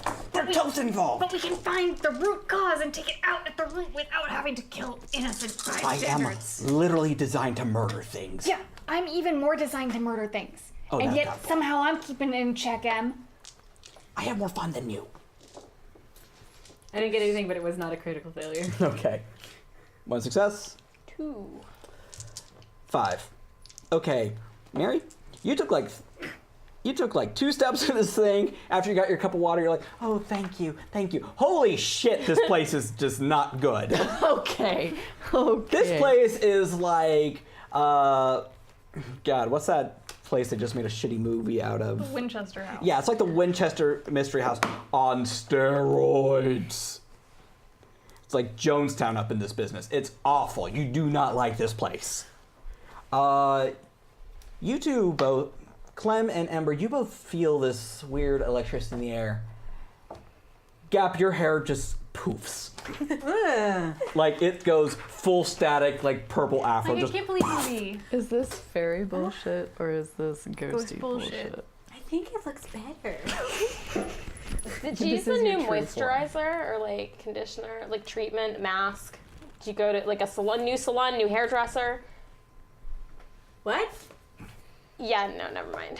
A: toast involved.
G: But we can find the root cause and take it out at the root without having to kill innocent
A: I am
G: bystanders.
A: literally designed to murder things.
G: Yeah, I'm even more designed to murder things.
A: Oh,
G: and
A: that's
G: yet
A: not fun.
G: somehow I'm keeping it in check, Em.
A: I have more fun than you.
C: I didn't get anything, but it was not a critical failure.
A: Okay. 1 success.
B: 2.
A: 5. Okay, Mary, you took like 2 steps in this thing. After you got your cup of water, you're like, oh, thank you. Holy shit, this place is just not good.
F: Okay.
A: This place is like, God, what's that place they just made a shitty movie out of?
G: Winchester House.
A: Yeah, it's like the Winchester Mystery House on steroids. It's like Jonestown up in this business. It's awful. You do not like this place. You two both, Clem and Ember, you both feel this weird electricity in the air. Gap, your hair just poofs. Like it goes full static, like purple afro.
G: Like, I
A: Just
G: can't believe movie.
F: Is this fairy bullshit or is this ghosty bullshit?
C: I think it looks better.
B: Did you use
F: This
B: a
F: is
B: new
F: your true
B: moisturizer or like conditioner, like treatment, mask? Did you go to like a salon, new hairdresser?
C: What?
B: Yeah, no, never mind.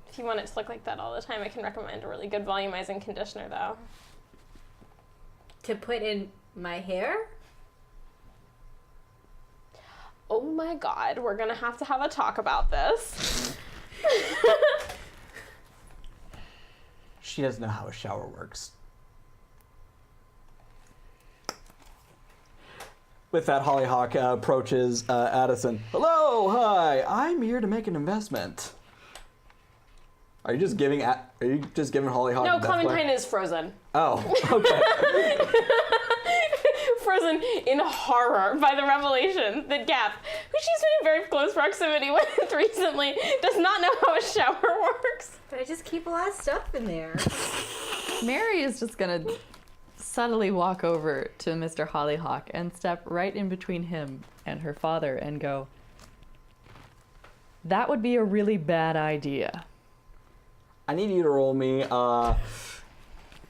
B: If you want it to look like that all the time, I can recommend a really good volumizing conditioner though.
C: To put in my hair?
B: Oh my god, we're gonna have to have a talk about this.
A: She doesn't know how a shower works. With that, Hollyhock approaches Addison. Hello, hi. I'm here to make an investment. Are you just giving Hollyhock?
B: No,
A: a death
B: Clementine
A: glare?
B: is frozen.
A: Oh, okay.
B: Frozen in horror by the revelation that Gap, who she's been in very close proximity with recently, does not know how a shower works.
C: But I just keep a lot of stuff in there.
F: Mary is just gonna subtly walk over to Mr. Hollyhock and step right in between him and her father and go, that would be a really bad idea.
A: I need you to roll me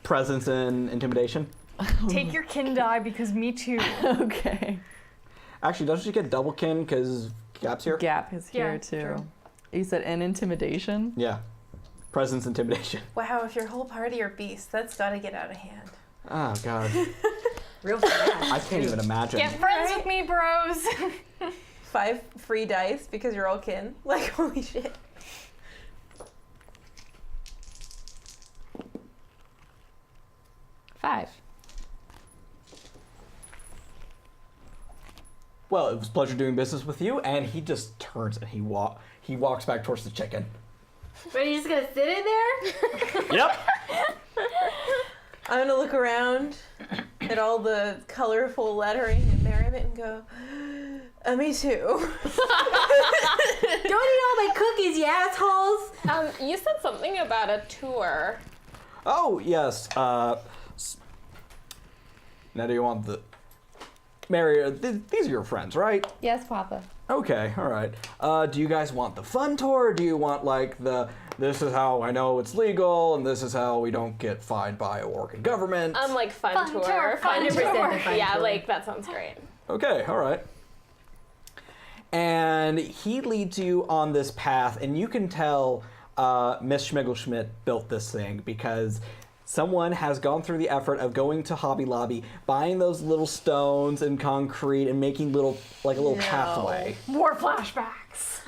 A: presence and intimidation.
G: Take your kin die because me too.
F: Okay.
A: Actually, doesn't she get double kin because Gap's here?
F: Gap is here
G: Yeah,
F: too.
G: true.
F: You said an intimidation?
A: Yeah. Presence intimidation.
D: Wow, if your whole party are beasts, that's gotta get out of hand.
A: Oh, God.
C: Real fast.
A: I can't even imagine.
G: Get friends with me, bros.
D: 5 free dice because you're all kin. Like, holy shit.
F: Five.
A: Well, it was a pleasure doing business with you, and he just turns and he walks back towards the chicken.
C: But are you just gonna sit in there?
A: Yep.
D: I'm gonna look around at all the colorful lettering and merriment and go, me too.
C: Don't eat all my cookies, you assholes!
B: You said something about a tour.
A: Oh, yes. Now, do you want the... Mary, these are your friends, right?
F: Yes, Papa.
A: Okay, all right. Do you guys want the fun tour, or do you want, like, this is how I know it's legal, and this is how we don't get fined by a Oregon government?
B: Like fun tour.
G: fun tour.
B: Yeah, like that sounds great.
A: Okay, all right. And he leads you on this path, and you can tell Miss Schmiggelschmidt built this thing because someone has gone through the effort of going to Hobby Lobby, buying those little stones and concrete, and making a little pathway.
G: More flashbacks.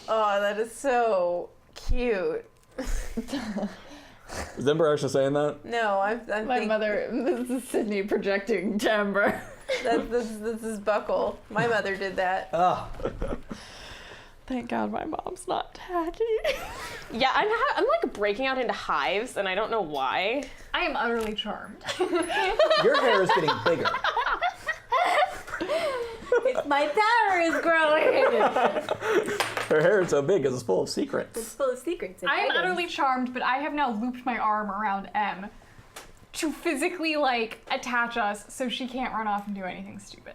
D: Oh, that is so cute.
A: Is Ember actually saying that?
D: No, I'm
F: My
D: thinking
F: mother, this is Sydney projecting Timber.
D: this is Buckle. My mother did that.
A: Ah.
F: Thank God my mom's not tacky.
B: Yeah, I'm like breaking out into hives, and I don't know why.
G: I am utterly charmed.
A: Your hair is getting bigger.
C: My power is growing!
A: Her hair is so big, it's full of
C: It's
A: secrets.
C: full of secrets. and
G: I am
C: items.
G: utterly charmed, but I have now looped my arm around M to physically, attach us so she can't run off and do anything stupid.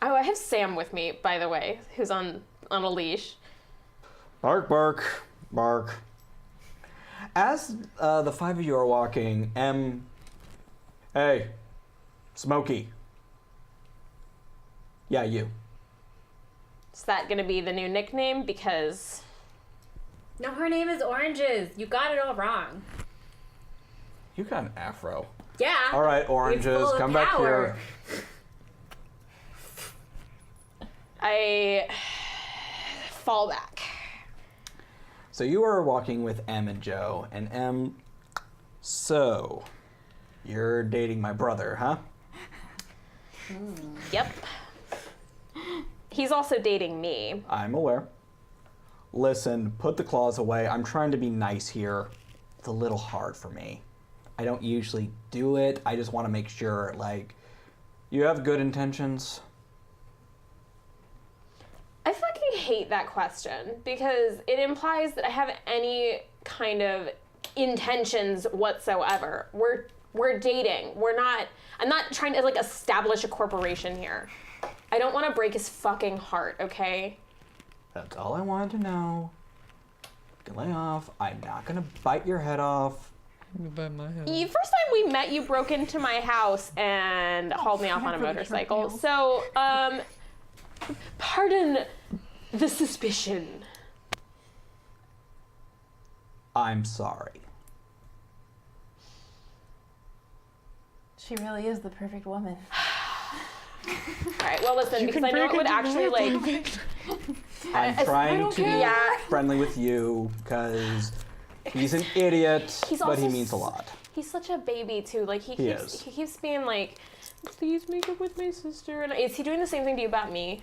B: Oh, I have Sam with me, by the way, who's on a leash.
A: Bark, bark, bark. As the five of you are walking, hey, Smokey. Yeah, you.
B: Is that gonna be the new nickname? Because
C: No, her name is Oranges. You got it all wrong.
A: You got an afro.
C: Yeah.
A: All right,
C: It's
A: Oranges,
C: full of
A: come back
C: power.
A: here.
B: I fall back.
A: So you are walking with Em and Joe, and so you're dating my brother, huh?
B: Yep. He's also dating me.
A: I'm aware. Listen, put the claws away. I'm trying to be nice here. It's a little hard for me. I don't usually do it. I just want to make sure, like, you have good intentions.
B: I fucking hate that question because it implies that I have any kind of intentions whatsoever. We're dating. I'm not trying to like establish a corporation here. I don't want to break his fucking heart, okay?
A: That's all I wanted to know. You can lay off. I'm not gonna bite your head off.
F: By my head.
B: The first time we met, you broke into my house and hauled me off on a motorcycle. So, pardon the suspicion.
A: I'm sorry.
D: She really is the perfect woman.
B: All right, well, listen, because I know it would actually, like...
A: I'm trying to be
B: Yeah.
A: friendly with you because he's an idiot,
B: He's
A: but he
B: also
A: means a lot.
B: He's such a baby, too. Like, he
A: is.
B: keeps being like, please make up with my sister. And is he doing the same thing to you about me?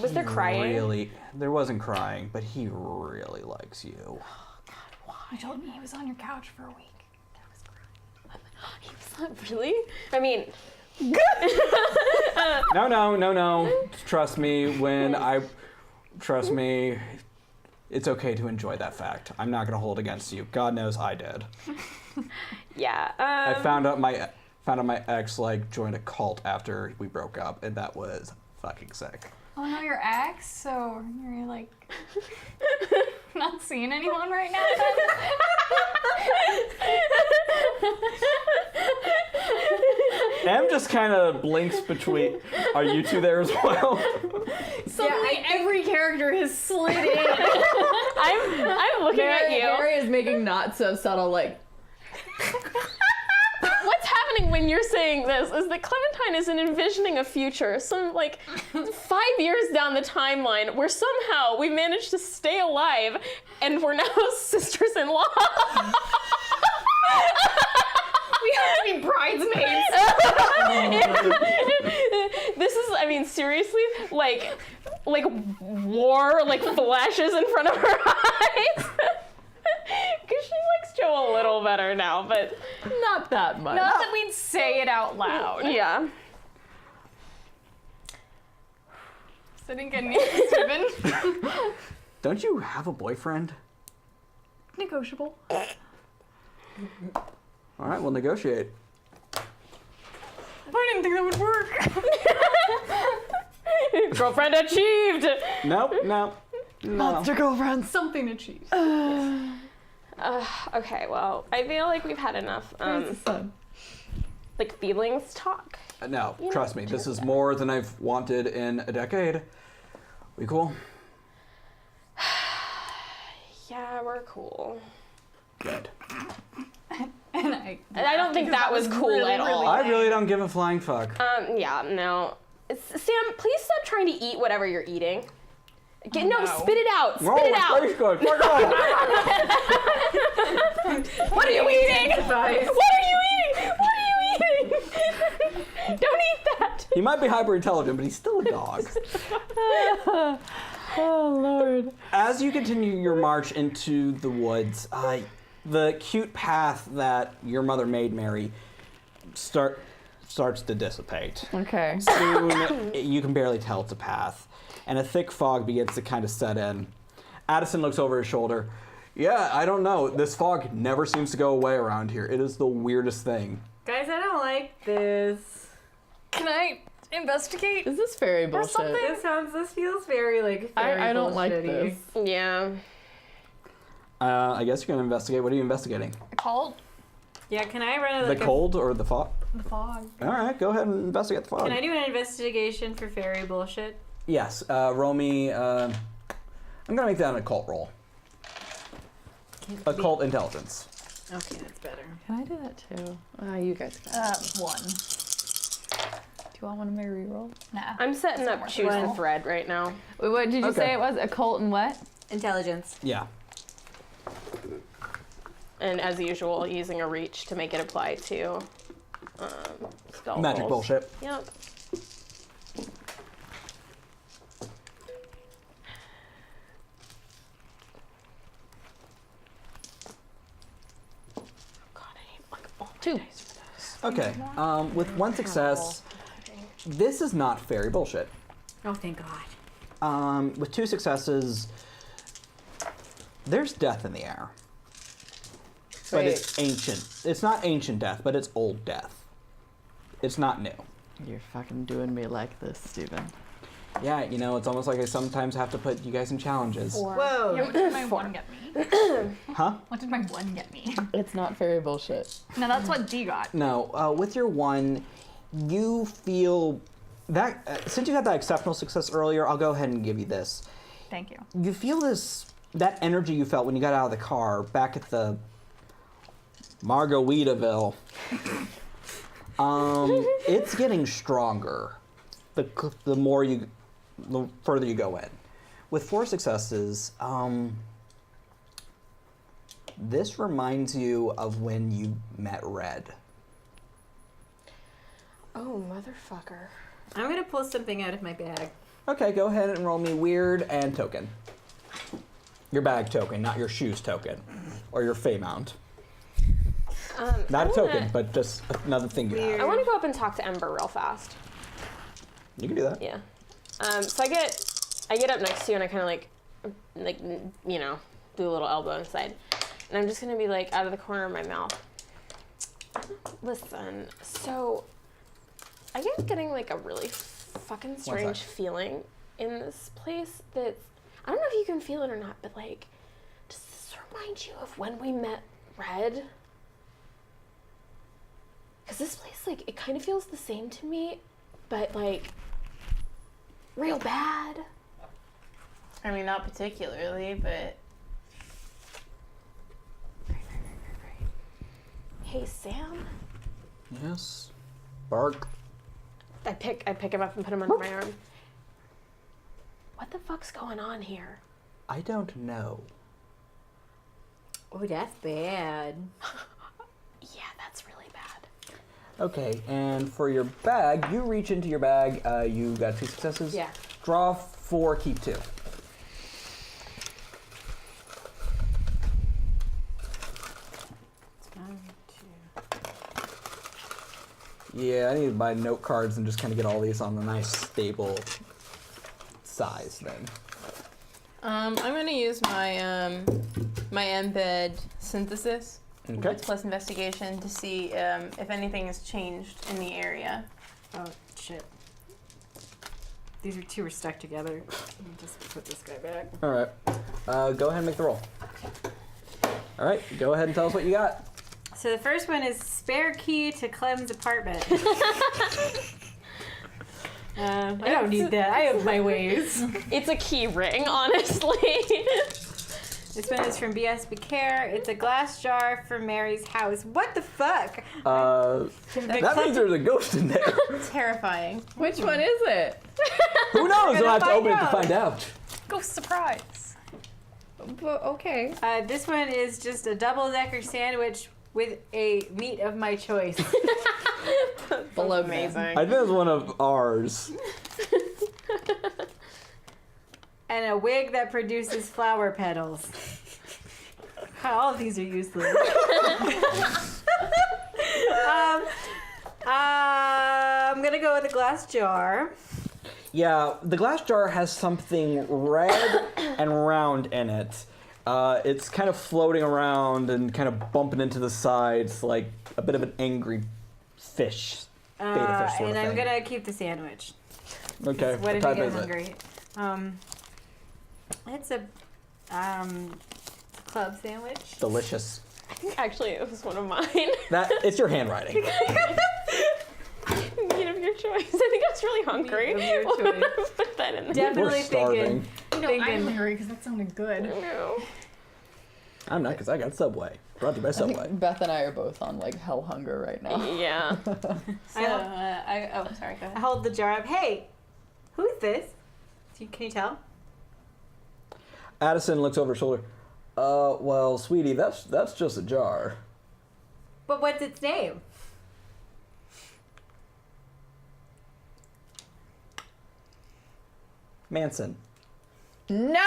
B: Was there crying?
A: Really, there wasn't crying, but he really likes you.
G: You told me he was on your couch for a week.
B: He was not really? I mean...
A: No. Trust me, trust me, it's okay to enjoy that fact. I'm not gonna hold against you. God knows I did.
B: Yeah.
A: I found out my ex like joined a cult after we broke up, and that was fucking sick.
G: Oh no, your ex? So you're like not seeing anyone right now
A: Em just kind of blinks between. Are you two there as well?
G: Suddenly every character has slid in.
B: I'm looking at you.
F: Mary is making not so subtle, like,
B: What's happening when you're saying this is that Clementine is envisioning a future, some like 5 years down the timeline, where somehow we managed to stay alive and we're now sisters-in-law.
G: We have to be bridesmaids.
B: This is, I mean, seriously, like war, like flashes in front of her eyes. Because she likes Joe a little better now, but
F: not that much.
G: Not that we'd say it out loud.
B: yeah.
G: Sitting getting Steven.
A: Don't you have a boyfriend?
G: Negotiable.
A: All right, we'll negotiate.
G: I didn't think that would work.
B: Girlfriend achieved.
A: No.
F: Monster girlfriend.
G: Something achieved.
B: Okay, well, I feel like we've had enough,
F: Where's the sun?
B: like feelings talk.
A: No, trust me, this is more than I've wanted in a decade. We cool?
B: Yeah, we're cool.
A: Good.
G: And
B: I don't think that was cool
G: really,
B: at all.
A: I really don't give a flying fuck.
B: Yeah, no. Sam, please stop trying to eat whatever you're eating. No, spit it out. Spit it out.
A: Good.
B: What are you eating? What are you eating? What are you eating? Don't eat that.
A: He might be hyper intelligent, but he's still a dog.
F: Oh, Lord.
A: As you continue your march into the woods, the cute path that your mother made, Mary, starts to dissipate.
F: Okay.
A: Soon, you can barely tell it's a path, and a thick fog begins to kind of set in. Addison looks over his shoulder. Yeah, I don't know. This fog never seems to go away around here. It is the weirdest thing.
C: Guys, I don't like this.
G: Can I investigate
F: Is this fairy
G: or
F: bullshit?
G: something?
C: This feels very like
F: I don't like this.
B: Yeah.
A: I guess you're gonna investigate. What are you investigating?
G: Called
C: Yeah, can I run
A: The cold or the fog?
G: the fog.
A: All right, go ahead and investigate the fog.
C: Can I do an investigation for fairy bullshit?
A: Yes, roll me. I'm gonna make that an occult roll. Occult intelligence.
C: Okay, that's better.
F: Can I do that too? You guys got it.
G: 1.
F: Do you want one of my reroll?
G: Nah.
B: I'm setting up
G: worth
B: choose
G: it.
B: the thread right now.
F: Wait, what did you
A: Okay.
F: say it was? Occult and what?
C: Intelligence.
A: Yeah.
B: And as usual, using a reach to make it apply to spell
A: Magic
B: rolls.
A: bullshit.
B: Yep. God, I need like all
F: 2.
B: dice for this.
A: Okay. With one success, this is not fairy bullshit.
C: Oh, thank God.
A: With 2 successes, there's death in the air. But it's ancient. It's not ancient death, but it's old death. It's not new.
F: You're fucking doing me like this, Steven.
A: Yeah, you know, it's almost like I sometimes have to put you guys in challenges.
C: Whoa.
G: Yeah, what did my 1 get me?
A: Huh?
G: What did my 1 get me?
F: It's not fairy bullshit.
G: No, that's what D got.
A: No, with your 1, you feel that since you had that exceptional success earlier, I'll go ahead and give you this.
G: Thank you.
A: You feel that energy you felt when you got out of the car back at the Margaritaville. It's getting stronger. The further you go in. With 4 successes, this reminds you of when you met Red.
B: Oh, motherfucker.
C: I'm gonna pull something out of my bag.
A: Okay, go ahead and roll me weird and token. Your bag token, not your shoes token. Or your Fey mount. Not a token, but just another thing you
B: I
A: have.
B: want to go up and talk to Ember real fast.
A: You can do that.
B: Yeah. So I get up next to you and I kind of like, you know, do a little elbow inside. And I'm just going to be like out of the corner of my mouth. Listen, so I get getting like a really fucking strange
A: sec.
B: feeling in this place that, I don't know if you can feel it or not, but like, does this remind you of when we met Red? Because this place, like, it kind of feels the same to me, but like, real bad.
D: I mean, not particularly, but
B: Hey, Sam.
A: Yes. Bark.
B: I pick him up and put him under my arm. What the fuck's going on here?
A: I don't know.
C: Oh, that's bad.
B: Yeah, that's really bad.
A: Okay, and for your bag, you reach into your bag. You got 2 successes.
C: Yeah.
A: Draw 4, keep 2. Yeah, I need to buy note cards and just kind of get all these on a nice stable size thing.
D: I'm gonna use my my embed synthesis
A: Okay.
D: plus investigation to see if anything has changed in the area.
C: Oh, shit. These two are stuck together. Let me just put this guy back.
A: All right. Go ahead and make the roll. All right, go ahead and tell us what you got.
C: So the first one is spare key to Clem's apartment. I don't need that. I have my ways.
B: It's a key ring, honestly.
C: This one is from BSB Care. It's a glass jar from Mary's house. What the fuck?
A: That means there's a ghost in there.
D: Terrifying.
F: Which one is it?
A: Who knows? We'll have to
C: find
A: open it to
C: out.
A: find out.
G: Ghost surprise.
F: But okay.
C: This one is just a double-decker sandwich with a meat of my choice.
F: Below
B: Amazing.
A: I think it's one of ours.
C: And a wig that produces flower petals. All of these are useless. I'm gonna go with a glass jar.
A: Yeah, the glass jar has something red and round in it. It's kind of floating around and kind of bumping into the sides like a bit of an angry fish beta fish sort
C: and
A: of
C: I'm
A: thing.
C: gonna keep the sandwich.
A: Okay,
C: What if
A: type
C: you get
A: is
C: hungry? It's a club sandwich.
A: it? Delicious.
B: I think actually it was one of mine.
A: It's your handwriting.
B: Meat of your choice. I think I was really hungry.
C: Meat of your choice.
B: Put that in there.
C: Definitely
A: We're starving.
C: thinking.
G: I'm hungry because that sounded good.
B: No.
A: I'm not, because I got Subway. Brought to you by
F: I
A: Subway.
F: think Beth and I are both on like hell hunger right now.
B: Yeah.
D: So, sorry, go
C: I
D: ahead.
C: hold the jar up. Hey, who's this? Can you tell?
A: Addison looks over her shoulder. Well, sweetie, that's just a jar.
C: But what's its name?
A: Manson.
F: No!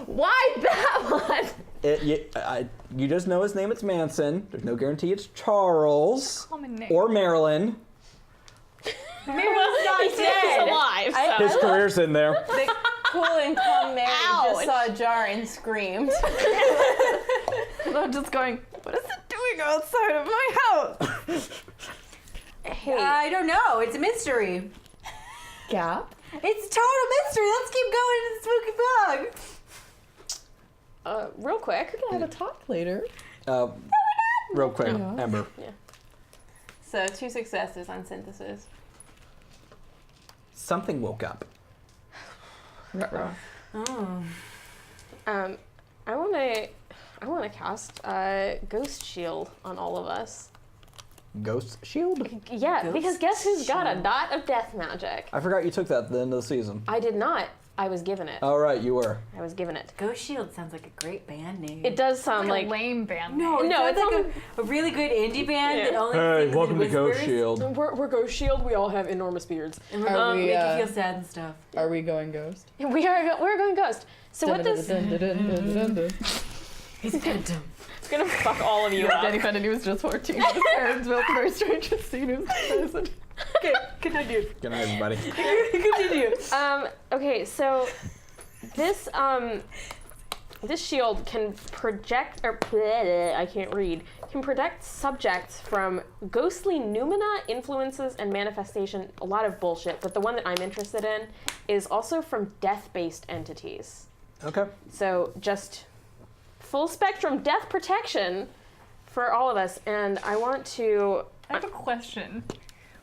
F: Why that one?
A: You just know his name, it's Manson. There's no guarantee it's Charles
G: Common name.
A: or Marilyn.
C: Marilyn's not
B: He's
C: dead.
B: alive. So.
A: His career's in there.
D: The cool and calm Mary
B: Ouch.
D: just saw a jar and screamed.
F: I'm just going, what is it doing outside of my house?
B: Hey.
C: I don't know. It's a mystery.
F: Gap?
C: It's a total mystery. Let's keep going to the spooky bug.
B: Real quick.
F: We'll have a talk later.
A: Real quick,
F: Yeah.
A: Ember.
D: So 2 successes on synthesis.
A: Something woke up.
F: Ruh-roh.
C: Oh.
B: I wanna cast Ghost Shield on all of us.
A: Ghost shield?
B: Yeah,
C: Ghost
B: because guess who's got a
C: Shield.
B: dot of death magic?
A: I forgot you took that at the end of the season.
B: I did not. I was given it.
A: Oh, right, you were.
B: I was given it.
C: Ghost Shield sounds like a great band name.
B: It does sound
G: Like
B: like
G: a lame band.
C: No,
G: name.
C: it
B: No,
C: sounds
B: it's
C: like a really good indie band
B: Yeah.
C: that only sings in whispers.
A: Shield.
B: we're Ghost Shield. We all have enormous beards.
C: And we're
F: Are
C: gonna
F: we,
C: make you
F: uh,
C: feel sad and stuff.
F: Are we going ghost?
B: We're going Ghost. So what this?
C: It's phantom.
B: It's gonna fuck all of you up.
F: Danny Kennedy was just 14. His parents built a very strange scene.
C: Okay, continue.
A: Good night, everybody.
C: Continue.
B: Okay, so this this shield can project I can't read. Can protect subjects from ghostly noumena, influences, and manifestation. A lot of bullshit, but the one that I'm interested in is also from death-based entities.
A: Okay.
B: So just full spectrum death protection for all of us, and I want to.
G: I have a question.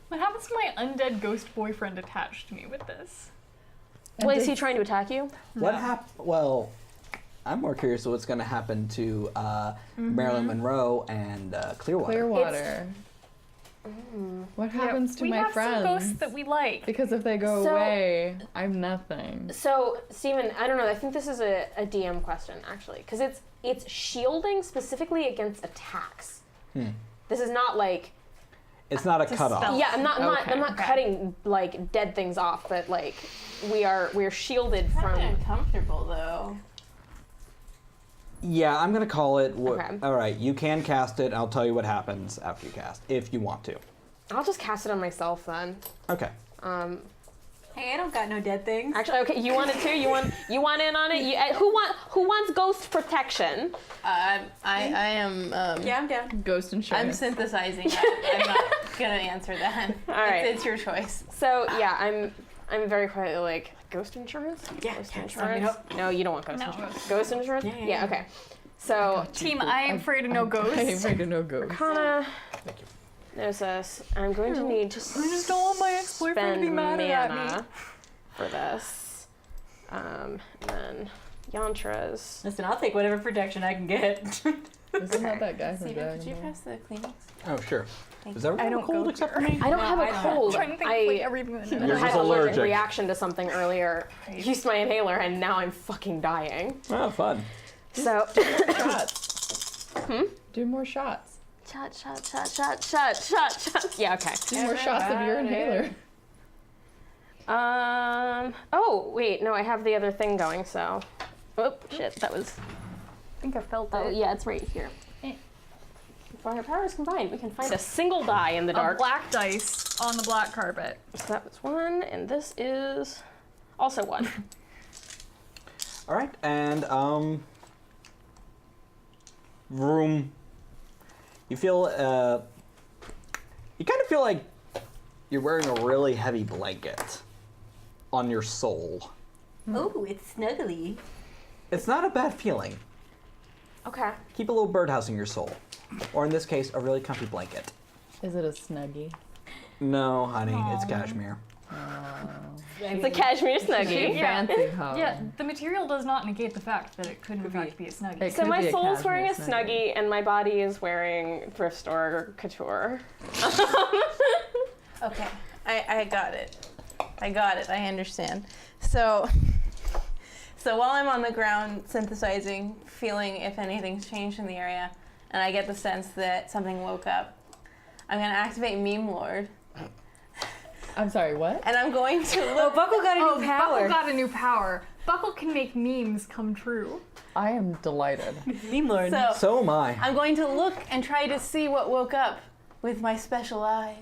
G: What happens to my undead ghost boyfriend attached to me with this?
B: Well, is he trying to attack you?
A: What happened? Well, I'm more curious what's going to happen to Marilyn Monroe and Clearwater.
F: Clearwater. What happens to
G: we
F: my
G: have
F: friends?
G: some ghosts that we like.
F: Because if they go
B: So-
F: away, I'm nothing.
B: So, Steven, I don't know. I think this is a DM question, actually, because it's shielding specifically against attacks. This is not like
A: It's not a cutoff.
G: spell.
B: I'm not
G: Okay.
B: cutting like dead things off, but like we're shielded
D: Kind of
B: from.
D: uncomfortable though.
A: Yeah, I'm going to call it.
B: Okay.
A: All right, you can cast it. I'll tell you what happens after you cast, if you want to.
B: I'll just cast it on myself then.
A: Okay.
C: Hey, I don't got no dead things.
B: Actually, okay, you want it too? You want in on it? Who wants ghost protection?
D: I am.
C: Yeah, I'm down.
F: Ghost
D: I'm
F: insurance.
D: synthesizing that. I'm not gonna answer that.
B: All right.
D: It's your choice.
B: So yeah, I'm very quietly like ghost insurance.
C: Yeah,
B: Ghost
C: yeah, sign me
B: insurance.
C: up.
B: No, you don't want ghost
G: No.
B: insurance. Ghost insurance?
C: Yeah, yeah.
B: Okay. So
G: Team, I am afraid of no
F: I'm
G: ghosts.
F: afraid of no ghost.
B: Arcana.
A: Thank you.
B: Gnosis. I'm going to need to
G: I just don't want my ex-boyfriend to be
B: spend
G: mad at me.
B: mana for this. And then Yantras.
C: Listen, I'll take whatever protection I can get.
F: Isn't that that guy from
D: Steven,
F: Dragon
D: could you
F: Ball?
D: pass the Kleenex?
A: Oh, sure.
D: Thank
A: Is everyone
G: I don't
A: cold
G: go
A: except
G: here.
A: for me?
B: I don't
C: No,
B: have a
C: I don't.
B: cold.
G: I'm trying to think of like
B: I
G: everything that
A: You're
B: had
A: just
B: an allergic
A: allergic.
B: reaction to something earlier. Used my inhaler and now I'm fucking dying.
A: Oh, fun.
B: So
F: Shots. Do more shots.
B: shot. Yeah, okay.
F: Do more shots of your inhaler.
B: Oh wait, no, I have the other thing going. So, oh shit, that was.
G: I think I felt
B: Oh
G: it.
B: yeah, it's right here.
G: Eh.
B: If our powers combined, we can find a single die in the
G: A
B: dark.
G: black dice on the black carpet.
B: So that was one, and this is also one.
A: All right, and room. You feel you kind of feel like you're wearing a really heavy blanket on your soul.
C: Oh, it's snuggly.
A: It's not a bad feeling.
B: Okay.
A: Keep a little birdhouse in your soul. Or in this case, a really comfy blanket.
F: Is it a snuggie?
A: No, honey, it's cashmere.
B: It's a cashmere snuggie.
G: Yeah.
F: Fancy home.
G: Yeah, the material does not negate the fact that it could in fact be a snuggie.
F: It
B: So
F: could
B: my
F: be a
B: soul's wearing a
F: cashmere
B: snuggie, and my body is wearing thrift store couture.
D: Okay, I got it. I understand. So while I'm on the ground synthesizing, feeling if anything's changed in the area, and I get the sense that something woke up, I'm going to activate Meme Lord.
F: I'm sorry, what?
D: And I'm going to
C: Oh,
D: look.
C: Buckle got a new power.
G: Buckle got a new power. Buckle can make memes come true.
F: I am delighted.
C: Meme Lord.
A: So am I.
D: I'm going to look and try to see what woke up with my special eyes.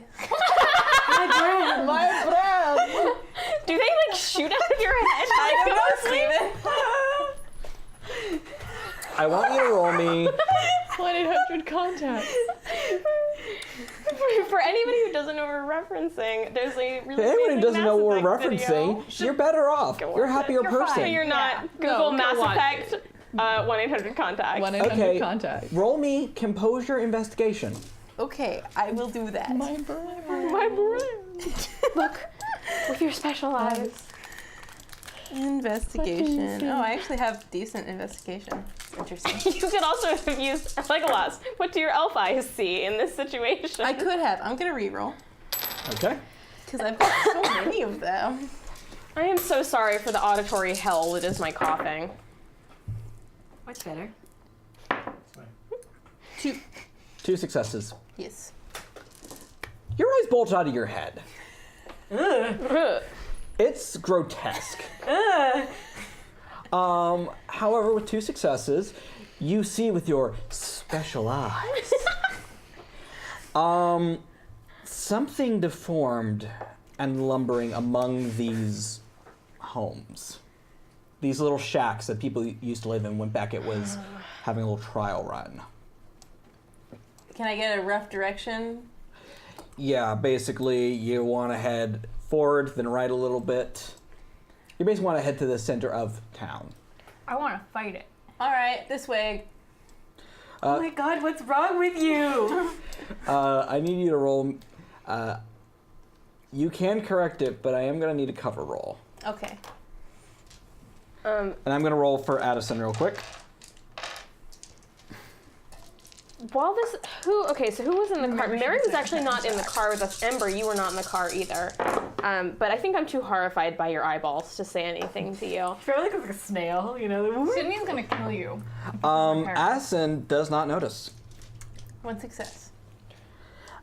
F: My breath!
B: Do they like shoot out of your head?
D: I don't know, Steven.
A: I want you to roll me.
F: 1-800 contacts.
B: For anybody who doesn't know what we're referencing, there's a really
A: Anyone who
B: amazing
A: doesn't know what we're
B: Mass Effect video.
A: referencing, you're better off.
B: Go
A: You're a
B: watch it.
A: happier
G: You're
A: person.
G: fine.
B: No, you're not.
F: Yeah.
B: Google
F: No,
B: Mass
F: go watch
B: Effect 1-800-CONTACT.
F: 1-800
A: Okay,
F: contacts.
A: roll me composure investigation.
D: Okay, I will do that.
F: My breath.
B: My brain. Look, with your special eyes.
D: Investigation. Oh, I actually have decent investigation. Interesting.
B: You could also have used Legolas. What do your elf eyes see in this situation?
D: I could have. I'm gonna reroll
A: Okay.
D: because I've got so many of them.
B: I am so sorry for the auditory hell that is my coughing.
C: What's better?
A: Two successes.
D: Yes.
A: Your eyes bulge out of your head.
B: Ugh.
A: It's grotesque. However, with two successes, you see with your special eyes something deformed and lumbering among these homes. These little shacks that people used to live in when Beckett was having a little trial run.
D: Can I get a rough direction?
A: Yeah, basically you want to head forward, then right a little bit. You basically want to head to the center of town.
G: I want to fight it.
D: All right, this way.
C: Oh my god, what's wrong with you?
A: I need you to roll. You can correct it, but I am going to need a cover roll.
D: Okay.
A: And I'm going to roll for Addison real quick.
B: While this, so who was in the car? Mary was actually not in the car with us. Ember, you were not in the car either. But I think I'm too horrified by your eyeballs to say anything to you.
C: Probably looks like a snail, you know.
G: Sydney's gonna kill you.
A: Addison does not notice.
D: One success.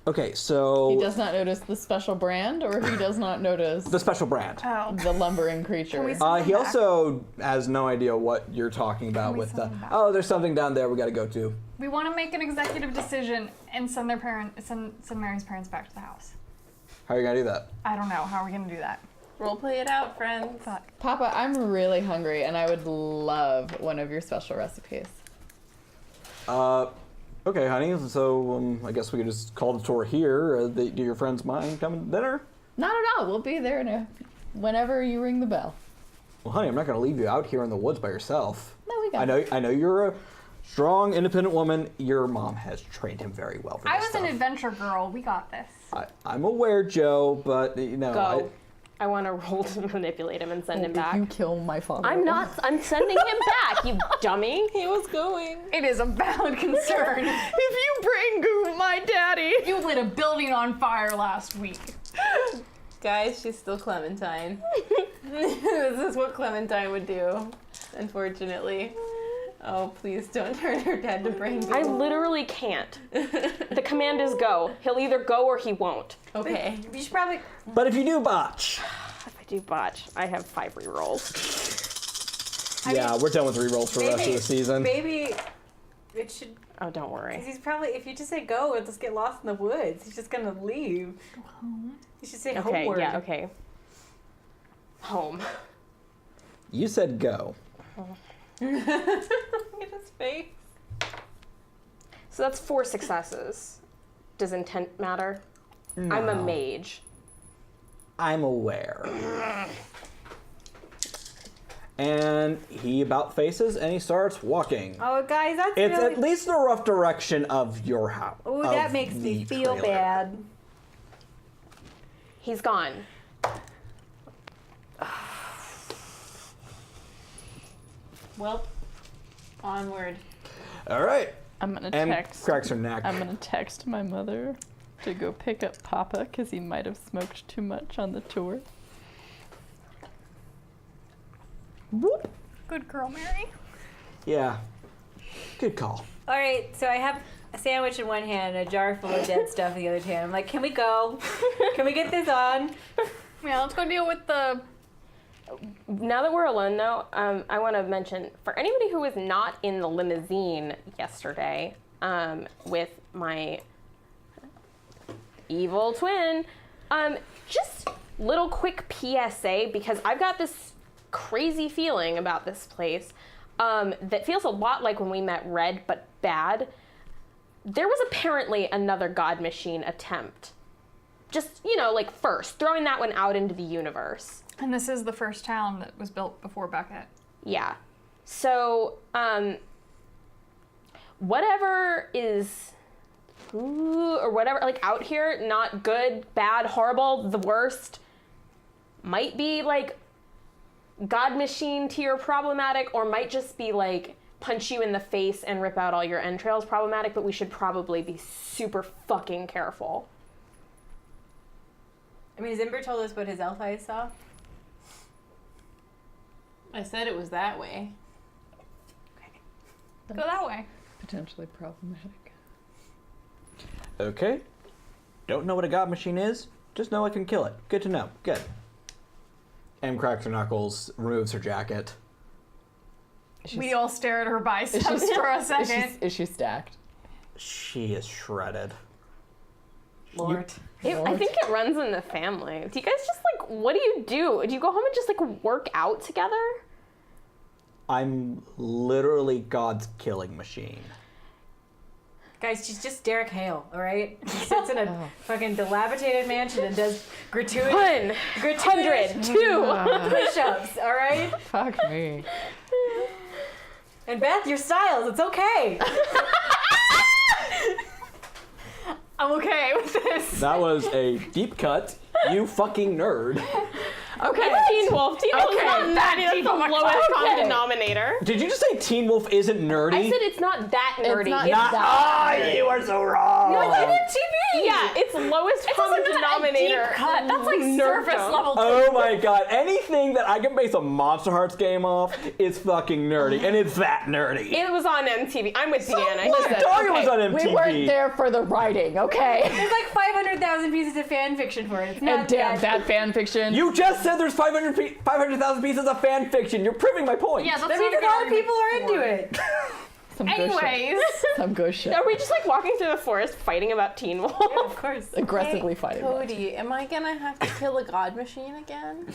A: Okay, so
F: He does not notice the special brand, or he does not notice
A: the special brand.
G: Oh.
F: the lumbering creature.
G: we
A: He
G: back?
A: also has no idea what you're talking about
G: we
A: with
G: send
A: the.
G: them back?
A: Oh, there's something down there we got to go to.
G: We want to make an executive decision and send Mary's parents back to the house.
A: How are you gonna do that?
G: I don't know. How are we gonna do that?
D: Roll play it out, friends.
G: Fuck.
F: Papa, I'm really hungry, and I would love one of your special recipes.
A: Okay, honey. So I guess we could just call the tour here. Do your friends mind coming to dinner?
F: Not at all. We'll be there whenever you ring the bell.
A: Well, honey, I'm not gonna leave you out here in the woods by yourself.
F: No, we got it.
A: I know you're a strong, independent woman. Your mom has trained him very well for this
G: I was
A: stuff.
G: an adventure girl. We got this.
A: I'm aware, Joe, but you know.
B: Go. I want to roll to manipulate him and send him back.
F: If you kill my father.
B: I'm sending him back, you dummy.
D: He was going.
G: It is a valid concern.
F: If you bring my daddy.
G: You lit a building on fire last week.
D: Guys, she's still Clementine. This is what Clementine would do, unfortunately. Oh, please don't turn her dad to brain goo.
B: I literally can't. The command is go. He'll either go or he won't.
D: Okay.
C: You should probably.
A: But if you do botch,
B: If I do botch, I have 5 rerolls.
A: we're done with rerolls for the rest of the season.
C: Maybe it should.
B: Oh, don't worry.
C: He's probably. If you just say go, it'll just get lost in the woods. He's just gonna leave. Go home. You should say
B: Okay,
C: homeward.
B: yeah, okay. Home.
A: You said go.
D: Look at his face.
B: So that's 4 successes. Does intent matter? I'm a mage.
A: I'm aware. And he about faces and he starts walking.
C: Oh, guys, that's
A: It's
C: really...
A: at least the rough direction of your house.
C: Oh, that makes me feel bad.
B: He's gone.
D: Well, onward.
A: All right.
F: I'm gonna
A: And
F: text.
A: cracks her neck.
F: I'm gonna text my mother to go pick up Papa because he might have smoked too much on the tour.
A: Whoop.
G: Good girl, Mary.
A: Yeah. Good call.
C: All right, so I have a sandwich in one hand and a jar full of dead stuff in the other hand. I'm like, can we go? Can we get this on?
G: Yeah, let's go deal with the.
B: Now that we're alone, though, I want to mention for anybody who was not in the limousine yesterday with my evil twin, just little quick PSA because I've got this crazy feeling about this place that feels a lot like when we met Red, but bad. There was apparently another God Machine attempt. Just, like first, throwing that one out into the universe.
G: And this is the first town that was built before Beckett.
B: Yeah. So, whatever is, or whatever, like out here, not good, bad, horrible, the worst, might be like God Machine tier problematic, or might just be like punch you in the face and rip out all your entrails problematic, but we should probably be super fucking careful.
C: I mean, has Ember told us what his elf eyes saw?
D: I said it was that way.
G: Go that way.
F: Potentially problematic.
A: Okay. Don't know what a God Machine is. Just know I can kill it. Good to know. Good. Em cracks her knuckles, removes her jacket.
G: We all stare at her biceps for a second.
F: Is she stacked?
A: She is shredded.
C: Lord.
B: I think it runs in the family. Do you guys just what do you do? Do you go home and just work out together?
A: I'm literally God's killing machine.
C: Guys, she's just Derek Hale, all right? He sits in a fucking dilapidated mansion and does gratuitous
B: 100, 2.
C: push-ups, all right?
F: Fuck me.
C: And Beth, your styles, it's okay.
G: I'm okay with this.
A: That was a deep cut. You fucking nerd.
B: Okay. Teen Wolf. Teen Wolf is not that. That's the lowest common denominator.
A: Did you just say Teen Wolf isn't nerdy?
B: I said it's not that nerdy.
F: not
B: It's
A: You are so wrong.
B: No, it's TV. Yeah, it's lowest common denominator.
G: Cut. That's like
B: Nerd
G: surface
B: dumb.
G: level.
A: Oh my god, anything that I can base a Monster Hearts game off is fucking nerdy, and it's that nerdy.
B: It was on MTV. I'm with Deanna.
A: Listen, Daria was on MTV.
F: We weren't there for the writing, okay?
C: There's like 500,000 pieces of fan fiction for it. It's not
F: And damn,
C: that.
F: that fan fiction.
A: You just said there's 500,000 pieces of fan fiction. You're proving my point.
G: Yeah, that's
C: That
G: not
C: means
G: a
C: a
G: good
C: lot of
G: argument
C: people are into
G: for
C: it.
F: Some good shit.
G: Anyways.
F: Some good shit.
B: Are we just walking through the forest fighting about Teen Wolf?
C: Of course.
F: Aggressively fighting. back.
D: Cody, am I gonna have to kill a God Machine again?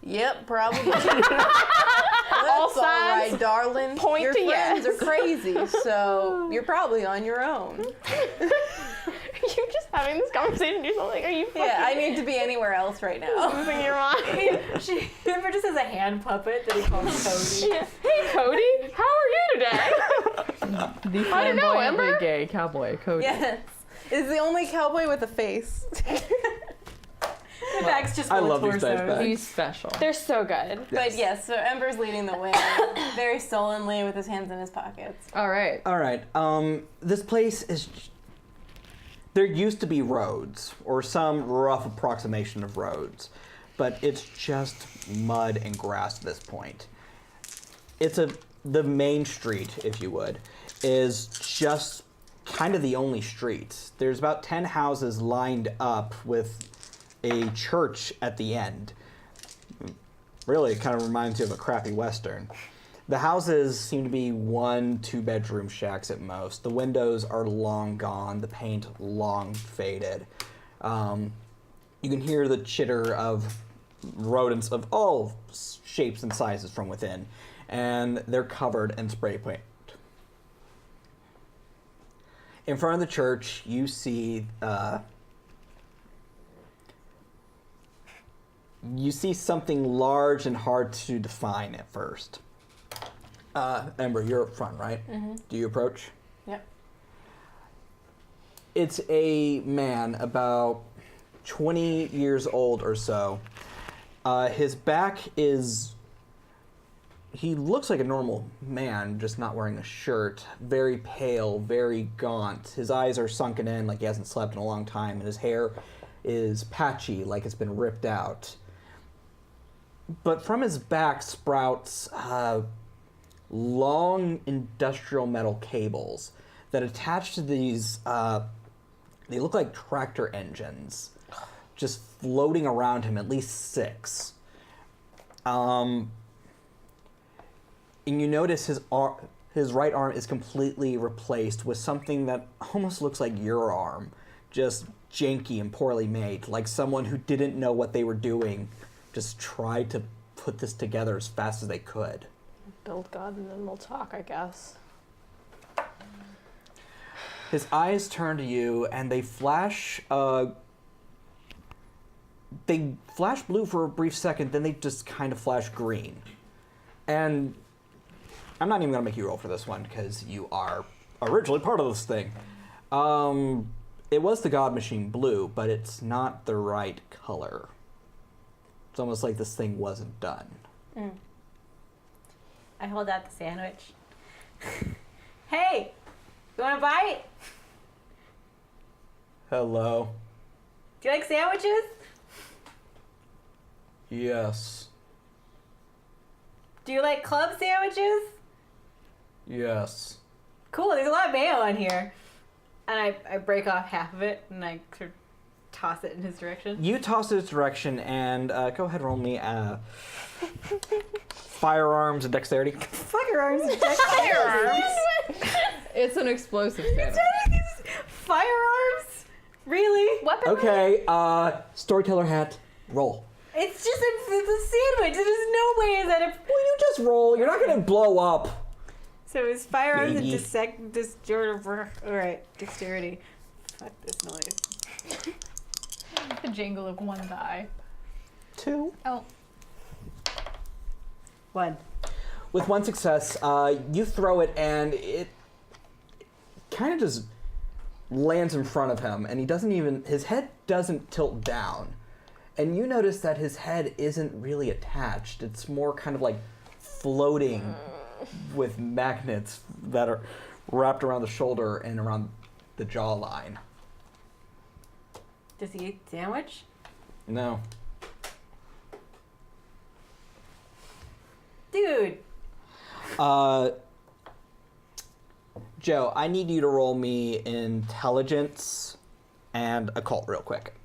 D: Yep, probably. That's all
B: signs
D: right, darling.
B: point
D: Your
B: to
D: friends
B: yes.
D: are crazy, so you're probably on your own.
B: Are you just having this conversation? Do something? Are you fucking
D: Yeah, I need to be anywhere else right now.
B: losing your mind?
C: Ember just has a hand puppet that he calls Cody.
B: Yeah. Hey, Cody. How are you today?
F: The
B: I don't know,
F: flamboyantly
B: Ember.
F: gay cowboy Cody.
D: Yes, it's the only cowboy with a face.
C: The bag's just
A: I
C: full
A: love
C: of
A: these dice
C: torsos.
A: bags.
F: He's special.
B: They're so good.
D: But yes, so Ember's leading the way, very sullenly with his hands in his pockets.
F: All right.
A: All right. This place is. There used to be roads, or some rough approximation of roads, but it's just mud and grass at this point. The main street, if you would, is just kind of the only street. There's about 10 houses lined up with a church at the end. Really, it kind of reminds you of a crappy Western. The houses seem to be 1-2 bedroom shacks at most. The windows are long gone, the paint long faded. You can hear the chitter of rodents of all shapes and sizes from within, and they're covered in spray paint. In front of the church, you see You see something large and hard to define at first. Ember, you're up front, right? Mm-hmm. Do you approach?
D: Yep.
A: It's a man about 20 years old or so. His back is... He looks like a normal man, just not wearing a shirt. Very pale, very gaunt. His eyes are sunken in like he hasn't slept in a long time, and his hair is patchy, like it's been ripped out. But from his back sprouts long industrial metal cables that attach to these, they look like tractor engines, just floating around him, at least 6. And you notice his right arm is completely replaced with something that almost looks like your arm, just janky and poorly made, like someone who didn't know what they were doing, just tried to put this together as fast as they could.
B: Build God and then we'll talk, I guess.
A: His eyes turn to you and they flash blue for a brief second, then they just kind of flash green. And I'm not even going to make you roll for this one because you are originally part of this thing. It was the God Machine blue, but it's not the right color. It's almost like this thing wasn't done.
C: I hold out the sandwich. Hey, you want a bite?
A: Hello.
C: Do you like sandwiches?
A: Yes.
C: Do you like club sandwiches?
A: Yes.
C: Cool, there's a lot of mayo on here. And I break off half of it and I sort of toss it in his direction.
A: You toss it in his direction and go ahead and roll me firearms and dexterity.
C: Firearms.
F: It's an explosive sandwich.
C: Firearms? Really?
B: Weapon.
A: Okay, storyteller hat, roll.
C: It's just a sandwich. There's no way that
A: Well, you just roll. You're not going to blow up.
C: So it's firearms
A: Maybe.
C: and alright, dexterity. Fuck this noise.
G: The jingle of one die.
A: 2.
G: Oh.
C: 1.
A: With 1 success, you throw it and it kind of just lands in front of him, and his head doesn't tilt down. And you notice that his head isn't really attached. It's more kind of like floating with magnets that are wrapped around the shoulder and around the jawline.
C: Does he eat sandwich?
A: No.
C: Dude.
A: Joe, I need you to roll me intelligence and occult real quick.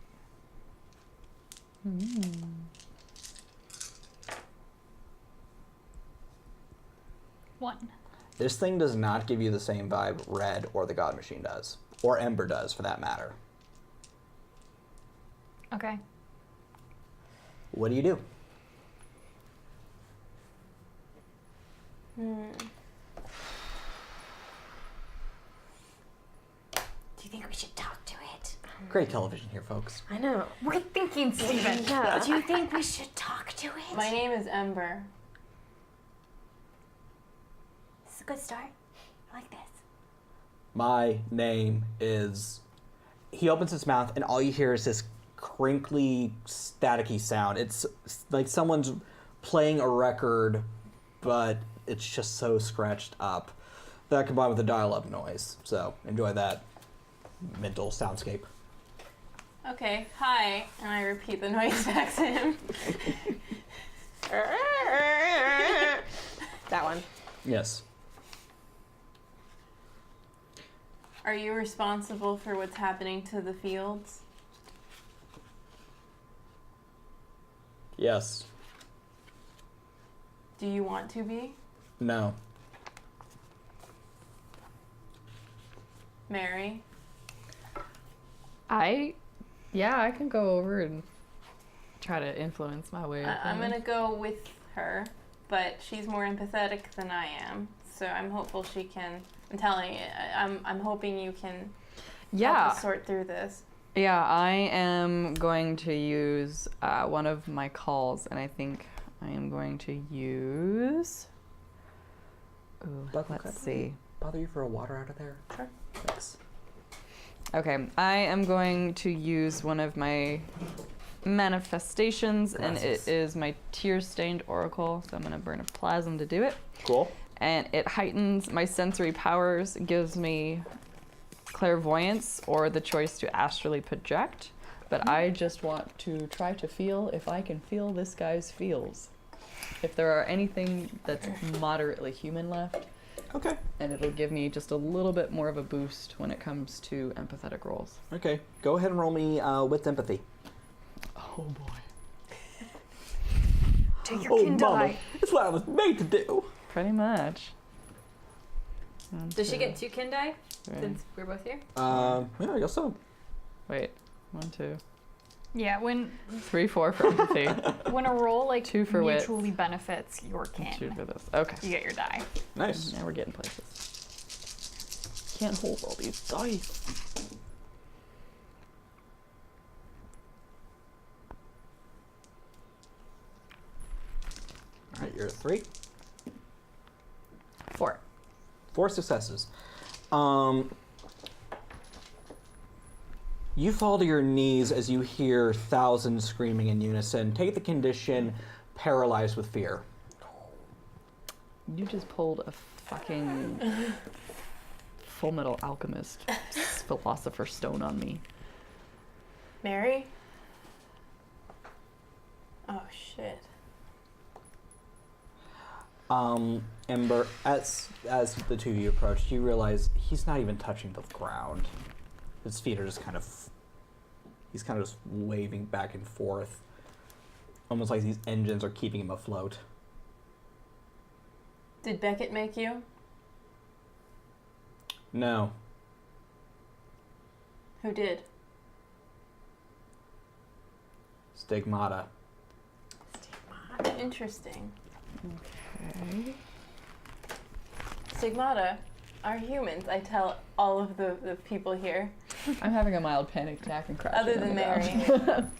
G: One.
A: This thing does not give you the same vibe Red or the God Machine does. Or Ember does, for that matter.
G: Okay.
A: What do you do?
C: Do you think we should talk to it?
A: Great television here, folks.
B: I know.
G: We're thinking, Steven.
B: Yeah.
C: Do you think we should talk to it?
D: My name is Ember.
C: This is a good start. I like this.
A: My name is... He opens his mouth and all you hear is this crinkly, staticky sound. It's like someone's playing a record, but it's just so scratched up. That combined with the dial-up noise. So enjoy that mental soundscape.
D: Okay, hi. And I repeat the noise back to him.
B: That one.
A: Yes.
D: Are you responsible for what's happening to the fields?
A: Yes.
D: Do you want to be?
A: No.
D: Mary?
F: I can go over and try to influence my way.
D: I'm gonna go with her, but she's more empathetic than I am, so I'm hopeful she can. I'm telling you, I'm hoping you can help us sort through this.
F: Yeah, I am going to use one of my calls, and I think I am going to use. Ooh, let's see.
A: Bother you for a water out of there?
F: Sure.
A: Thanks.
F: Okay, I am going to use one of my manifestations, and it is my tear-stained oracle. So I'm going to burn a plasm to do it.
A: Cool.
F: And it heightens my sensory powers, gives me clairvoyance or the choice to astrally project. But I just want to try to feel if I can feel this guy's feels. If there are anything that's moderately human left.
A: Okay.
F: And it'll give me just a little bit more of a boost when it comes to empathetic rolls.
A: Okay. Go ahead and roll me with empathy.
F: Oh boy.
G: Take your kin die.
A: It's what I was made to do.
F: Pretty much.
C: Does she get 2 kin die
F: Right.
C: since we're both here?
A: Yeah, I guess so.
F: Wait. 1, 2,
G: Yeah,
F: 3, 4 for empathy.
G: when a roll like
F: 2 for wit.
G: mutually benefits your
F: 2
G: kin,
F: for this. Okay.
G: you get your die.
A: Nice.
F: Now we're getting places. Can't hold all these dice.
A: All right, you're at 3.
F: 4.
A: 4 successes. You fall to your knees as you hear thousands screaming in unison. Take the condition paralyzed with fear.
F: You just pulled a fucking Full Metal Alchemist philosopher's stone on me.
D: Mary? Oh, shit.
A: Ember, as the two of you approach, you realize he's not even touching the ground. His feet are just he's kind of just waving back and forth. Almost like these engines are keeping him afloat.
D: Did Beckett make you?
A: No.
D: Who did?
A: Stigmata.
D: Interesting.
F: Okay.
D: Stigmata are humans, I tell all of the people here.
F: I'm having a mild panic attack and crashing.
D: Other
F: on
D: than
F: the
D: Mary.
F: ground.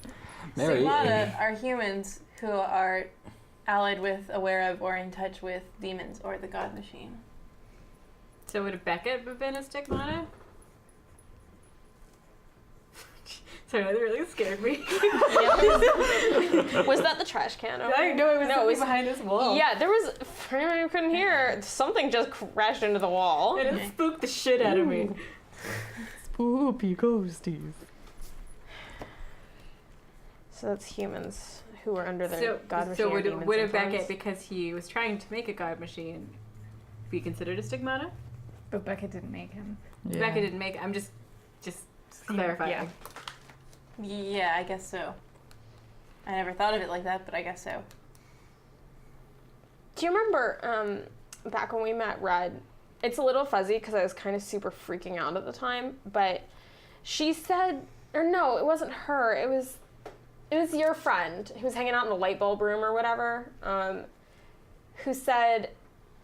A: Mary.
D: Stigmata are humans who are allied with, aware of, or in touch with demons or the god machine.
C: So would Beckett have been a stigmata? Sorry, that really scared me.
B: Was that the trash can? Over?
C: I know it was
B: No, it
C: something
B: was-
C: behind this wall.
B: Yeah, there was. For anyone who couldn't hear, something just crashed into the wall.
C: And it spooked the shit out of me.
F: Spoopy ghosties.
B: So that's humans who are under the
C: So,
B: god machine. or demons
C: would
B: influence.
C: Beckett, because he was trying to make a god machine, be considered a stigmata?
G: But Becca didn't make him.
F: Yeah.
C: Beckett didn't make. I'm just clarifying.
G: Yeah.
D: Yeah, I guess so. I never thought of it like that, but I guess so.
B: Do you remember back when we met Red? It's a little fuzzy because I was kind of super freaking out at the time, but she said, or no, it wasn't her. It was your friend who was hanging out in the light bulb room or whatever, who said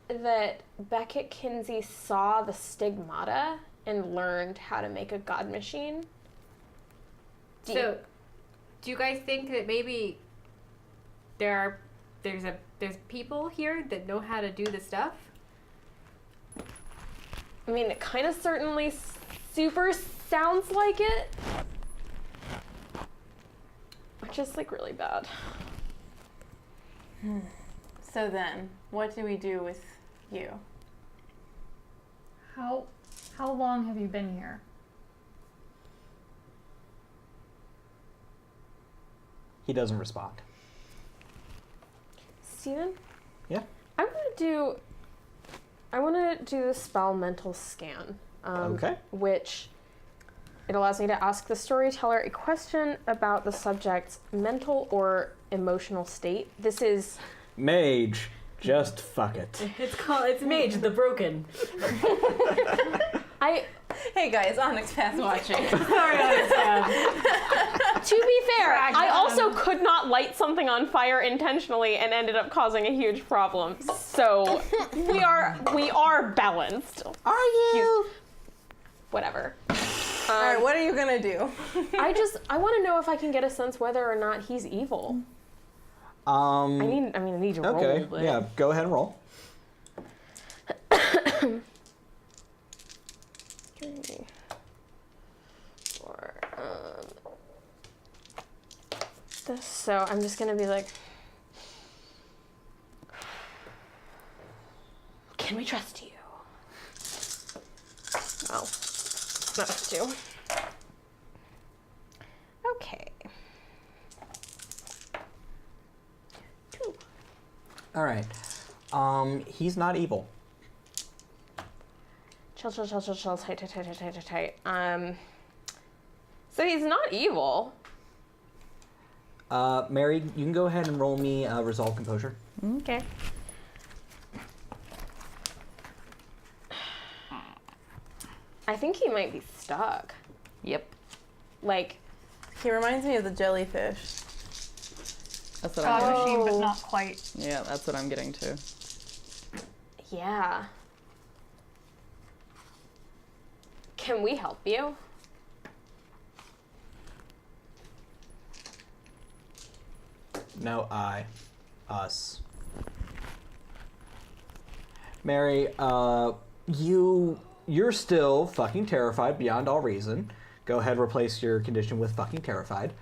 B: that Beckett Kinsey saw the stigmata and learned how to make a god machine.
C: So, do you guys think that maybe there's people here that know how to do the stuff?
B: I mean, it kind of certainly super sounds like it, which is like really bad.
D: So then, what do we do with you?
G: How long have you been here?
A: He doesn't respond.
B: Steven?
A: Yeah?
B: I want to do the spell mental scan.
A: Okay.
B: Which it allows me to ask the storyteller a question about the subject's mental or emotional state. This is
A: Mage, just fuck it.
C: It's Mage the Broken.
D: Hey guys, Onyx Path watching.
C: Sorry, I
B: To be fair, I also could not light something on fire intentionally and ended up causing a huge problem. So we are balanced.
A: Are you?
B: Whatever.
D: All right, what are you gonna do?
B: I want to know if I can get a sense whether or not he's evil. I need to roll.
A: Okay,
B: But...
A: yeah, go ahead and roll.
B: 3, 4. So I'm just gonna be like, can we trust you? Well, not us two. Okay. 2.
A: All right. He's not evil.
B: Chill, tight. So he's not evil.
A: Mary, you can go ahead and roll me resolve composure.
B: Okay. I think he might be stuck.
F: Yep.
B: Like,
D: He reminds me of the jellyfish.
F: That's what I'm
G: God
F: getting.
G: machine, but not quite.
F: Yeah, that's what I'm getting to.
B: yeah. Can we help you?
A: No, us. Mary, you're still fucking terrified beyond all reason. Go ahead, replace your condition with fucking terrified.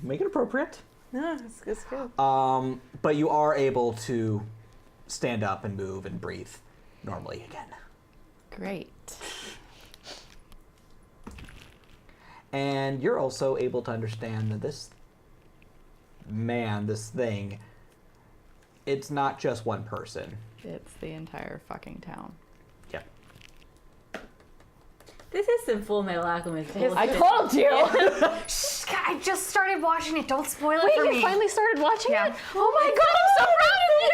A: Make it appropriate.
D: No, it's good.
A: But you are able to stand up and move and breathe normally again.
F: Great.
A: And you're also able to understand that this thing, it's not just one person.
F: It's the entire fucking town.
A: Yep.
C: This is some Full Metal Alchemist bullshit.
B: I told you.
G: Shh, I just started watching it. Don't spoil it
B: Wait,
G: for
B: you
G: me.
B: finally started watching
G: Yeah.
B: it? Oh my god, I'm so proud of you!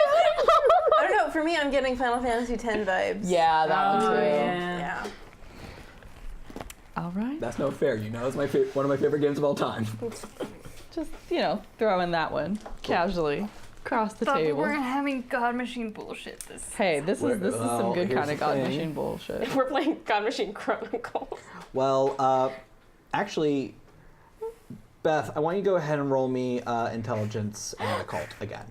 D: I don't know. For me, I'm getting Final Fantasy X vibes.
F: Yeah, that one
C: Oh,
F: too.
C: yeah.
D: Yeah.
F: All right.
A: That's no fair. You know, it's one of my favorite games of all time.
F: Just, throw in that one casually across the
G: Thought we
F: table.
G: weren't having God machine bullshit this.
F: Hey, this is some
A: Well,
F: good
A: here's
F: kind of
A: the
F: God
A: thing.
F: machine bullshit.
B: We're playing God Machine Chronicles.
A: Well, actually, Beth, I want you to go ahead and roll me intelligence and occult again.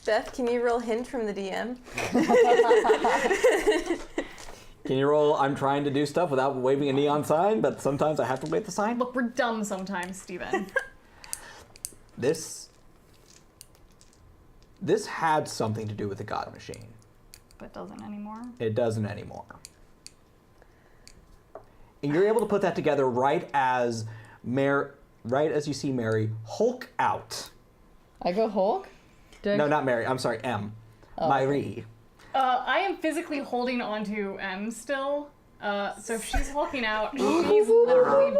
D: Beth, can you roll hint from the DM?
A: Can you roll? I'm trying to do stuff without waving a neon sign, but sometimes I have to wave the sign.
G: Look, we're dumb sometimes, Steven.
A: This had something to do with the God Machine.
G: But doesn't anymore.
A: It doesn't anymore. And you're able to put that together right as you see Mary Hulk out.
F: I go Hulk?
A: No, not Mary. I'm sorry, M. Myri.
G: I am physically holding onto M still. So if she's hulking out, she's literally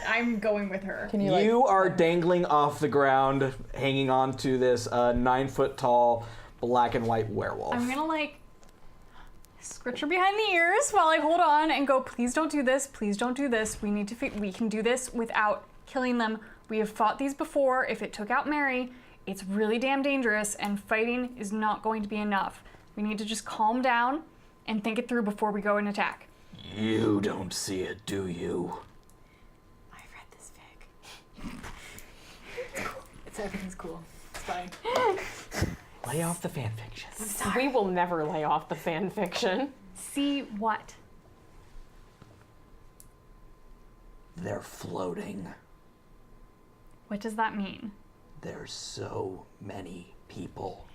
G: I'm going with her.
F: Can you
A: You are dangling off the ground, hanging on to this 9-foot tall black and white werewolf.
G: I'm gonna scritch her behind the ears while I hold on and go, please don't do this, please don't do this. We need to we can do this without killing them. We have fought these before. If it took out Mary, it's really damn dangerous and fighting is not going to be enough. We need to just calm down and think it through before we go and attack.
A: You don't see it, do you?
C: I've read this fic. It's cool. Everything's cool. It's fine.
A: Lay off the fan fiction.
B: We will never lay off the fan fiction.
G: See what?
A: They're floating.
G: What does that mean?
A: There's so many people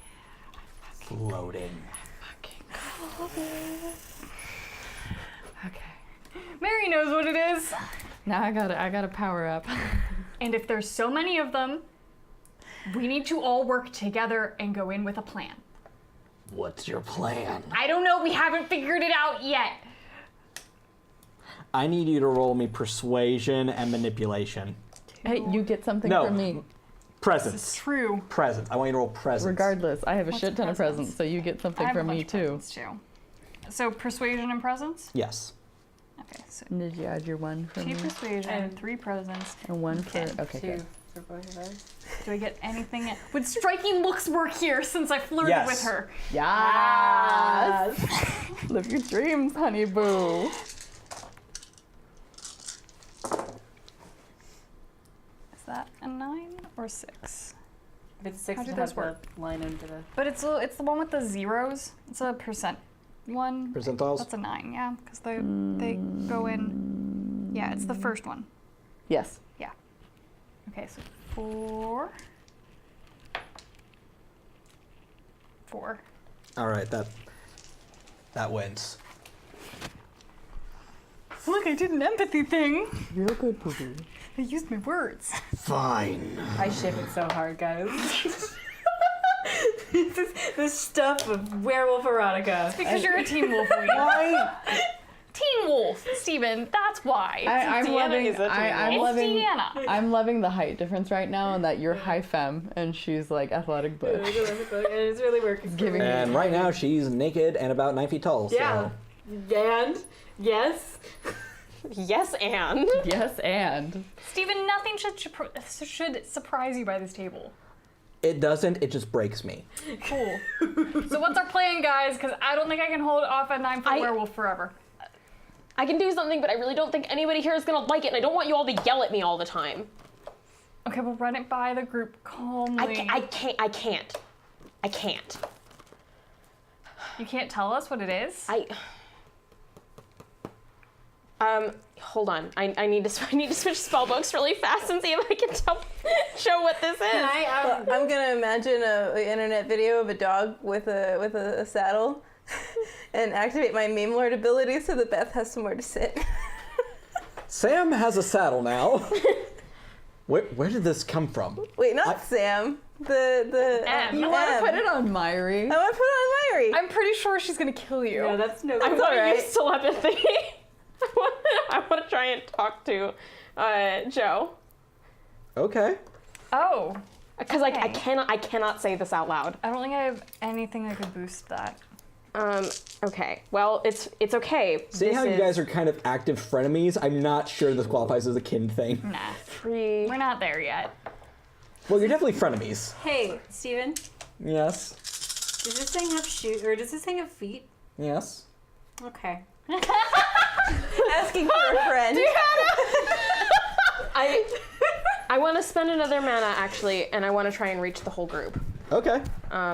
A: floating.
F: Okay.
G: Mary knows what it is.
F: Now I gotta power up.
G: And if there's so many of them, we need to all work together and go in with a plan.
A: What's your plan?
G: I don't know, we haven't figured it out yet.
A: I need you to roll me persuasion and manipulation.
F: Hey, you get something
A: No.
F: from me.
A: Presence.
G: True.
A: Presence. I want you to roll presence.
F: Regardless, I have a
G: What's
F: shit ton of
G: presents?
F: presents, so you get
G: I
F: something
G: have a
F: from
G: bunch
F: me
G: of
F: too.
G: presents, too. So persuasion and presence?
A: Yes.
G: Okay, so
F: Did you add your one for
G: 2
F: me?
G: persuasion, 3 presents.
F: And one for.
C: Okay,
F: Okay,
C: two.
F: good.
C: for both of us.
G: Do I get anything? Would striking looks work here since I flirted
A: Yes.
G: with her?
F: Yes. Live your dreams, honey boo.
G: Is that a 9 or 6?
C: If it's 6,
G: How do
C: it
G: those
C: has the
G: work?
C: line under the...
G: But it's the one with the zeros. It's a percent one.
A: Percentiles?
G: That's a 9, yeah, because they go in. Yeah, it's the first one.
F: Yes.
G: Okay, so 4. 4.
A: All right, that wins.
G: Look, I did an empathy thing.
F: Real good, boo-boo.
G: I used my words.
A: Fine.
C: I ship it so hard, guys. This is the stuff of werewolf erotica.
G: Because you're a teen wolf.
A: Why?
G: Teen wolf, Steven. That's why.
F: I'm loving.
B: is a
F: I'm
G: it's
F: loving.
G: Deanna.
F: I'm loving the height difference right now, and that you're high femme and she's like athletic butch.
C: It's really working. for
F: Giving
C: me.
A: And right now she's naked and about 9 feet tall.
C: Yeah.
A: So.
C: And yes.
B: Yes, and.
F: Yes, and
G: Steven, nothing should surprise you by this table.
A: It doesn't. It just breaks me.
G: Cool. So what's our plan, guys? Because I don't think I can hold off a 9-foot werewolf forever.
B: I can do something, but I really don't think anybody here is gonna like it, and I don't want you all to yell at me all the time.
G: Okay, we'll run it by the group calmly.
B: I can't.
G: You can't tell us what it is?
B: Hold on. I need to switch spell books really fast and see if I can show what this is.
D: I'm gonna imagine an internet video of a dog with a saddle, and activate my meme lord ability so that Beth has somewhere to sit.
A: Sam has a saddle now. Where did this come from?
D: Wait, not Sam. The
G: M.
F: you want to
D: M.
F: put it on Myri.
D: I want to put it on Myri.
G: I'm pretty sure she's gonna kill you.
C: No, that's no.
B: I'm
D: all
B: gonna
D: right.
B: use telepathy. I want to try and talk to Joe.
A: Okay.
G: Oh.
B: Because
G: Okay.
B: I cannot say this out loud.
G: I don't think I have anything that could boost that.
B: Okay. Well, it's okay.
A: Seeing
B: This
A: how you
B: is
A: guys are kind of active frenemies, I'm not sure this qualifies as a kin thing.
G: Nah.
B: free.
G: We're not there yet.
A: Well, you're definitely frenemies.
C: Hey, Steven,
A: Yes.
C: does this thing have shoes or does this thing have feet?
A: Yes.
C: Okay.
D: Asking for a friend.
B: I want to spend another mana actually, and I want to try and reach the whole group.
A: Okay.
B: How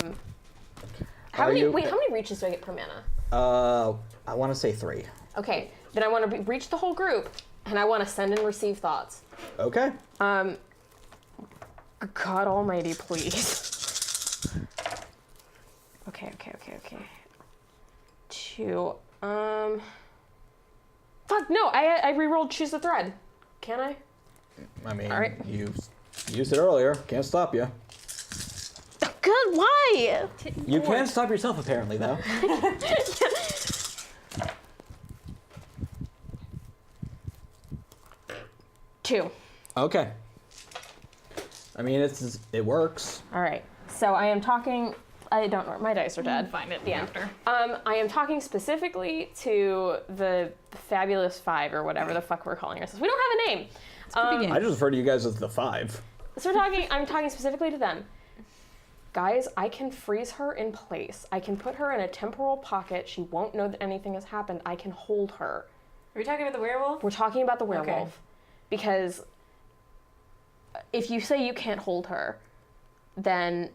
A: Are
B: many?
A: you-
B: Wait, how many reaches do I get per mana?
A: I want to say 3.
B: Okay, then I want to reach the whole group, and I want to send and receive thoughts.
A: Okay.
B: God Almighty, please. Okay. 2. Fuck no! I rerolled choose a thread. Can I?
A: I mean,
B: All right.
A: you used it earlier. Can't stop you.
B: God, why?
A: You can stop yourself, apparently, though.
B: Two.
A: Okay. I mean, it works.
B: All right. So I am talking. I don't know. My dice are dead.
G: Find it
B: The end.
G: after.
B: I am talking specifically to the Fabulous Five or whatever the fuck we're calling ourselves. We don't have a name.
A: I just refer to you guys as the 5.
B: So I'm talking specifically to them. Guys, I can freeze her in place. I can put her in a temporal pocket. She won't know that anything has happened. I can hold her.
C: Are we talking about the werewolf?
B: We're talking about the werewolf.
C: Okay.
B: Because if you say you can't hold her, then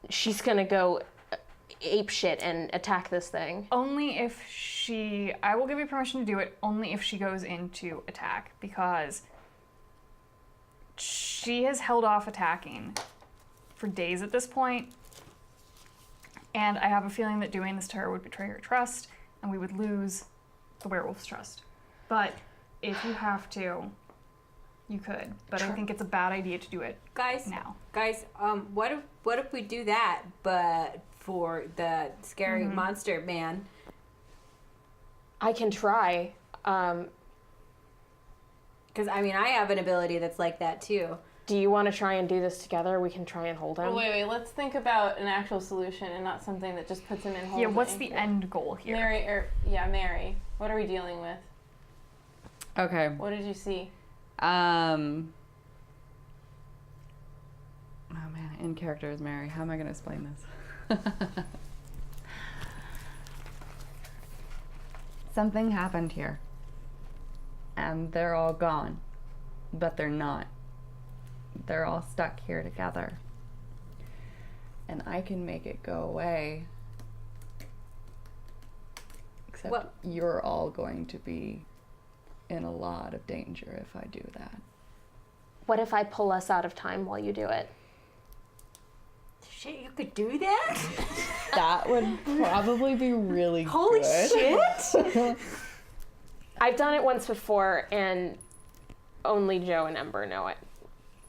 B: she's gonna go ape shit and attack this thing.
G: Only if she... I will give you permission to do it only if she goes into attack, because she has held off attacking for days at this point, and I have a feeling that doing this to her would betray her trust, and we would lose the werewolf's trust. But if you have to, you could. But I think it's a bad idea to do it
C: Guys,
G: now.
C: what if we do that, but for the scary monster man?
B: I can try.
C: Because I mean, I have an ability that's like that too.
B: Do you want to try and do this together? We can try and hold him.
D: Oh, wait, let's think about an actual solution and not something that just puts him in holding.
G: Yeah, what's the end goal here?
D: Mary, what are we dealing with?
F: Okay.
D: What did you see?
F: in character as Mary. How am I going to explain this? Something happened here. And they're all gone. But they're not. They're all stuck here together. And I can make it go away. Except
C: What?
F: you're all going to be in a lot of danger if I do that.
B: What if I pull us out of time while you do it?
C: Shit, you could do that?
F: That would probably be really
C: Holy
F: good.
C: shit!
B: I've done it once before, and only Joe and Ember know it.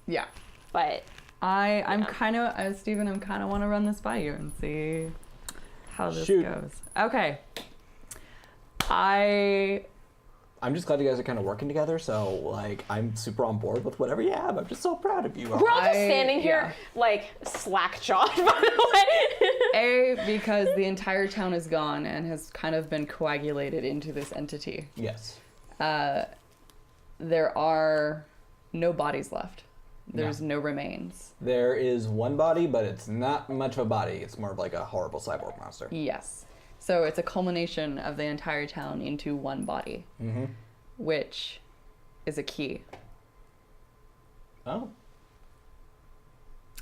F: Yeah.
B: But
F: I'm kind of, Steven, I'm kind of want to run this by you and see how this
A: Shoot.
F: goes. Okay.
A: I'm just glad you guys are kind of working together, so, like, I'm super on board with whatever you have. I'm just so proud of you.
B: we're all just standing here,
F: yeah.
B: like, slack-jawed, by the way.
F: Because the entire town is gone and has kind of been coagulated into this entity.
A: Yes.
F: There are no bodies left. There's no remains.
A: There is one body, but it's not much of a body. It's more of like a horrible cyborg monster.
F: Yes. So it's a culmination of the entire town into one body, which is a key.
A: Oh.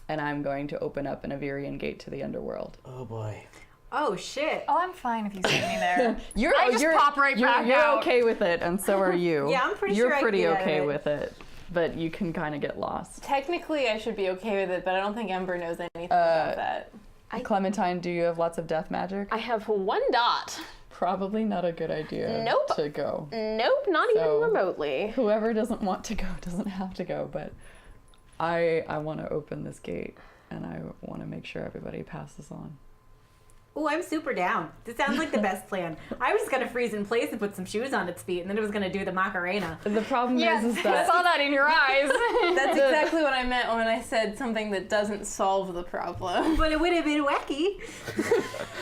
F: And I'm going to open up an Avirian gate to the underworld.
A: Oh, boy.
C: Oh shit.
G: Oh, I'm fine if you send me there.
F: You're
G: pop right back
F: You're
G: out.
F: okay with it, and so are you.
C: Yeah, I'm pretty
F: You're
C: sure I
F: pretty
C: can get out of
F: okay
C: it.
F: with it, but you can kind of get lost.
D: Technically, I should be okay with it, but I don't think Ember knows anything about that.
F: Clementine, do you have lots of death magic?
B: I have 1 dot.
F: Probably not a good idea
B: Nope.
F: to go.
B: Nope, not
F: So-
B: even remotely.
F: Whoever doesn't want to go doesn't have to go, but I want to open this gate, and I want to make sure everybody passes on.
C: Oh, I'm super down. This sounds like the best plan. I was gonna freeze in place and put some shoes on its feet, and then it was gonna do the Macarena.
F: The problem
G: Yes,
F: is
G: I
F: that
G: saw that in your eyes.
D: That's exactly what I meant when I said something that doesn't solve the problem.
C: But it would have been wacky.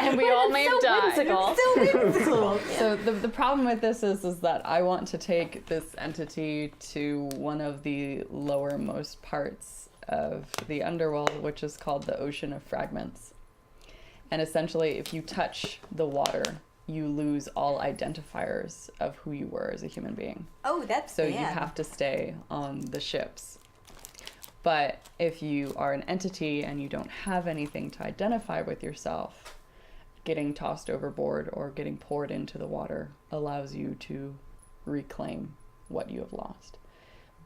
G: And we all may have died.
B: Whimsical.
C: So whimsical.
F: so the problem with this is that I want to take this entity to one of the lowermost parts of the underworld, which is called the Ocean of Fragments. And essentially, if you touch the water, you lose all identifiers of who you were as a human being.
C: Oh, that's
F: So
C: bad.
F: you have to stay on the ships. But if you are an entity and you don't have anything to identify with yourself, getting tossed overboard or getting poured into the water allows you to reclaim what you have lost.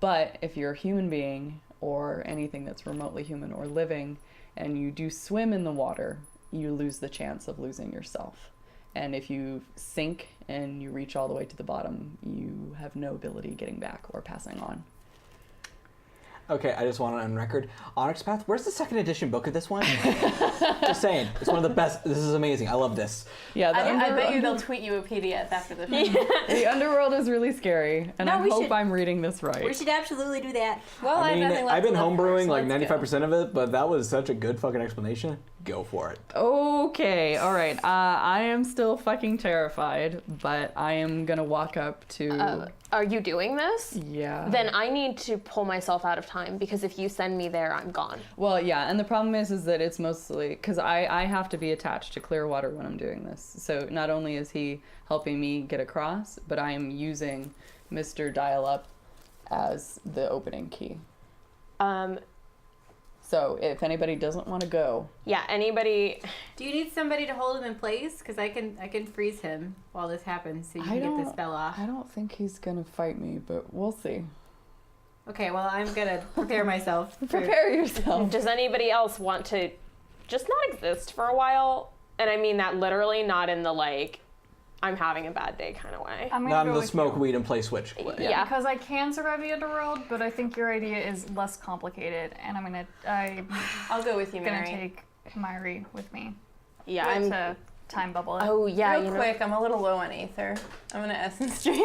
F: But if you're a human being or anything that's remotely human or living and you do swim in the water, you lose the chance of losing yourself. And if you sink and you reach all the way to the bottom, you have no ability getting back or passing on.
A: Okay, I just want it on record. Onyx Path, where's the second edition book of this one? Just saying, it's one of the best. This is amazing. I love this.
F: Yeah,
D: I bet you they'll tweet you a PDF after the show.
F: the underworld is really scary, and
C: No,
F: I
C: we
F: hope
C: should-
F: I'm reading this right.
C: We should absolutely do that.
D: Well,
A: I mean,
D: have nothing left
A: I've been
D: to live for,
A: homebrewing
D: so
A: like
D: let's go.
A: 95% of it, but that was such a good fucking explanation. Go for it.
F: Okay, all right. I am still fucking terrified, but I am gonna walk up to.
B: Are you doing this?
F: Yeah.
B: Then I need to pull myself out of time, because if you send me there, I'm gone.
F: Well, yeah, and the problem is that it's mostly because I have to be attached to Clearwater when I'm doing this. So not only is he helping me get across, but I am using Mr. Dial-Up as the opening key. So if anybody doesn't want to go,
B: Yeah, anybody.
C: Do you need somebody to hold him in place? Because I can freeze him while this happens, so you can get the spell off.
F: I don't think he's gonna fight me, but we'll see.
C: Okay, well, I'm gonna prepare myself.
F: Prepare yourself.
B: Does anybody else want to just not exist for a while? And I mean that literally, not in the like, I'm having a bad day kind of way.
G: I'm gonna
A: Not
G: go
A: in the
G: with
A: smoke
G: you.
A: weed and play Switch.
B: Yeah.
G: Because I can survive the underworld, but I think your idea is less complicated, and I'm
D: I'll go with you,
G: gonna
D: Mary.
G: take Myri with me.
B: Yeah,
G: It's
B: I'm.
G: a time bubble.
B: Oh yeah,
D: Real
B: you know.
D: quick, I'm a little low on Aether. I'm gonna Essence Drain.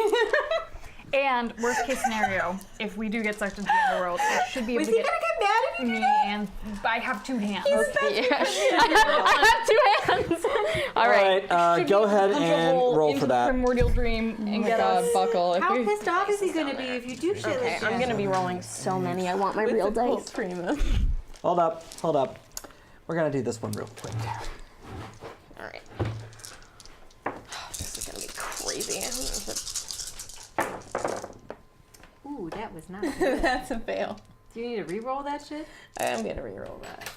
G: And worst case scenario, if we do get sucked into the underworld, I should be able
C: Was
G: to
C: he
G: get
C: gonna get mad if you
G: me,
C: did that?
G: and I have 2 hands.
B: Yeah. I have 2 hands. All right.
A: Go ahead
G: Punch a
A: and
G: hole
A: roll
G: into
A: for
G: the
A: that.
G: primordial dream
F: Oh
G: and
F: my
G: get
F: God,
G: us.
F: Buckle. If
C: How
F: we-
C: pissed off is he gonna be if you do shit
B: Okay,
C: like
B: I'm
C: that?
B: gonna be rolling so many. I want my real dice.
D: Prima.
A: Hold up. We're gonna do this one real quick.
B: All right. This is gonna be crazy.
C: Ooh, that was not good.
D: That's a fail.
C: Do you need to re-roll that shit?
D: I'm gonna re-roll that.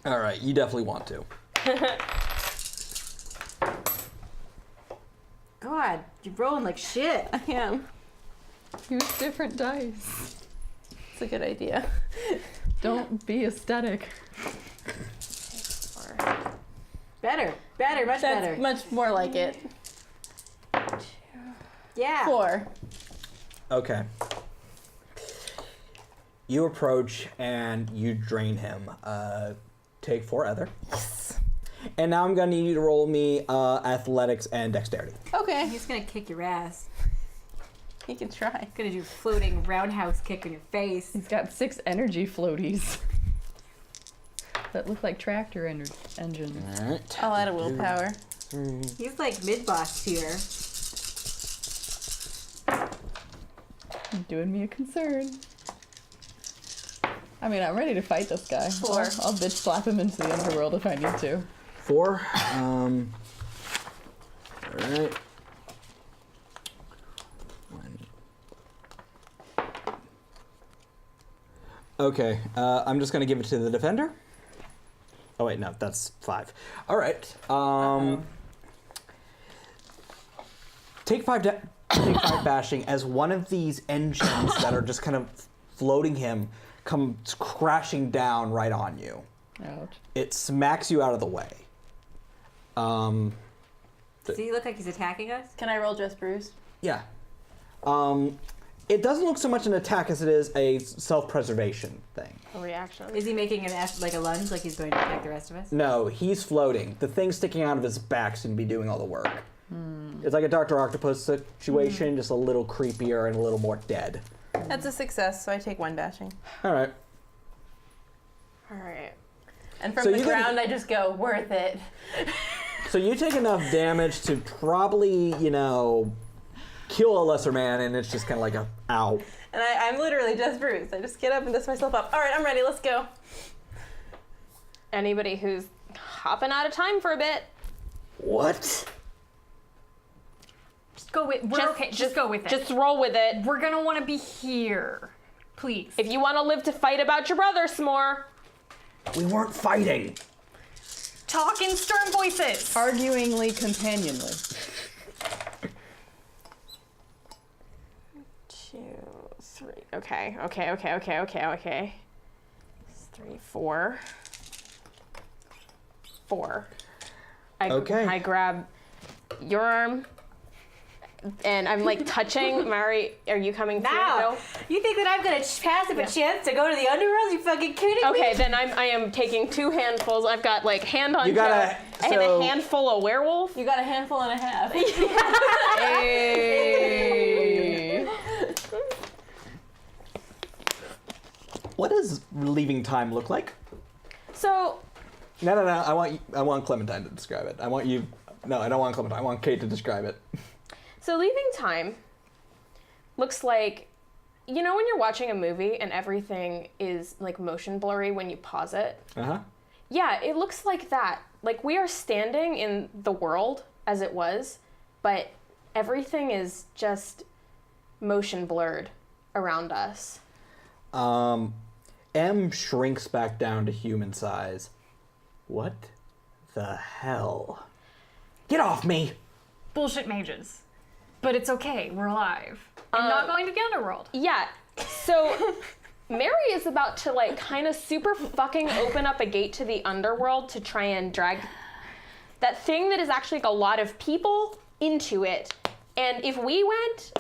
A: All right, you definitely want to.
C: God, you're rolling like shit.
D: I am.
F: Use different dice.
D: It's a good idea.
F: Don't be aesthetic.
C: Better, much
D: That's
C: better.
D: much more like it.
C: Yeah.
D: 4.
A: Okay. You approach and you drain him. Take 4 other.
D: Yes.
A: And now I'm gonna need you to roll me athletics and dexterity.
D: Okay.
C: He's gonna kick your ass.
D: He can try.
C: He's gonna do a floating roundhouse kick in your face.
F: He's got 6 energy floaties that look like tractor engines.
A: All right.
D: I'll add a willpower.
C: He's like mid-boss tier.
F: Doing me a concern. I mean, I'm ready to fight this guy.
D: 4.
F: I'll bitch slap him into the underworld if I need to.
A: 4. All right. 1. Okay. I'm just gonna give it to the defender. Oh wait, no, that's 5. All right. Take 5 bashing as one of these engines that are just kind of floating him comes crashing down right on you.
F: Ouch.
A: It smacks you out of the way.
C: Does he look like he's attacking us?
D: Can I roll just bruised?
A: Yeah. It doesn't look so much an attack as it is a self-preservation thing.
B: A reaction.
C: Is he making like a lunge, like he's going to attack the rest of us?
A: No, he's floating. The thing sticking out of his back seems to be doing all the work. It's like a Dr. Octopus situation, just a little creepier and a little more dead.
D: That's a success, so I take 1 bashing.
A: All right.
B: All right.
D: And from
A: So
D: the
A: you can-
D: ground, I just go, worth it.
A: So you take enough damage to probably, kill a lesser man, and it's just kind of like a ow.
D: And I'm literally just bruised. I just get up and dust myself up. All right, I'm ready. Let's go.
B: Anybody who's hopping out of time for a bit.
A: What?
G: Just go with. We're okay. Just go with it.
B: Just roll with it.
G: We're gonna want to be here, please.
B: If you want to live to fight about your brother some more.
A: We weren't fighting.
G: Talk in stern voices.
F: Arguingly companionly.
B: 2, 3. Okay. 3, 4. 4.
A: Okay.
B: I grab your arm, and I'm like touching. Mari, are you coming through?
C: Now, you think that I'm gonna pass up a chance to go to the underworld? You fucking kidding me?
B: Okay, then I am taking 2 handfuls. I've got like hand on
A: You gotta-
B: chest. I have
A: so-
B: a handful of werewolf.
D: You got a handful and a half.
F: Hey.
A: What does leaving time look like?
B: So
A: No. I want Clementine to describe it. I want you. No, I don't want Clementine. I want Kate to describe it.
B: leaving time looks like, when you're watching a movie and everything is like motion blurry when you pause it.
A: Uh-huh.
B: Yeah, it looks like that. Like we are standing in the world as it was, but everything is just motion blurred around us.
A: M shrinks back down to human size. What the hell? Get off me!
G: Bullshit mages. But it's okay. We're alive. I'm not going to the underworld.
B: Yeah, so Mary is about to like kind of super fucking open up a gate to the underworld to try and drag that thing that is actually like a lot of people into it. And if we went,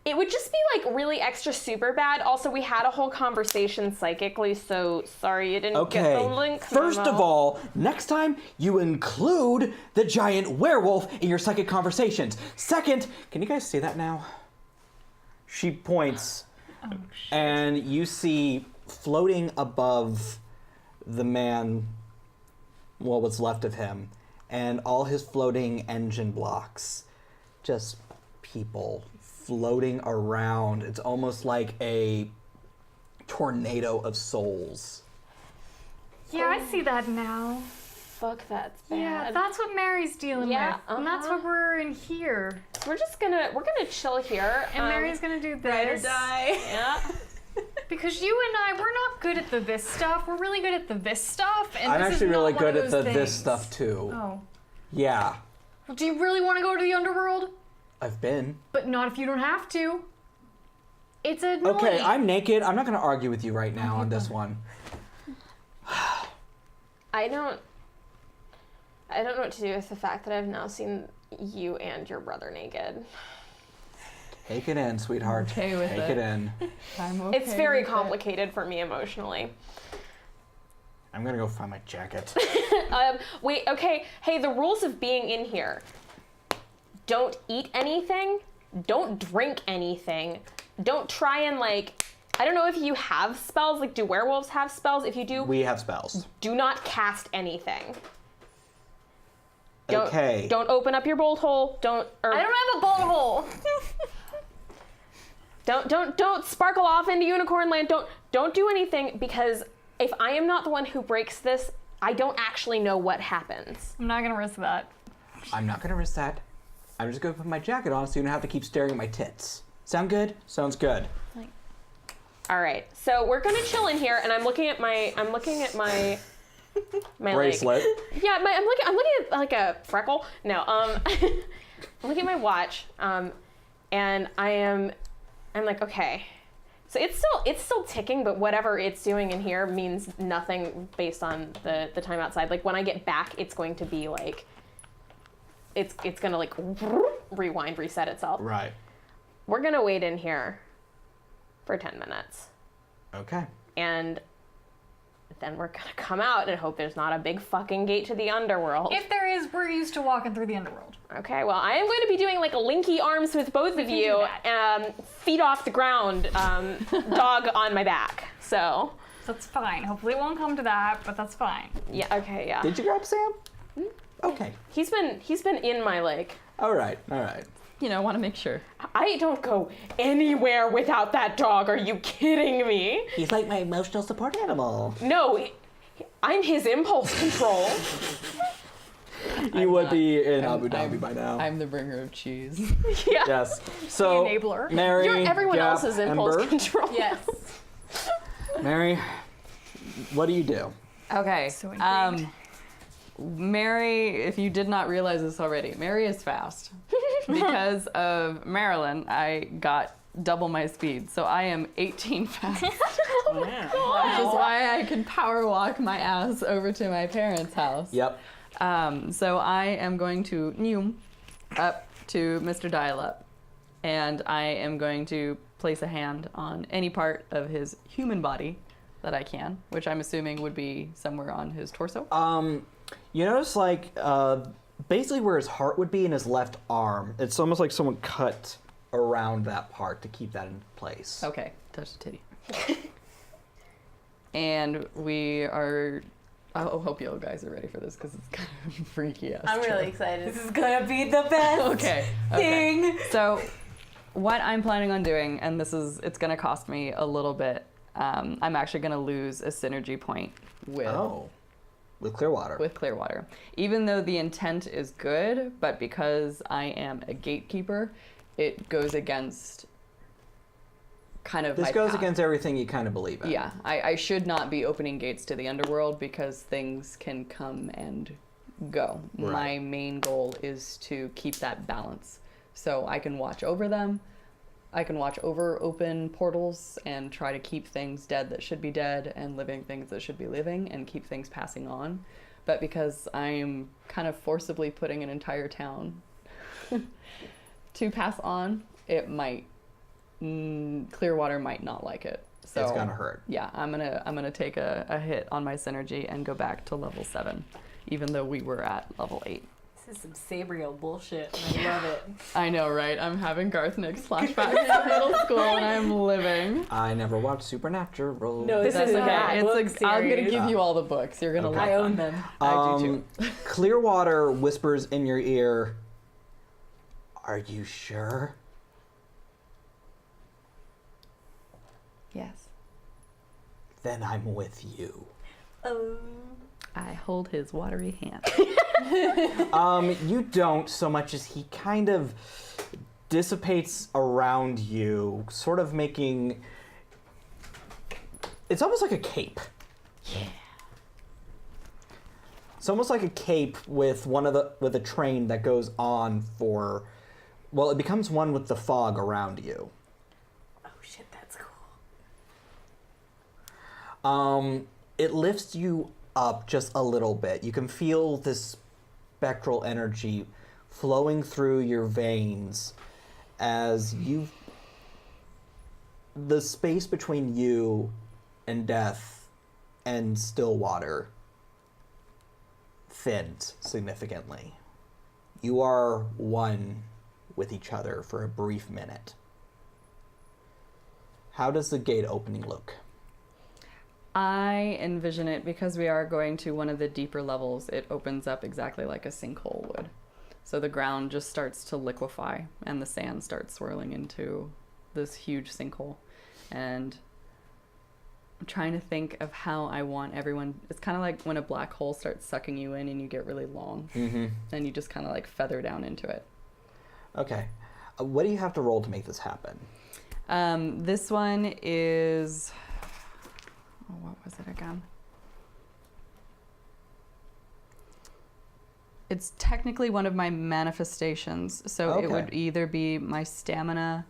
B: it would just be like really extra super bad. Also, we had a whole conversation psychically, so sorry you didn't get the link.
A: First of all, next time you include the giant werewolf in your psychic conversations. Second, can you guys see that now? She points, and you see floating above the man, well, what's left of him, and all his floating engine blocks, just people floating around. It's almost like a tornado of souls.
G: Yeah, I see that now.
B: Fuck, that's bad.
G: Yeah, that's what Mary's dealing with. And that's
B: uh-huh.
G: what we're in here.
B: We're gonna chill here.
G: And Mary's gonna do this.
D: Ride or die.
B: Yeah.
G: Because you and I, we're not good at the this stuff. We're really good at the this stuff. And
A: I'm
G: this
A: actually
G: is
A: really
G: not one
A: good
G: of
A: at
G: those
A: this
G: things.
A: stuff too.
G: Oh.
A: Yeah,
G: Well, do you really want to go to the underworld?
A: I've been.
G: But not if you don't have to. It's annoying.
A: Okay, I'm naked. I'm not going to argue with you right now on this one.
B: I don't know what to do with the fact that I've now seen you and your brother naked.
A: Take it in, sweetheart.
F: Okay with
A: Take
F: it.
A: it in.
F: I'm okay
B: It's very
F: with it.
B: complicated for me emotionally.
A: I'm going to go find my jacket.
B: Wait, okay. Hey, the rules of being in here. Don't eat anything. Don't drink anything. Don't try and I don't know if you have spells. Like, do werewolves have spells? If you do,
A: We have spells.
B: do not cast anything. Don't,
A: Okay.
B: Don't open up your bolt hole. Don't. Or,
G: I don't have a bolt hole.
B: Don't sparkle off into unicorn land. Don't do anything, because if I am not the one who breaks this, I don't actually know what happens.
G: I'm not gonna risk that.
A: I'm not going to risk that. I'm just going to put my jacket on so you don't have to keep staring at my tits. Sound good? Sounds good.
B: All right, so we're gonna chill in here, and I'm looking at my my
A: Bracelet.
B: yeah, I'm looking at like a freckle. No, I'm looking at my watch, and I'm like, okay, so it's still ticking, but whatever it's doing in here means nothing based on the time outside. Like, when I get back, it's going to be like, it's gonna like rewind, reset itself.
A: Right.
B: We're gonna wait in here for 10 minutes.
A: Okay.
B: And then we're gonna come out and hope there's not a big fucking gate to the underworld.
G: If there is, we're used to walking through the underworld.
B: Okay, well, I am going to be doing like a linky arms with both of you, feet off the ground, dog on my back. So,
G: That's fine. Hopefully it won't come to that, but that's fine.
B: yeah, okay, yeah.
A: Did you grab Sam? Okay.
B: He's been in my like.
A: All right. All right.
F: You know, want to make sure.
B: I don't go anywhere without that dog. Are you kidding me?
A: He's like my emotional support animal.
B: No, I'm his impulse control.
A: You would be in
F: I'm-
A: Abu Dhabi
F: I'm-
A: by now.
F: I'm the bringer of cheese.
B: Yeah.
A: Yes. So,
G: enabler.
A: Mary,
B: You're everyone
A: Gap,
B: else's impulse
A: Ember.
B: control.
D: Yes.
A: Mary, what do you do?
F: Okay.
G: So intrigued.
F: Mary, if you did not realize this already, Mary is fast. Because of Marilyn, I got double my speed, so I am 18 fast. Which is why I can power walk my ass over to my parents' house.
A: Yep.
F: So I am going to noom up to Mr. Dial-Up, and I am going to place a hand on any part of his human body that I can, which I'm assuming would be somewhere on his torso.
A: You notice, like, basically where his heart would be in his left arm. It's almost like someone cut around that part to keep that in place.
F: Okay, touch the titty. And we are. I hope you guys are ready for this because it's kind of freaky ass.
D: I'm really excited.
C: This is gonna be the best
F: Okay.
C: thing.
F: So, what I'm planning on doing, and it's gonna cost me a little bit. I'm actually gonna lose a synergy point with
A: With Clearwater.
F: with Clearwater, even though the intent is good, but because I am a gatekeeper, it goes against kind of
A: This
F: my
A: goes
F: path.
A: against everything you kind of believe in.
F: Yeah, I should not be opening gates to the underworld because things can come and go.
A: Right.
F: My main goal is to keep that balance. So I can watch over them. I can watch over open portals and try to keep things dead that should be dead and living things that should be living and keep things passing on. But because I'm kind of forcibly putting an entire town to pass on, it might Clearwater might not like it. So
A: It's gonna hurt.
F: Yeah, I'm gonna take a hit on my synergy and go back to level 7, even though we were at level 8.
C: This is some Sabrio bullshit, and I love it.
F: I know, right? I'm having Garth Nix flashbacks to middle school, and I'm living.
A: I never watched Supernatural.
C: No,
B: This
C: that's
B: is
C: a
B: a
C: bad
F: It's
C: book
F: like I'm gonna
C: series.
F: give you all the books. You're gonna
A: Okay.
F: love
C: I own
F: them.
C: them.
F: I do too.
A: Clearwater whispers in your ear, "Are you sure?"
F: Yes.
A: then I'm with you.
F: I hold his watery hand.
A: You don't so much as he kind of dissipates around you, sort of making... It's almost like a cape.
F: Yeah.
A: It's almost like a cape with with a train that goes on for... Well, it becomes one with the fog around you.
C: Oh shit, that's cool.
A: It lifts you up just a little bit. You can feel this spectral energy flowing through your veins as the space between you and death and still water thinned significantly. You are one with each other for a brief minute. How does the gate opening look?
F: I envision it, because we are going to one of the deeper levels, it opens up exactly like a sinkhole would. So the ground just starts to liquefy and the sand starts swirling into this huge sinkhole. And I'm trying to think of how I want everyone... It's kind of like when a black hole starts sucking you in and you get really long.
A: Mm-hmm.
F: And you just kind of like feather down into it.
A: Okay. What do you have to roll to make this happen?
F: This one is... Oh, what was it again? It's technically one of my manifestations, so it would either be my stamina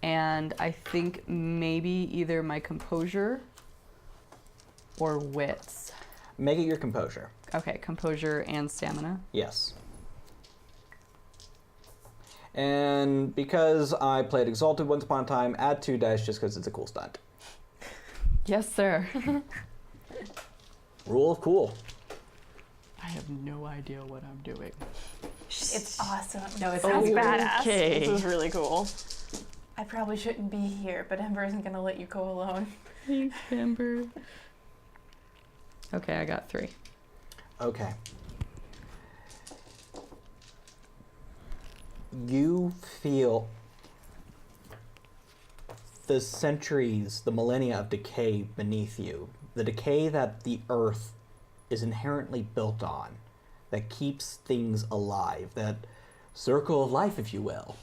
F: and I think maybe either my composure or wits.
A: Make it your composure.
F: Okay, composure and stamina.
A: Yes. And because I played Exalted once upon a time, add 2 dice just because it's a cool stunt.
F: Yes, sir.
A: Rule of cool.
F: I have no idea what I'm doing.
D: It's awesome.
C: No, it's
B: Sounds
C: not.
B: badass.
F: Okay.
B: This is really cool.
D: I probably shouldn't be here, but Ember isn't gonna let you go alone.
F: Thanks, Ember. Okay, I got 3.
A: Okay. You feel the centuries, the millennia of decay beneath you. The decay that the earth is inherently built on, that keeps things alive, that circle of life, if you will.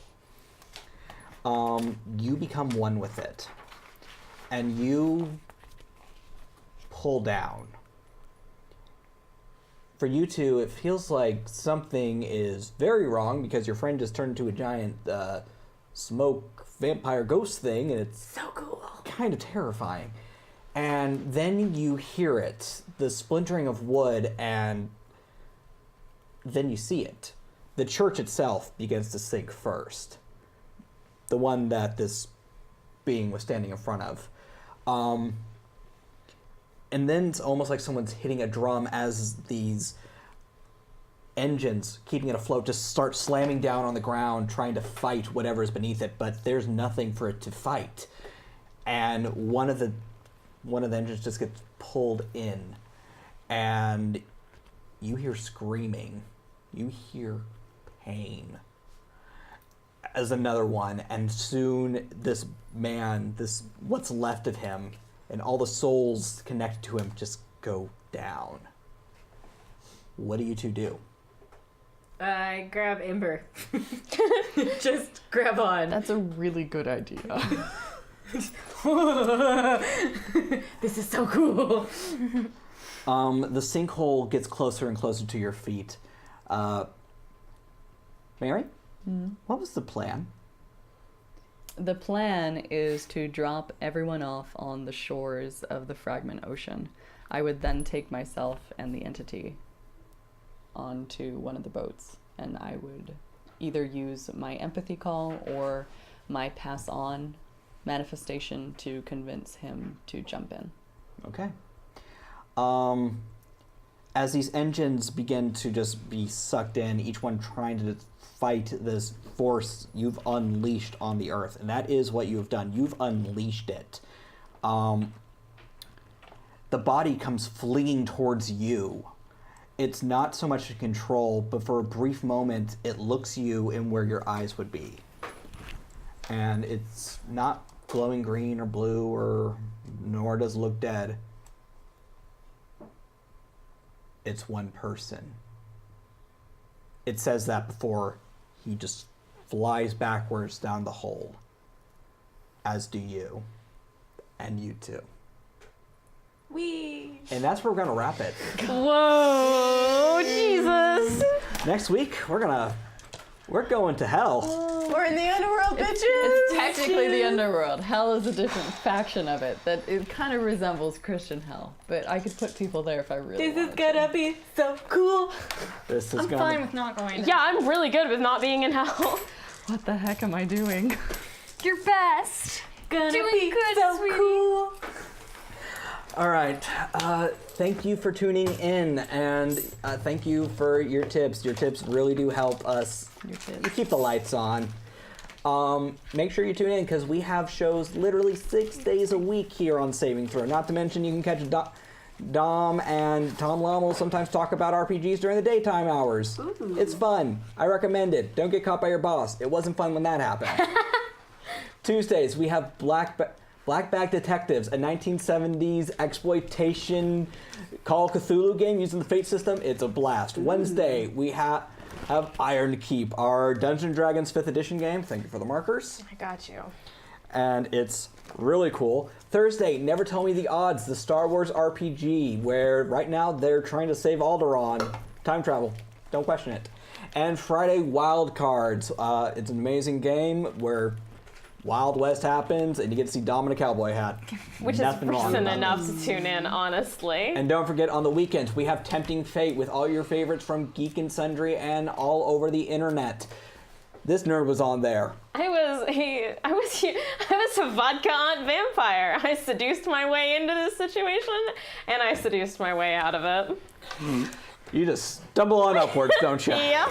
A: You become one with it. And you pull down. For you two, it feels like something is very wrong because your friend just turned into a giant smoke vampire ghost thing, and it's
C: So cool.
A: kind of terrifying. And then you hear it, the splintering of wood, and then you see it. The church itself begins to sink first. The one that this being was standing in front of. And then it's almost like someone's hitting a drum as these engines, keeping it afloat, just start slamming down on the ground, trying to fight whatever's beneath it, but there's nothing for it to fight. And one of the engines just gets pulled in, and you hear screaming. You hear pain as another one, and soon this man, what's left of him, and all the souls connected to him just go down. What do you two do?
C: I grab Ember. Just grab on.
F: That's a really good idea.
C: This is so cool.
A: The sinkhole gets closer and closer to your feet. Mary? What was the plan?
F: The plan is to drop everyone off on the shores of the Fragment Ocean. I would then take myself and the entity onto one of the boats, and I would either use my empathy call or my pass on manifestation to convince him to jump in.
A: Okay. As these engines begin to just be sucked in, each one trying to fight this force you've unleashed on the earth, and that is what you have done. You've unleashed it. The body comes fleeing towards you. It's not so much in control, but for a brief moment, it looks you in where your eyes would be. And it's not glowing green or blue or nor does it look dead. It's one person. It says that before he just flies backwards down the hole. As do you. And you too.
C: Wee.
A: And that's where we're gonna wrap it.
B: Whoa, Jesus.
A: Next week, we're going to hell.
D: We're in the underworld, bitches.
F: It's technically the underworld. Hell is a different faction of it that it kind of resembles Christian hell, but I could put people there if I really
C: This is
F: wanted
C: gonna
F: to.
C: be so cool.
A: This is
G: I'm
A: gonna
G: fine with not going.
B: Yeah, I'm really good with not being in hell.
F: What the heck am I doing?
G: Your best.
C: Gonna
G: Doing
C: be
G: good,
C: so
G: sweetie.
C: cool.
A: All right. Thank you for tuning in, and thank you for your tips. Your tips really do help us
F: Your kids.
A: keep the lights on. Make sure you tune in because we have shows literally 6 days a week here on Saving Throw. Not to mention you can catch Dom and Tom Lum will sometimes talk about RPGs during the daytime hours.
C: Ooh.
A: It's fun. I recommend it. Don't get caught by your boss. It wasn't fun when that happened. Tuesdays, we have Black Bag Detectives, a 1970s exploitation Call of Cthulhu game using the Fate system. It's a blast. Wednesday, we have Iron Keep, our Dungeons & Dragons 5th edition game. Thank you for the markers.
B: I got you.
A: And it's really cool. Thursday, Never Tell Me the Odds, the Star Wars RPG, where right now they're trying to save Alderaan. Time travel. Don't question it. And Friday, Wild Cards. It's an amazing game where Wild West happens, and you get to see Dom in a cowboy hat.
B: Which
A: Nothing
B: is
A: wrong
B: reason
A: about
B: enough to tune in, honestly.
A: And don't forget, on the weekends, we have Tempting Fate with all your favorites from Geek and Sundry and all over the internet. This nerd was on there.
B: I was a vodka aunt vampire. I seduced my way into this situation, and I seduced my way out of it.
A: You just stumble on upwards, don't you?
B: Yep.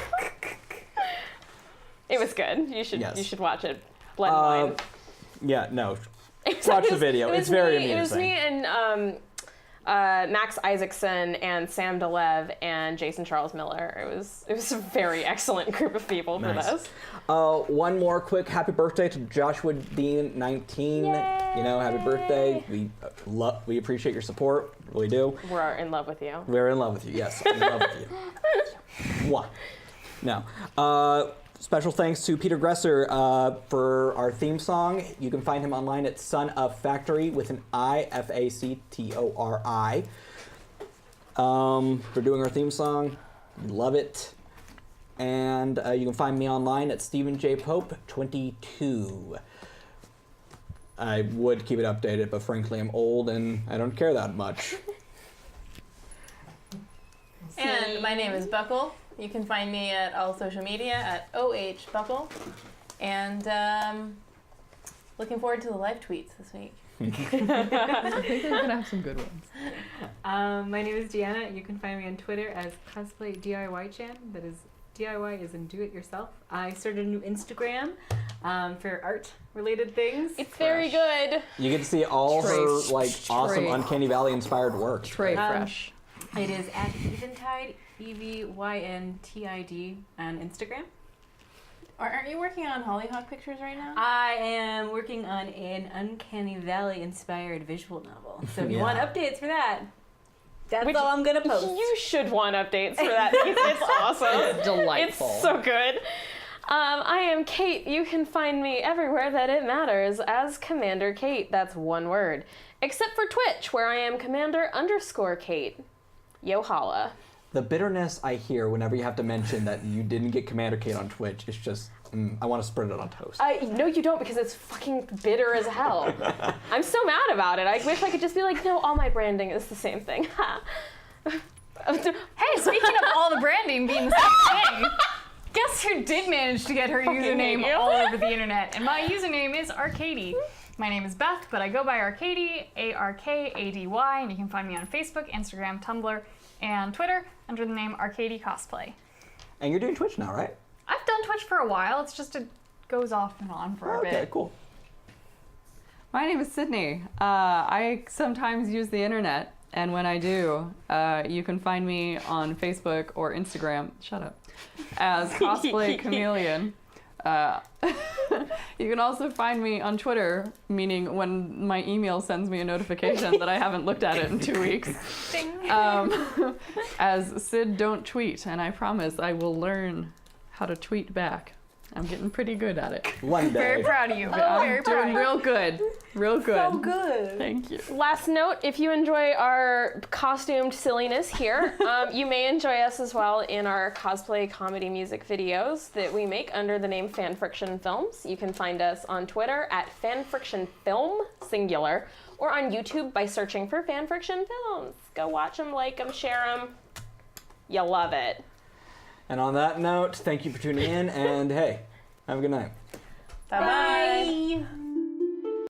B: It was good. You should watch it. Blood and wine.
A: Yeah, no.
B: It
A: Watch the
B: was-
A: video.
B: it was
A: It's very
B: me- It was
A: amusing.
B: me and Max Isaacson and Sam DeLev and Jason Charles Miller. It was a very excellent group of people for
A: Nice.
B: this.
A: One more quick happy birthday to Joshua Dean, 19.
B: Yay.
A: You know, happy birthday. We appreciate your support. Really do.
B: We're in love with you.
A: We're in love with you. Yes, in love with you. Mwah. No. Special thanks to Peter Gresser for our theme song. You can find him online at Son of Factory with an I, Factori. For doing our theme song. We love it. And you can find me online at Stephen J. Pope 22. I would keep it updated, but frankly, I'm old and I don't care that much.
D: And my name is Buckle. You can find me at all social media at OHBuckle. And looking forward to the live tweets this week.
F: I think we're gonna have some good ones.
C: My name is Deanna. You can find me on Twitter as Cosplay DIY Chan. That is DIY is in do it yourself. I started a new Instagram for art related things.
B: It's very good.
A: You get to see all her awesome
F: Trey.
A: Uncanny Valley inspired work.
F: Trey Fresh.
C: It is at Eventide, EVYNTID on Instagram.
D: Aren't you working on Hollyhock pictures right now?
C: I am working on an Uncanny Valley inspired visual novel. So if you want updates for that, that's
B: Which
C: all I'm gonna post.
B: You should want updates for that. It's awesome.
F: It's delightful.
B: It's so good. I am Kate. You can find me everywhere that it matters as Commander Kate. That's one word. Except for Twitch, where I am Commander_Kate. Yo holla.
A: The bitterness I hear whenever you have to mention that you didn't get Commander Kate on Twitch is just, I want to spread it on toast.
B: No, you don't, because it's fucking bitter as hell. I'm so mad about it. I wish I could just be like, no, all my branding is the same thing.
G: Hey, speaking of all the branding being the same thing, guess who did manage to get her username
B: hate you.
G: all over the internet? And my username is Arcady. My name is Beth, but I go by Arcady, Arkady, and you can find me on Facebook, Instagram, Tumblr, and Twitter under the name Arcady Cosplay.
A: And you're doing Twitch now, right?
G: I've done Twitch for a while. It's just it goes off and on for a
A: Okay,
G: bit.
A: cool.
F: My name is Sydney. I sometimes use the internet, and when I do, you can find me on Facebook or Instagram. Shut up. As Cosplay Chameleon. You can also find me on Twitter, meaning when my email sends me a notification that I haven't looked at it in 2 weeks, as Sid Don't Tweet, and I promise I will learn how to tweet back. I'm getting pretty good at it.
A: One day.
G: Very proud of you.
F: I'm doing real good. Real good.
C: So good.
F: Thank you.
B: Last note, if you enjoy our costumed silliness here, you may enjoy us as well in our cosplay comedy music videos that we make under the name Fanfriction Films. You can find us on Twitter at FanFrictionFilm, singular, or on YouTube by searching for Fanfriction Films. Go watch them, like them, share them. You'll love it.
A: And on that note, thank you for tuning in, and hey, have a good night.
D: Bye-bye.
C: Bye.